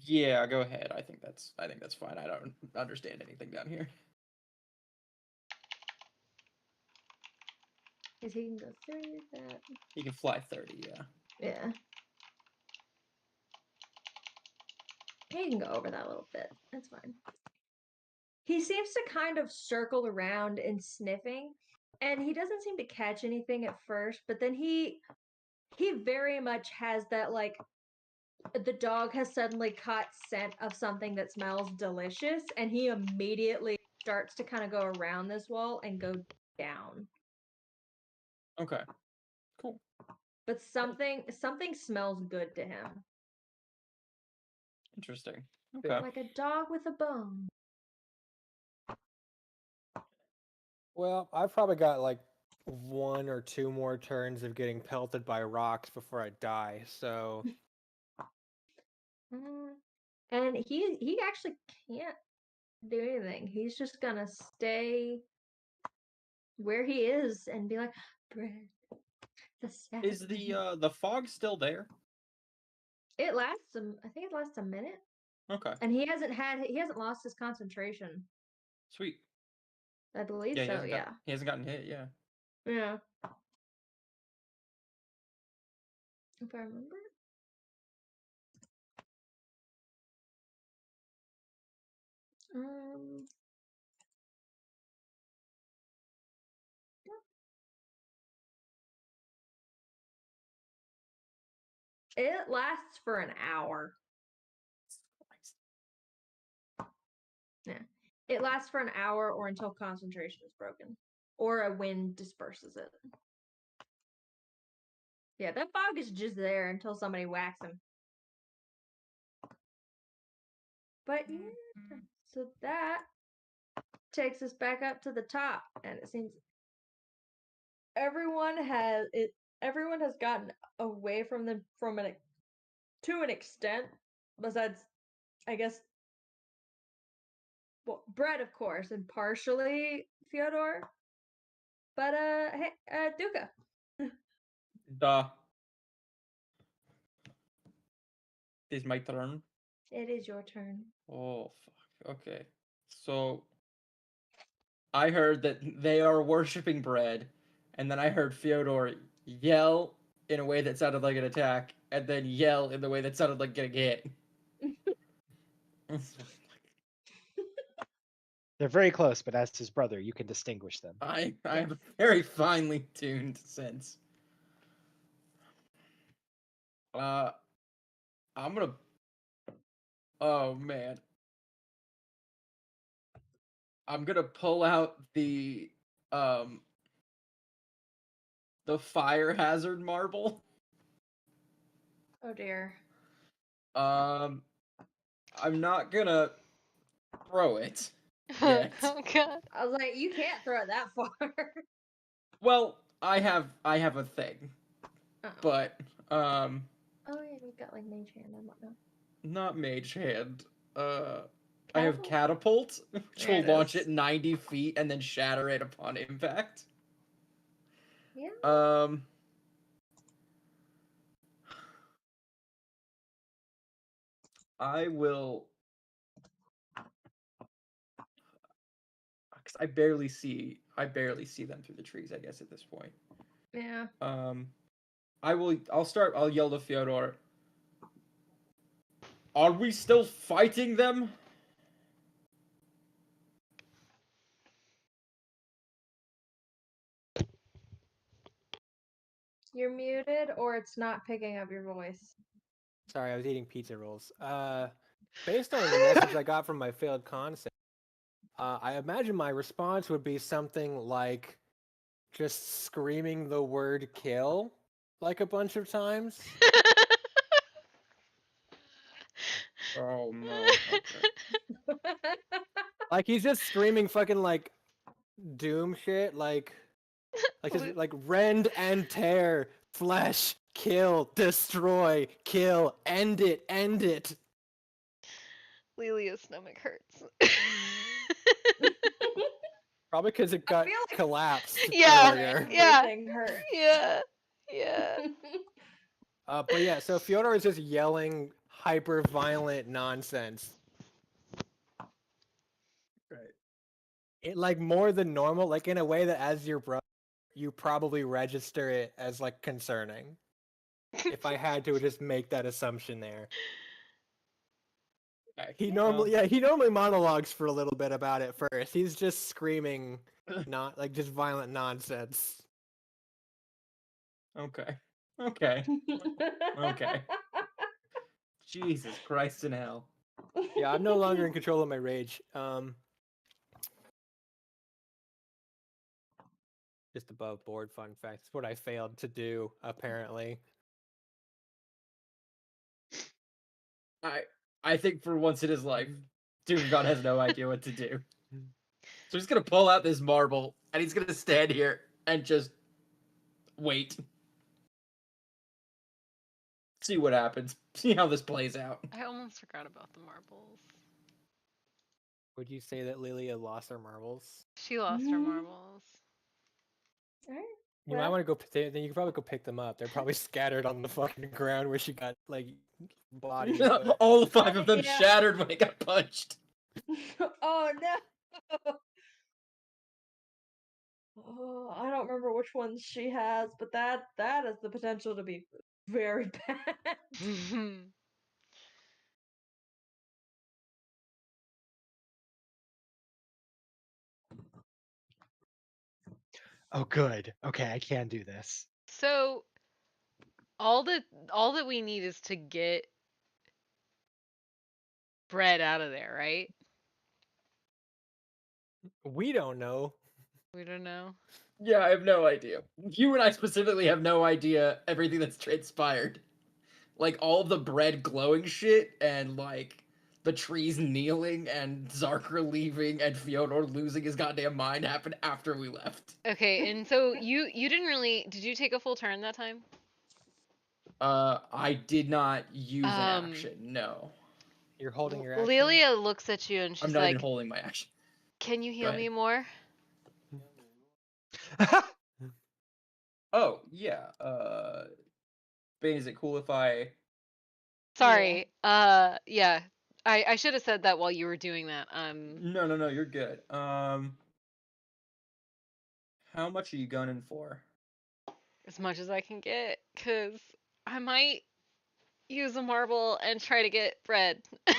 yeah, go ahead. I think that's fine. I don't understand anything down here. Because he can go through that. He can fly 30, yeah. Yeah. He can go over that a little bit. That's fine. He seems to kind of circle around and sniffing, and he doesn't seem to catch anything at first, but then he very much has that like the dog has suddenly caught scent of something that smells delicious, and he immediately starts to kind of go around this wall and go down. Okay. Cool. But something smells good to him. Interesting. Okay. Like a dog with a bone. Well, I've probably got like 1 or 2 more turns of getting pelted by rocks before I die. So And he actually can't do anything. He's just gonna stay where he is and be like, bread. The sad. Is the fog still there? It lasts I think it lasts a minute. Okay. And he hasn't lost his concentration. Sweet. I believe Yeah, so, yeah. He hasn't gotten hit, yeah. Yeah. If I remember. Um It lasts for an hour. Yeah. It lasts for an hour or until concentration is broken. Or a wind disperses it. Yeah, that fog is just there until somebody whacks him. But yeah, so that takes us back up to the top, and it seems everyone has gotten away from them to an extent, besides, I guess, well, bread, of course, and partially Fyodor. But hey, Duca. Duh. Is my turn? It is your turn. Oh fuck. Okay. So I heard that they are worshiping bread, and then I heard Fyodor yell in a way that sounded like an attack, and then yell in the way that sounded like getting hit. They're very close, but as his brother, you can distinguish them. I have a very finely tuned sense. I'm gonna. Oh man. I'm gonna pull out the fire hazard marble. Oh dear. I'm not gonna throw it yet. Oh god. I was like, you can't throw it that far. Well, I have a thing, Oh. but Oh yeah, you've got like mage hand and whatnot. not mage hand. I have Catapult? catapult, which There will it launch is. it 90 feet and then shatter it upon impact. Yeah. I will, because I barely see them through the trees, I guess, at this point. Yeah. I'll yell to Fyodor. Are we still fighting them? You're muted, or it's not picking up your voice. Sorry, I was eating pizza rolls. Based on the message I got from my failed concept, I imagine my response would be something like just screaming the word kill like a bunch of times. Oh no. Okay. Like he's just screaming fucking like doom shit, like just like rend and tear, flesh, kill, destroy, kill, end it, end it. Lelia's stomach hurts. Probably because it got feel like- collapsed Yeah, earlier. yeah. Everything hurts. Yeah. Yeah. But yeah, so Fyodor is just yelling hyper violent nonsense. Right. It like more than normal, like in a way that as your brother, you probably register it as like concerning. If I had to just make that assumption there. He normally monologues for a little bit about it first. He's just screaming not like just violent nonsense. Okay. Okay. Okay. Jesus Christ in hell. Yeah, I'm no longer in control of my rage. Just above board fun fact. It's what I failed to do, apparently. I think for once in his life, Doom God has no idea what to do. So he's gonna pull out this marble and he's gonna stand here and just wait. See what happens. See how this plays out. I almost forgot about the marbles. Would you say that Lilia lost her marbles? She lost her marbles. Alright. You might want to go. Then you can probably go pick them up. They're probably scattered on the fucking ground where she got like bodied. But... All 5 of them Yeah. shattered when it got punched. Oh no! Oh, I don't remember which ones she has, but that has the potential to be very bad. Oh, good. Okay, I can do this. So all that we need is to get bread out of there, right? We don't know. We don't know. Yeah, I have no idea. You and I specifically have no idea everything that's transpired. Like all the bread glowing shit and like the trees kneeling and Zarkra leaving and Fyodor losing his goddamn mind happened after we left. Okay, and so you didn't really did you take a full turn that time? I did not use an action, no. You're holding your action. Lilia looks at you and I'm she's not like, even holding my action. "Can you Go heal me ahead. more?" Oh yeah. Bane, is it cool if I? Sorry. Yeah. I should have said that while you were doing that. No. You're good. How much are you gunning for? As much as I can get, cause I might use a marble and try to get bread. Okay.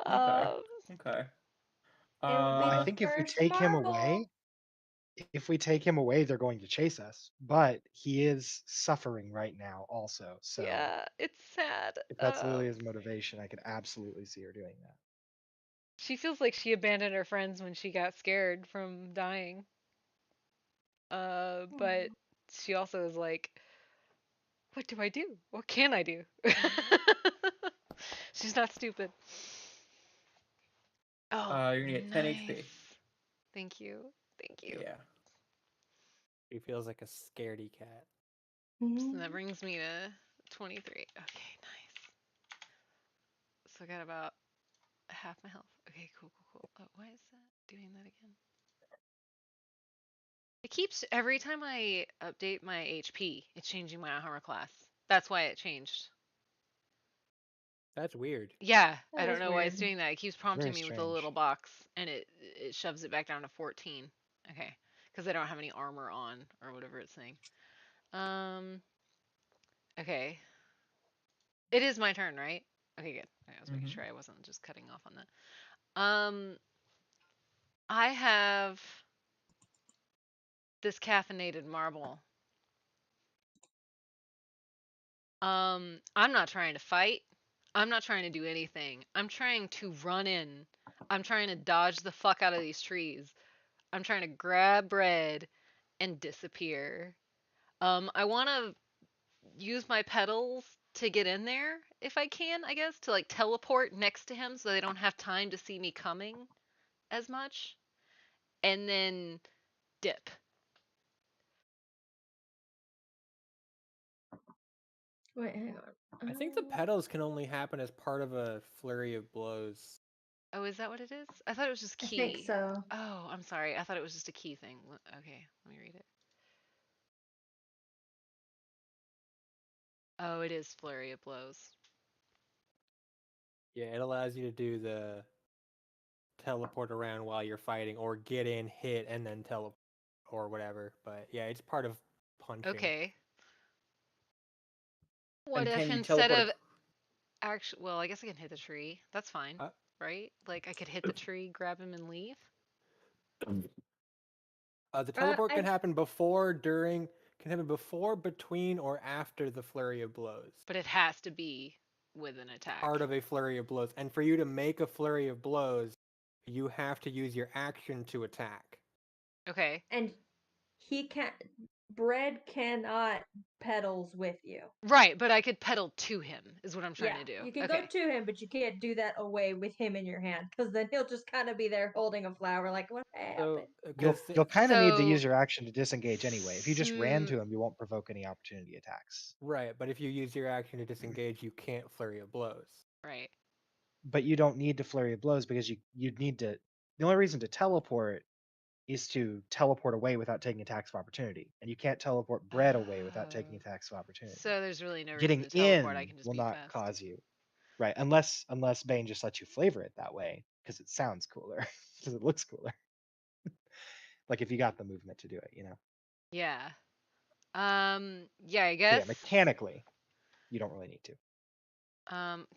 Um, Okay. It would be Well, I the think if we first take him marble. away, they're going to chase us. But he is suffering right now, also. So yeah, it's sad. if that's Lilia's motivation, I could absolutely see her doing that. She feels like she abandoned her friends when she got scared from dying. But she also is like, what do I do? What can I do? She's not stupid. Oh, You're gonna get 10 HP. nice. Thank you. Thank you. Yeah. He feels like a scaredy cat. So that brings me to 23. Okay, nice. So I got about half my health. Okay, cool. Oh, why is that doing that again? It keeps, every time I update my HP, it's changing my armor class. That's why it changed. That's weird. Yeah, That I don't is know why it's weird. doing that. It keeps prompting Very me with a strange. little box, and it shoves it back down to 14. Okay, because I don't have any armor on or whatever it's saying. Okay. It is my turn, right? Okay, good. I was making sure I wasn't just cutting off on that. I have this caffeinated marble. I'm not trying to fight. I'm not trying to do anything. I'm trying to run in. I'm trying to dodge the fuck out of these trees. I'm trying to grab bread and disappear. I want to use my petals to get in there if I can, I guess, to like teleport next to him so they don't have time to see me coming as much. And then dip. Wait, hang on. I think the petals can only happen as part of a flurry of blows. Oh, is that what it is? I thought it was just I key. think so. Oh, I'm sorry. I thought it was just a key thing. Okay, let me read it. Oh, it is flurry of blows. Yeah, it allows you to do the teleport around while you're fighting, or get in, hit, and then teleport, or whatever. But yeah, it's part of punching. Okay. What And if can you instead teleport? of actually, well, I guess I can hit the tree. That's fine, right? Like I could hit the tree, grab him, and leave. The teleport can I- happen before, during, can happen before, between, or after the flurry of blows. But it has to be with an attack. Part of a flurry of blows. And for you to make a flurry of blows, you have to use your action to attack. Okay. And he can't. Bread cannot pedals with you. Right, but I could pedal to him, is what I'm trying to do. You can Okay. go to him, but you can't do that away with him in your hand, because then he'll just kind of be there holding a flower, like, what happened? You'll kind of need to So- use your action to disengage anyway. If you just ran to him, you won't provoke any opportunity attacks. Right, but if you use your action to disengage, you can't flurry of blows. Right. But you don't need to flurry of blows because you'd need to. The only reason to teleport is to teleport away without taking attacks of opportunity, and you can't teleport bread away without taking attacks of opportunity. So there's really no Getting reason to teleport. I in can just will be not fast. cause you, right? Unless Bane just lets you flavor it that way because it sounds cooler, because it looks cooler. Like if you got the movement to do it, Yeah. Yeah, I But guess. yeah, mechanically, you don't really need to.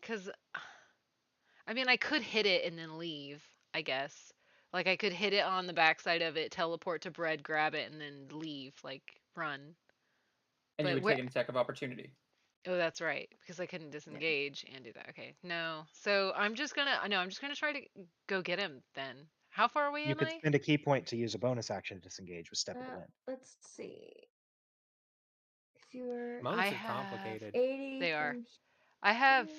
Cause I mean I could hit it and then leave, I guess. Like I could hit it on the backside of it, teleport to bread, grab it, and then leave, like run. And you But would take an attack of opportunity. Oh, that's right, because I couldn't disengage and do that. Okay, no. So I'm just gonna try to go get him then. How far away You am could I? spend a key point to use a bonus action to disengage with Step of the Wind. Let's see. If you're Monks I are have- complicated. 80 They are. from I have here.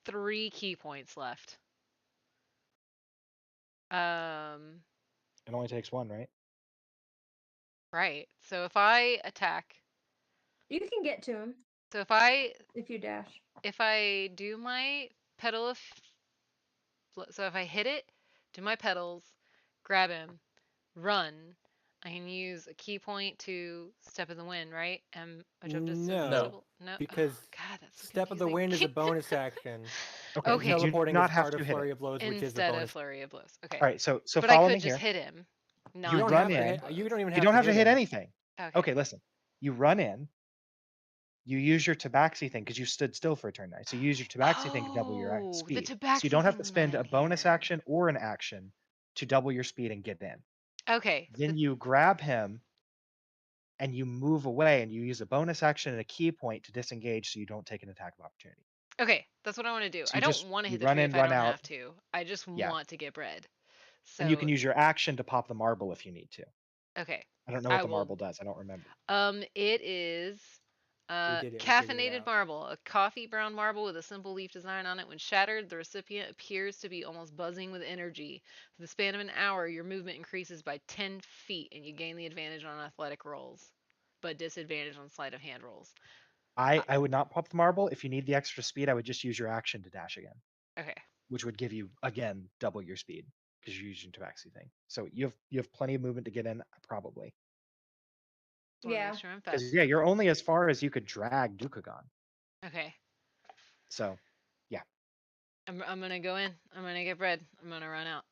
3 key points left. It only takes one, right? Right. So if I attack, You can get to him so if I if you dash. if I do my petal of, so if I hit it, do my petals, grab him, run, I can use a key point to step of the wind, right? A jump distance No, double. No, because oh, God, that's so Step of the confusing. Wind is a bonus action. Okay, and Okay. you do teleporting not is have part to of hit Flurry it. of Blows, which is a Instead bonus. of flurry of blows. Okay. All right, so But I follow could me just here. hit him. You Not don't run have to in. hit. You don't even have You don't have to to hit him. anything. Okay, listen. You run in. You use your tabaxi thing because you stood still for a turn. Right? So you use your tabaxi thing to double your Oh, the speed. So tabaxi you don't have to thing's spend not a in bonus here. action or an action to double your speed and get in. Okay. Then you grab him and you move away and you use a bonus action and a key point to disengage so you don't take an attack of opportunity. Okay, that's what I want to do. So I don't want to you hit the run tree in, if I run don't out. have to. I just Yeah. want to get bread. And you can So, use your action to pop the marble if you need to. okay. I don't know what the marble does. I don't remember. It is did it, we figured it caffeinated out. marble, a coffee brown marble with a simple leaf design on it. When shattered, the recipient appears to be almost buzzing with energy. For the span of an hour, your movement increases by 10 feet, and you gain the advantage on athletic rolls, but disadvantage on sleight of hand rolls. I would not pop the marble. If you need the extra speed, I would just use your action to dash again, Okay. which would give you again double your speed because you're using tabaxi thing. So you have plenty of movement to get in, probably. Just want to Yeah. make sure I'm Because fast. yeah, you're only as far as you could drag Dukagon. Okay. So yeah. I'm gonna go in. I'm gonna get bread. I'm gonna run out.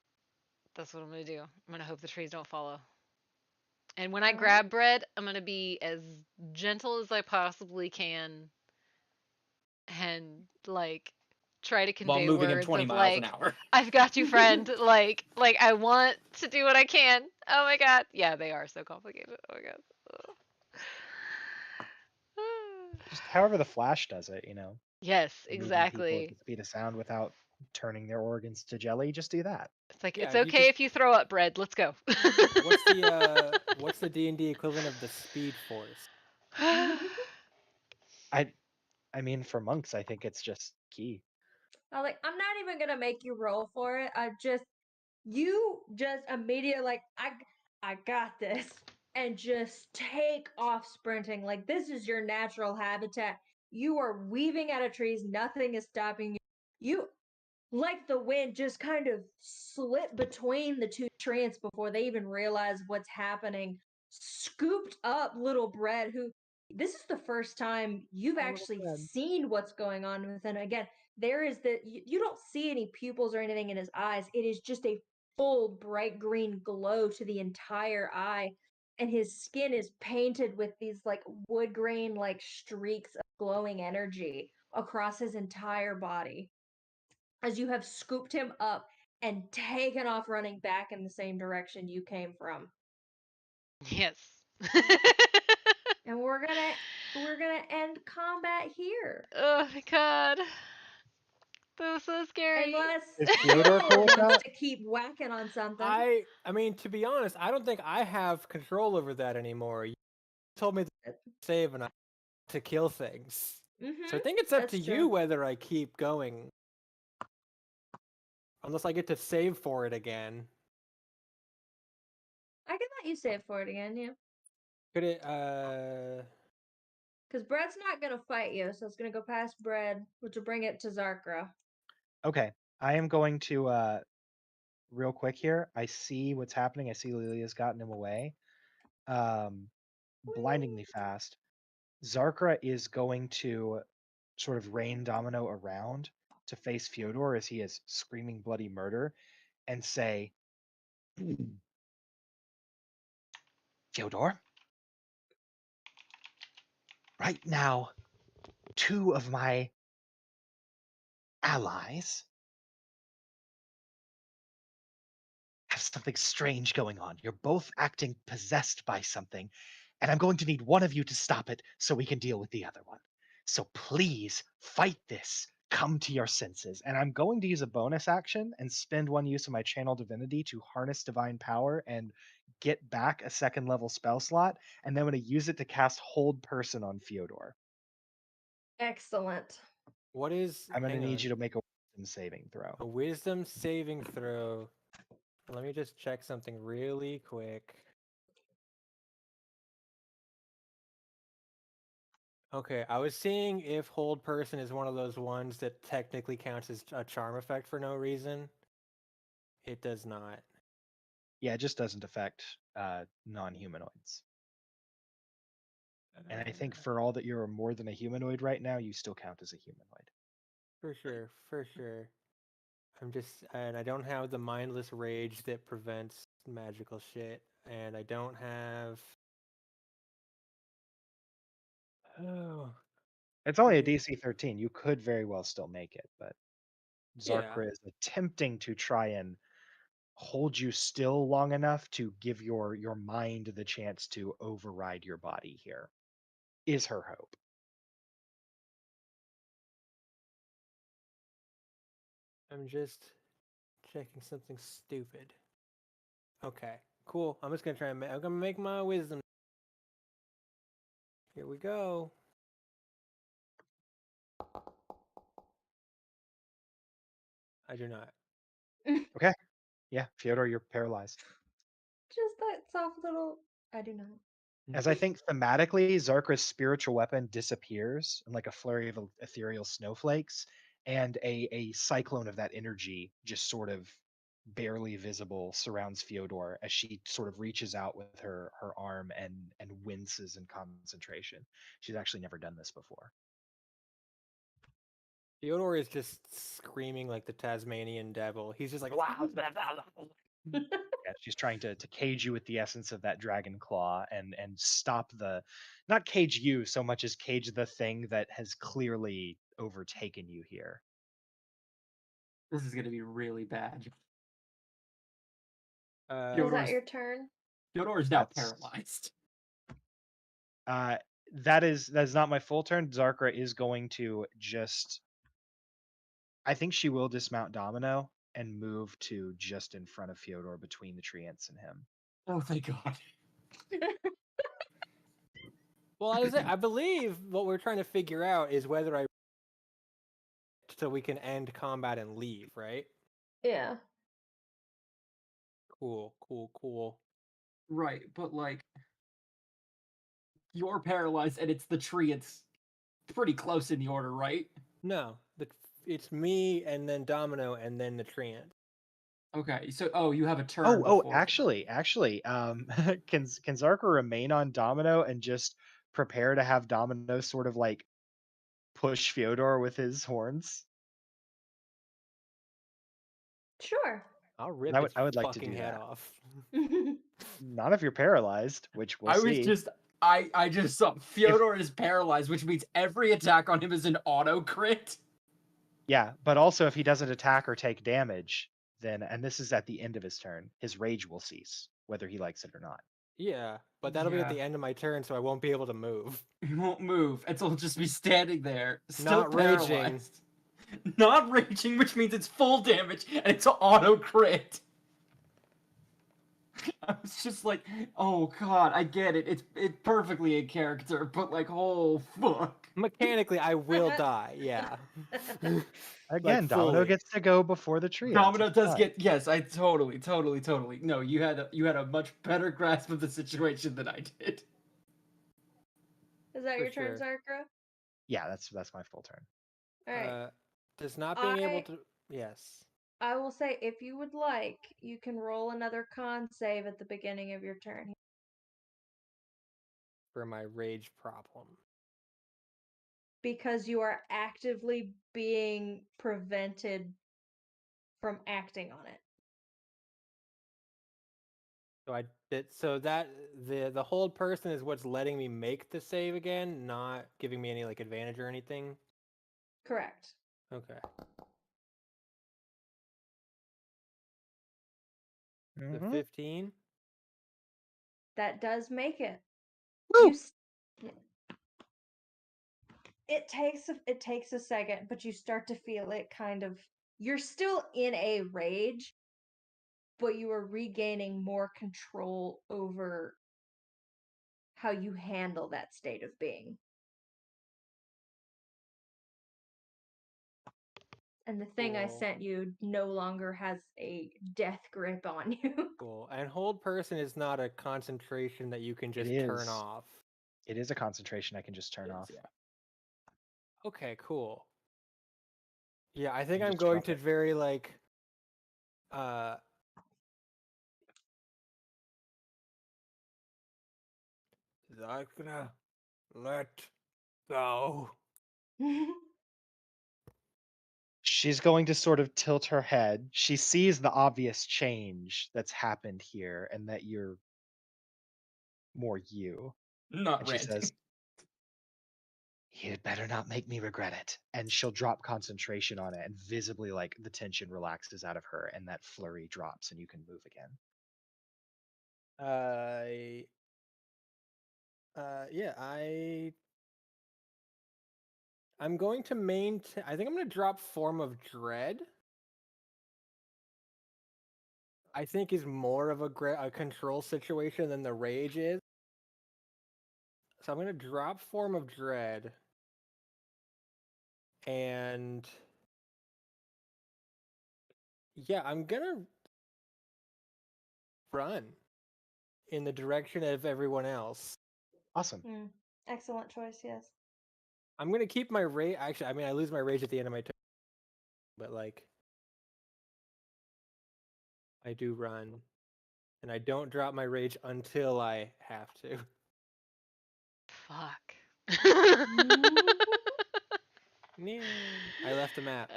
That's what I'm gonna do. I'm gonna hope the trees don't follow. And when I All right. grab bread, I'm gonna be as gentle as I possibly can, and like try to While convey moving at words 20 of miles an like, hour. "I've got you, friend." like I want to do what I can. Oh my god. Yeah, they are so complicated. Oh my god. Just however the Flash does it, Yes, moving people at exactly. the speed of sound without turning their organs to jelly. Just do that. It's like Yeah, it's you okay just- if you throw up bread. Let's go. What's the D&D equivalent of the Speed Force? I mean, for monks, I think it's just key. I'm not even gonna make you roll for it. You just immediately I got this, and just take off sprinting. Like, this is your natural habitat. You are weaving out of trees. Nothing is stopping you. You, like the wind, just kind of slip between the two tree ants before they even realize what's happening. Scooped up little Bread, who this is the first time you've Oh, actually Bread. seen what's going on with him. Again, there is you don't see any pupils or anything in his eyes. It is just a full bright green glow to the entire eye, and his skin is painted with these like wood grain like streaks of glowing energy across his entire body as you have scooped him up and taken off running back in the same direction you came from. Yes. And we're gonna end combat here. Oh my god. That was so scary. Unless Is Fyodor cool with wants that? to keep whacking on something. I mean, to be honest, I don't think I have control over that anymore. You told me to save and I to kill things. So I think it's up That's to true. you whether I keep going. Unless I get to save for it again. I can let you save for it again, yeah. Could it Because Bread's not gonna fight you, so it's gonna go past Bread, which will bring it to Zarkra. Okay, I am going to real quick here. I see what's happening. I see Lilia's gotten him away. Blindingly fast. Zarkra is going to sort of rain domino around to face Fyodor as he is screaming bloody murder and say, Fyodor, right now, two of my allies have something strange going on. You're both acting possessed by something, and I'm going to need one of you to stop it so we can deal with the other one. So please fight this. Come to your senses. And I'm going to use a bonus action and spend one use of my channel divinity to harness divine power and get back a second level spell slot. And then I'm going to use it to cast Hold Person on Fyodor. Excellent. what is I'm going to hang need on. you to make a wisdom saving throw. A wisdom saving throw. Let me just check something really quick. Okay, I was seeing if hold person is one of those ones that technically counts as a charm effect for no reason. It does not. Yeah, it just doesn't affect non-humanoids. And I think for all that you're more than a humanoid right now, you still count as a humanoid. For sure, for sure. And I don't have the mindless rage that prevents magical shit, and I don't have. Oh, It's only a yeah. DC 13. You could very well still make it, but Yeah. Zarkra is attempting to try and hold you still long enough to give your mind the chance to override your body here. Is her hope. I'm just checking something stupid. Okay, cool. I'm just gonna try and I'm gonna make my wisdom. Here we go. I do not. Okay. Yeah, Fyodor, you're paralyzed. Just that soft little. I do not. As I think thematically, Zarkra's spiritual weapon disappears in like a flurry of ethereal snowflakes, and a cyclone of that energy just sort of barely visible surrounds Fyodor as she sort of reaches out with her arm and winces in concentration. She's actually never done this before. Theodore is just screaming like the Tasmanian devil. He's just like, wow. Yeah, she's trying to cage you with the essence of that dragon claw and stop the, not cage you so much as cage the thing that has clearly overtaken you here. This is gonna be really bad. Uh, Is that Fyodor's your turn? Fyodor is now That's- paralyzed. That is not my full turn. Zarkra is going to just, I think she will dismount Domino and move to just in front of Fyodor between the Tree Ents and him. Oh, thank God. well, I believe what we're trying to figure out is whether I so we can end combat and leave, right? Yeah. Cool, cool, cool. Right, but like, you're paralyzed, and it's the tree. It's pretty close in the order, right? No, it's me and then Domino and then the Tree Ents. Okay, so you have a turn. Oh, before. actually, can Zarkra remain on Domino and just prepare to have Domino sort of like push Fyodor with his horns? Sure. I'll rip I would like to fucking do head that. off. Not if you're paralyzed, which we'll I was see. just I just saw Fyodor is paralyzed, which means every attack on him is an auto crit. Yeah, but also if he doesn't attack or take damage, then, and this is at the end of his turn, his rage will cease, whether he likes it or not. Yeah, but that'll be at Yeah. the end of my turn, so I won't be able to move. He won't move, and so he'll just be standing there, still Not raging. paralyzed. Not raging, which means it's full damage and it's an auto crit. I was just like, oh God, I get it. It's perfectly in character, but like, oh fuck. Mechanically, I will die. Yeah. Again, Domino fully. gets to go before the tree. Domino does get yes. I totally. No, you had a much better grasp of the situation than I did. Is that For your turn, sure. Zarkra? Yeah, that's my full turn. All right. Does not being able I- to. Yes. I will say, if you would like, you can roll another con save at the beginning of your turn. For my rage problem. Because you are actively being prevented from acting on it. So that the hold person is what's letting me make the save again, not giving me any like advantage or anything. Correct. Okay. Mhm. The 15. That does make it. Woo! You it takes a second, but you start to feel it kind of. You're still in a rage, but you are regaining more control over how you handle that state of being. And the thing I Cool. sent you no longer has a death grip on you. Cool. And hold person is not a concentration that you can just turn is. off. It is a concentration I can just turn off. Yeah. Okay, cool. Yeah, I think You I'm just going drop to it. very like uh not gonna let go. She's going to sort of tilt her head. She sees the obvious change that's happened here and that you're more you. Not And she red. says, "You'd better not make me regret it." And she'll drop concentration on it, and visibly, like, the tension relaxes out of her, and that flurry drops, and you can move again. Yeah, I'm going to maintain. I think I'm going to drop Form of Dread. I think is more of a control situation than the Rage is. So I'm going to drop Form of Dread. And yeah, I'm going to run in the direction of everyone else. Awesome. Excellent choice, yes. I'm going to keep my rage. Actually, I mean, I lose my rage at the end of my turn. But like, I do run. And I don't drop my rage until I have to. Fuck. Yeah. I left a map.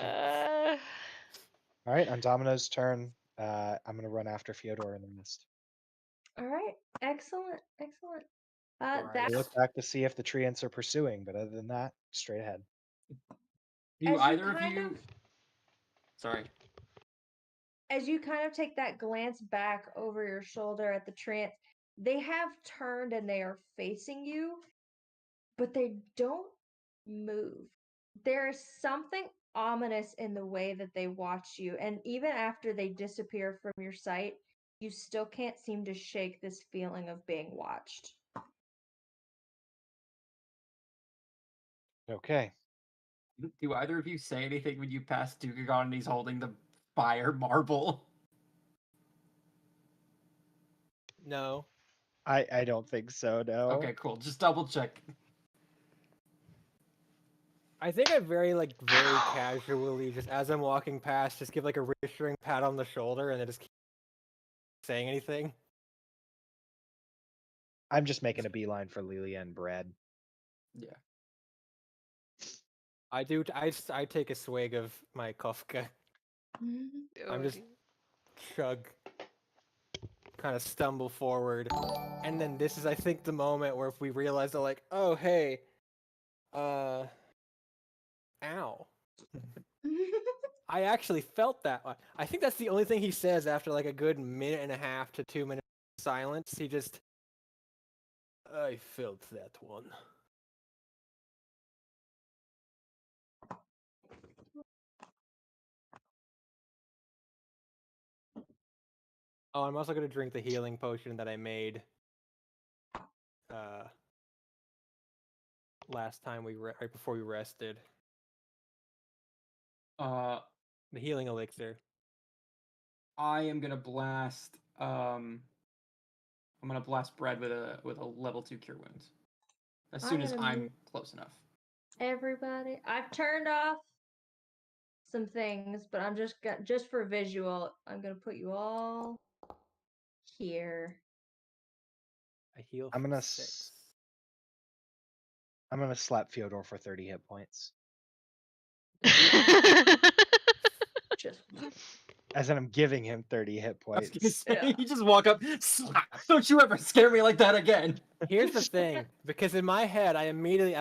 All right, on Domino's turn, I'm going to run after Fyodor in the mist. All right. Excellent. Excellent. Right. I That's look back to see if the Tree Ents are pursuing, but other than that, straight ahead. Do as either of you? Sorry. as you kind of take that glance back over your shoulder at the trance, they have turned and they are facing you, but they don't move. There is something ominous in the way that they watch you, and even after they disappear from your sight, you still can't seem to shake this feeling of being watched. Okay. Do either of you say anything when you pass Dugagon and he's holding the fire marble? No. I don't think so, no. Okay, cool. Just double check. I think I very casually, just as I'm walking past, just give like a reassuring pat on the shoulder and then just keep saying anything. I'm just making a beeline for Lilia and Bread. Yeah. I take a swig of my Kafka. I'm just chug, kind of stumble forward, and then this is, I think, the moment where if we realize that, like, oh hey, ow. I actually felt that one. I think that's the only thing he says after like a good minute and a half to 2 minutes of silence. He just, I felt that one. Oh, I'm also gonna drink the healing potion that I made last time right before we rested. Uh, The healing elixir. I am gonna blast. I'm gonna blast Bread with a level 2 cure wounds. As soon as I'm close enough. Everybody, I've turned off some things, but I'm just for visual. I'm gonna put you all here. I heal I'm for gonna 6. I'm gonna slap Fyodor for 30 hit points. Just As in, I'm giving him 30 hit I was gonna points. say, Yeah. you just walk up, slap. Don't you ever scare me like that again. Here's the thing, because in my head, I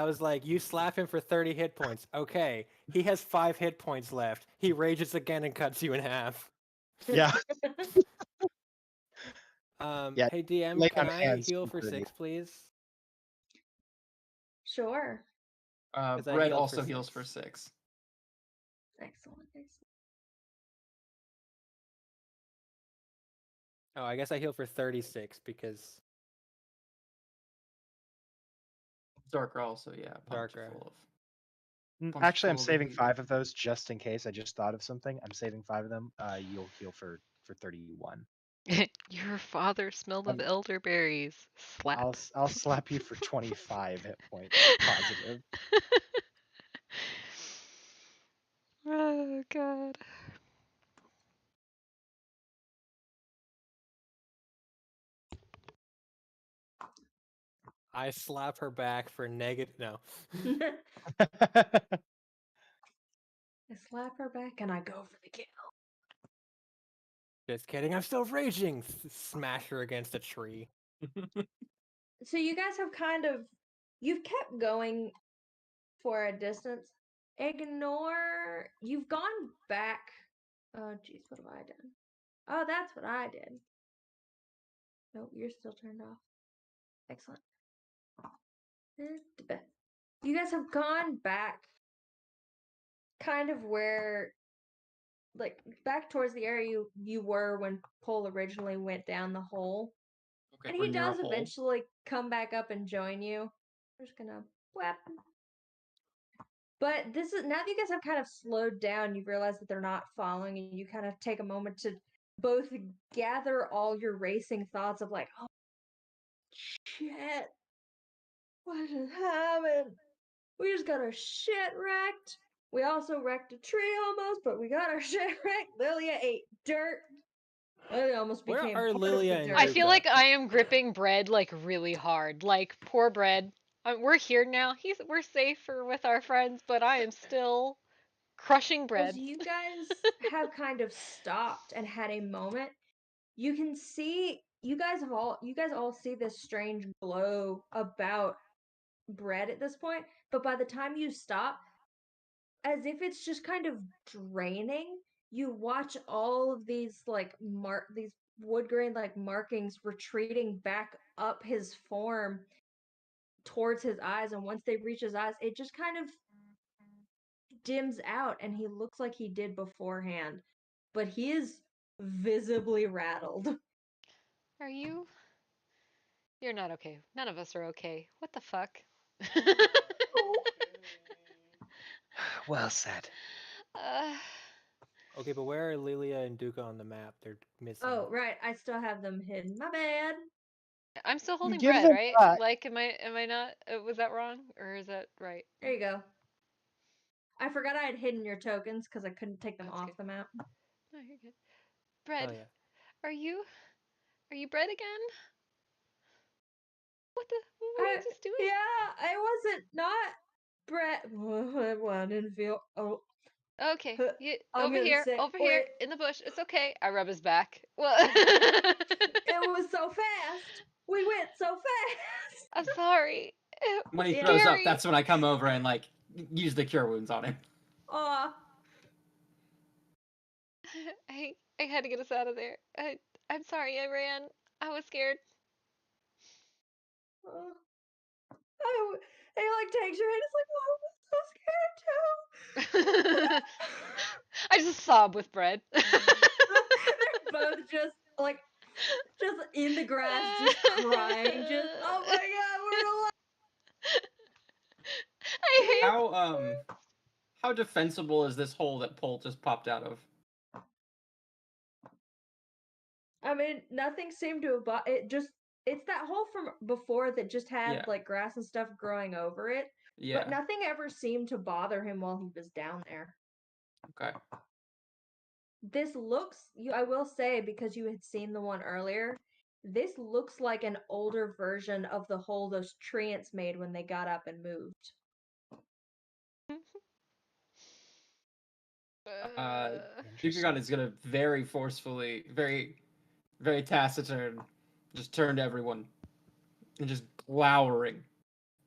was like, you slap him for 30 hit points. Okay, he has 5 hit points left. He rages again and cuts you in half. Yeah. Yeah, Hey DM, lay can on I hands heal for for 30. 6, please? Sure. Because I Bread healed also for heals 6. for 6. Excellent. Excellent. Oh, I guess I heal for 36 because Darker also, yeah. Darker. Punch Actually, I'm full of saving heat. 5 of those just in case. I just thought of something. I'm saving 5 of them. You'll heal for 31. Your father smelled of elderberries. Slap. I'll slap you for 25 hit points positive. I slap her back for negative. No. I slap her back and I go for the kill. Just kidding. I'm still raging. Smash her against a tree. So you guys have you've kept going for a distance. You've gone back. Oh, jeez, what have I done? Oh, that's what I did. Nope, you're still turned off. Excellent. You guys have gone back kind of where, like, back towards the area you were when Cole originally went down the hole. Okay, And we're he near a does hole. eventually come back up and join you. I'm just gonna whap. But this is now that you guys have kind of slowed down, you realize that they're not following, and you kind of take a moment to both gather all your racing thoughts of like, oh shit, what just happened? We just got our shit wrecked. We also wrecked a tree almost, but we got our shit wrecked. Lilia ate dirt. Lilia almost Where became are part Lilia of the and dirt. I feel Duca? like I am gripping Bread like really hard. Like poor Bread. We're here now. We're safer with our friends, but I am still crushing Bread. As you guys have kind of stopped and had a moment, you can see you guys all see this strange glow about Bread at this point, but by the time you stop, as if it's just kind of draining, you watch all of these these wood grain like markings retreating back up his form towards his eyes, and once they reach his eyes, it just kind of dims out and he looks like he did beforehand, but he is visibly rattled. Are you? You're not okay. None of us are okay. What the fuck? Well said. uh, Okay, but where are Lilia and Duca on the map? They're missing. Oh, right, I still have them hidden. My bad. I'm still holding give Bread, them right? back. Like, am I not? Was that wrong, or is that right? There you go. I forgot I had hidden your tokens because I couldn't take them That's off good. the map. No, you're good. Bread, Oh yeah. are you? Are you Bread again? What are you just doing? Yeah, I wasn't not Brett. Well, I didn't feel. Oh, Okay, you I'm over gonna here, say. over here Wait, in the bush. It's okay. I rub his back. Well, it was so fast. We went so fast. I'm sorry. It When was he Yeah. throws up, scary. that's when I come over and like use the cure wounds on him. Aw. I had to get us out of there. I'm sorry. I ran. I was scared. He like takes your hand. It's like, oh, I'm so scared too. I just sob with Bread. They're both just in the grass, just crying. Just oh my god, we're alive. I hate. How defensible is this hole that Pole just popped out of? I mean, nothing seemed to have. It's that hole from before that just had Yeah. like grass and stuff growing over it. Yeah. But nothing ever seemed to bother him while he was down there. Okay. This looks, I will say, because you had seen the one earlier, this looks like an older version of the hole those Tree Ents made when they got up and moved. Dukagon is gonna very forcefully, very, very taciturn, just turn to everyone and just glowering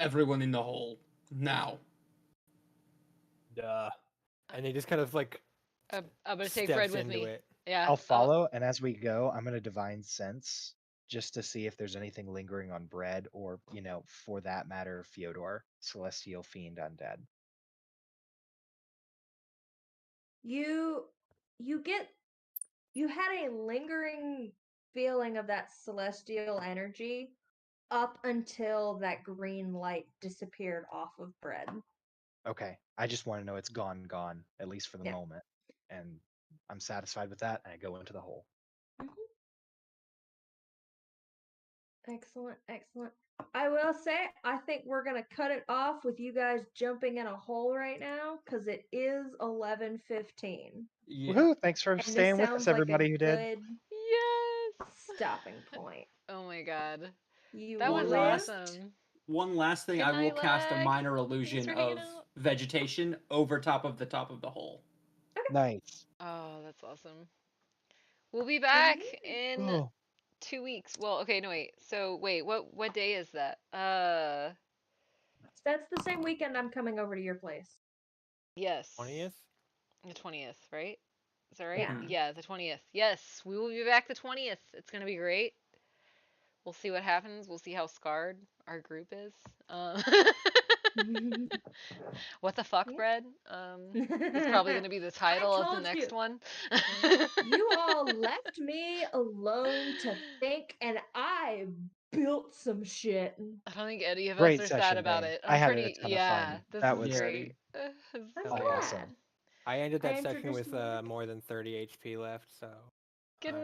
everyone in the hole now. Duh. And he just kind of like I'm gonna take steps Bread with into me. it. Yeah. I'll follow, and as we go, I'm gonna divine sense just to see if there's anything lingering on Bread, or for that matter, Fyodor, celestial fiend, undead. You had a lingering feeling of that celestial energy up until that green light disappeared off of Bread. Okay, I just want to know it's gone, at least for the Yeah. moment, and I'm satisfied with that. And I go into the hole. Excellent, excellent. I will say, I think we're gonna cut it off with you guys jumping in a hole right now because it is 11:15. Yeah. Woohoo! Thanks for And this staying with sounds us, like everybody a who did. good Yes. stopping point. Oh my god. You That was One lived, last- awesome. One last thing, Good I will night, cast a Lag. minor Thanks illusion for hanging of out. vegetation over top of the hole. Nice. Oh, that's awesome. We'll be back in Oh, 2 weeks. Well, okay, no wait. So wait, what day is that? That's the same weekend I'm coming over to your place. Yes. 20th? The 20th, right? Is that right? Yeah. Yeah, the 20th. Yes, we will be back the 20th. It's gonna be great. We'll see what happens. We'll see how scarred our group is. What the fuck, Yeah. bread? That's probably gonna be the title of the told next you. one. You all left me alone to think, and I built some shit. I don't think any of us great are sad session, about Dane. it. I I'm had pretty, a ton of yeah, fun. this That is was great. I'm Hell glad. yeah. awesome. I ended I that section introduced with my- more than 30 HP left, so Good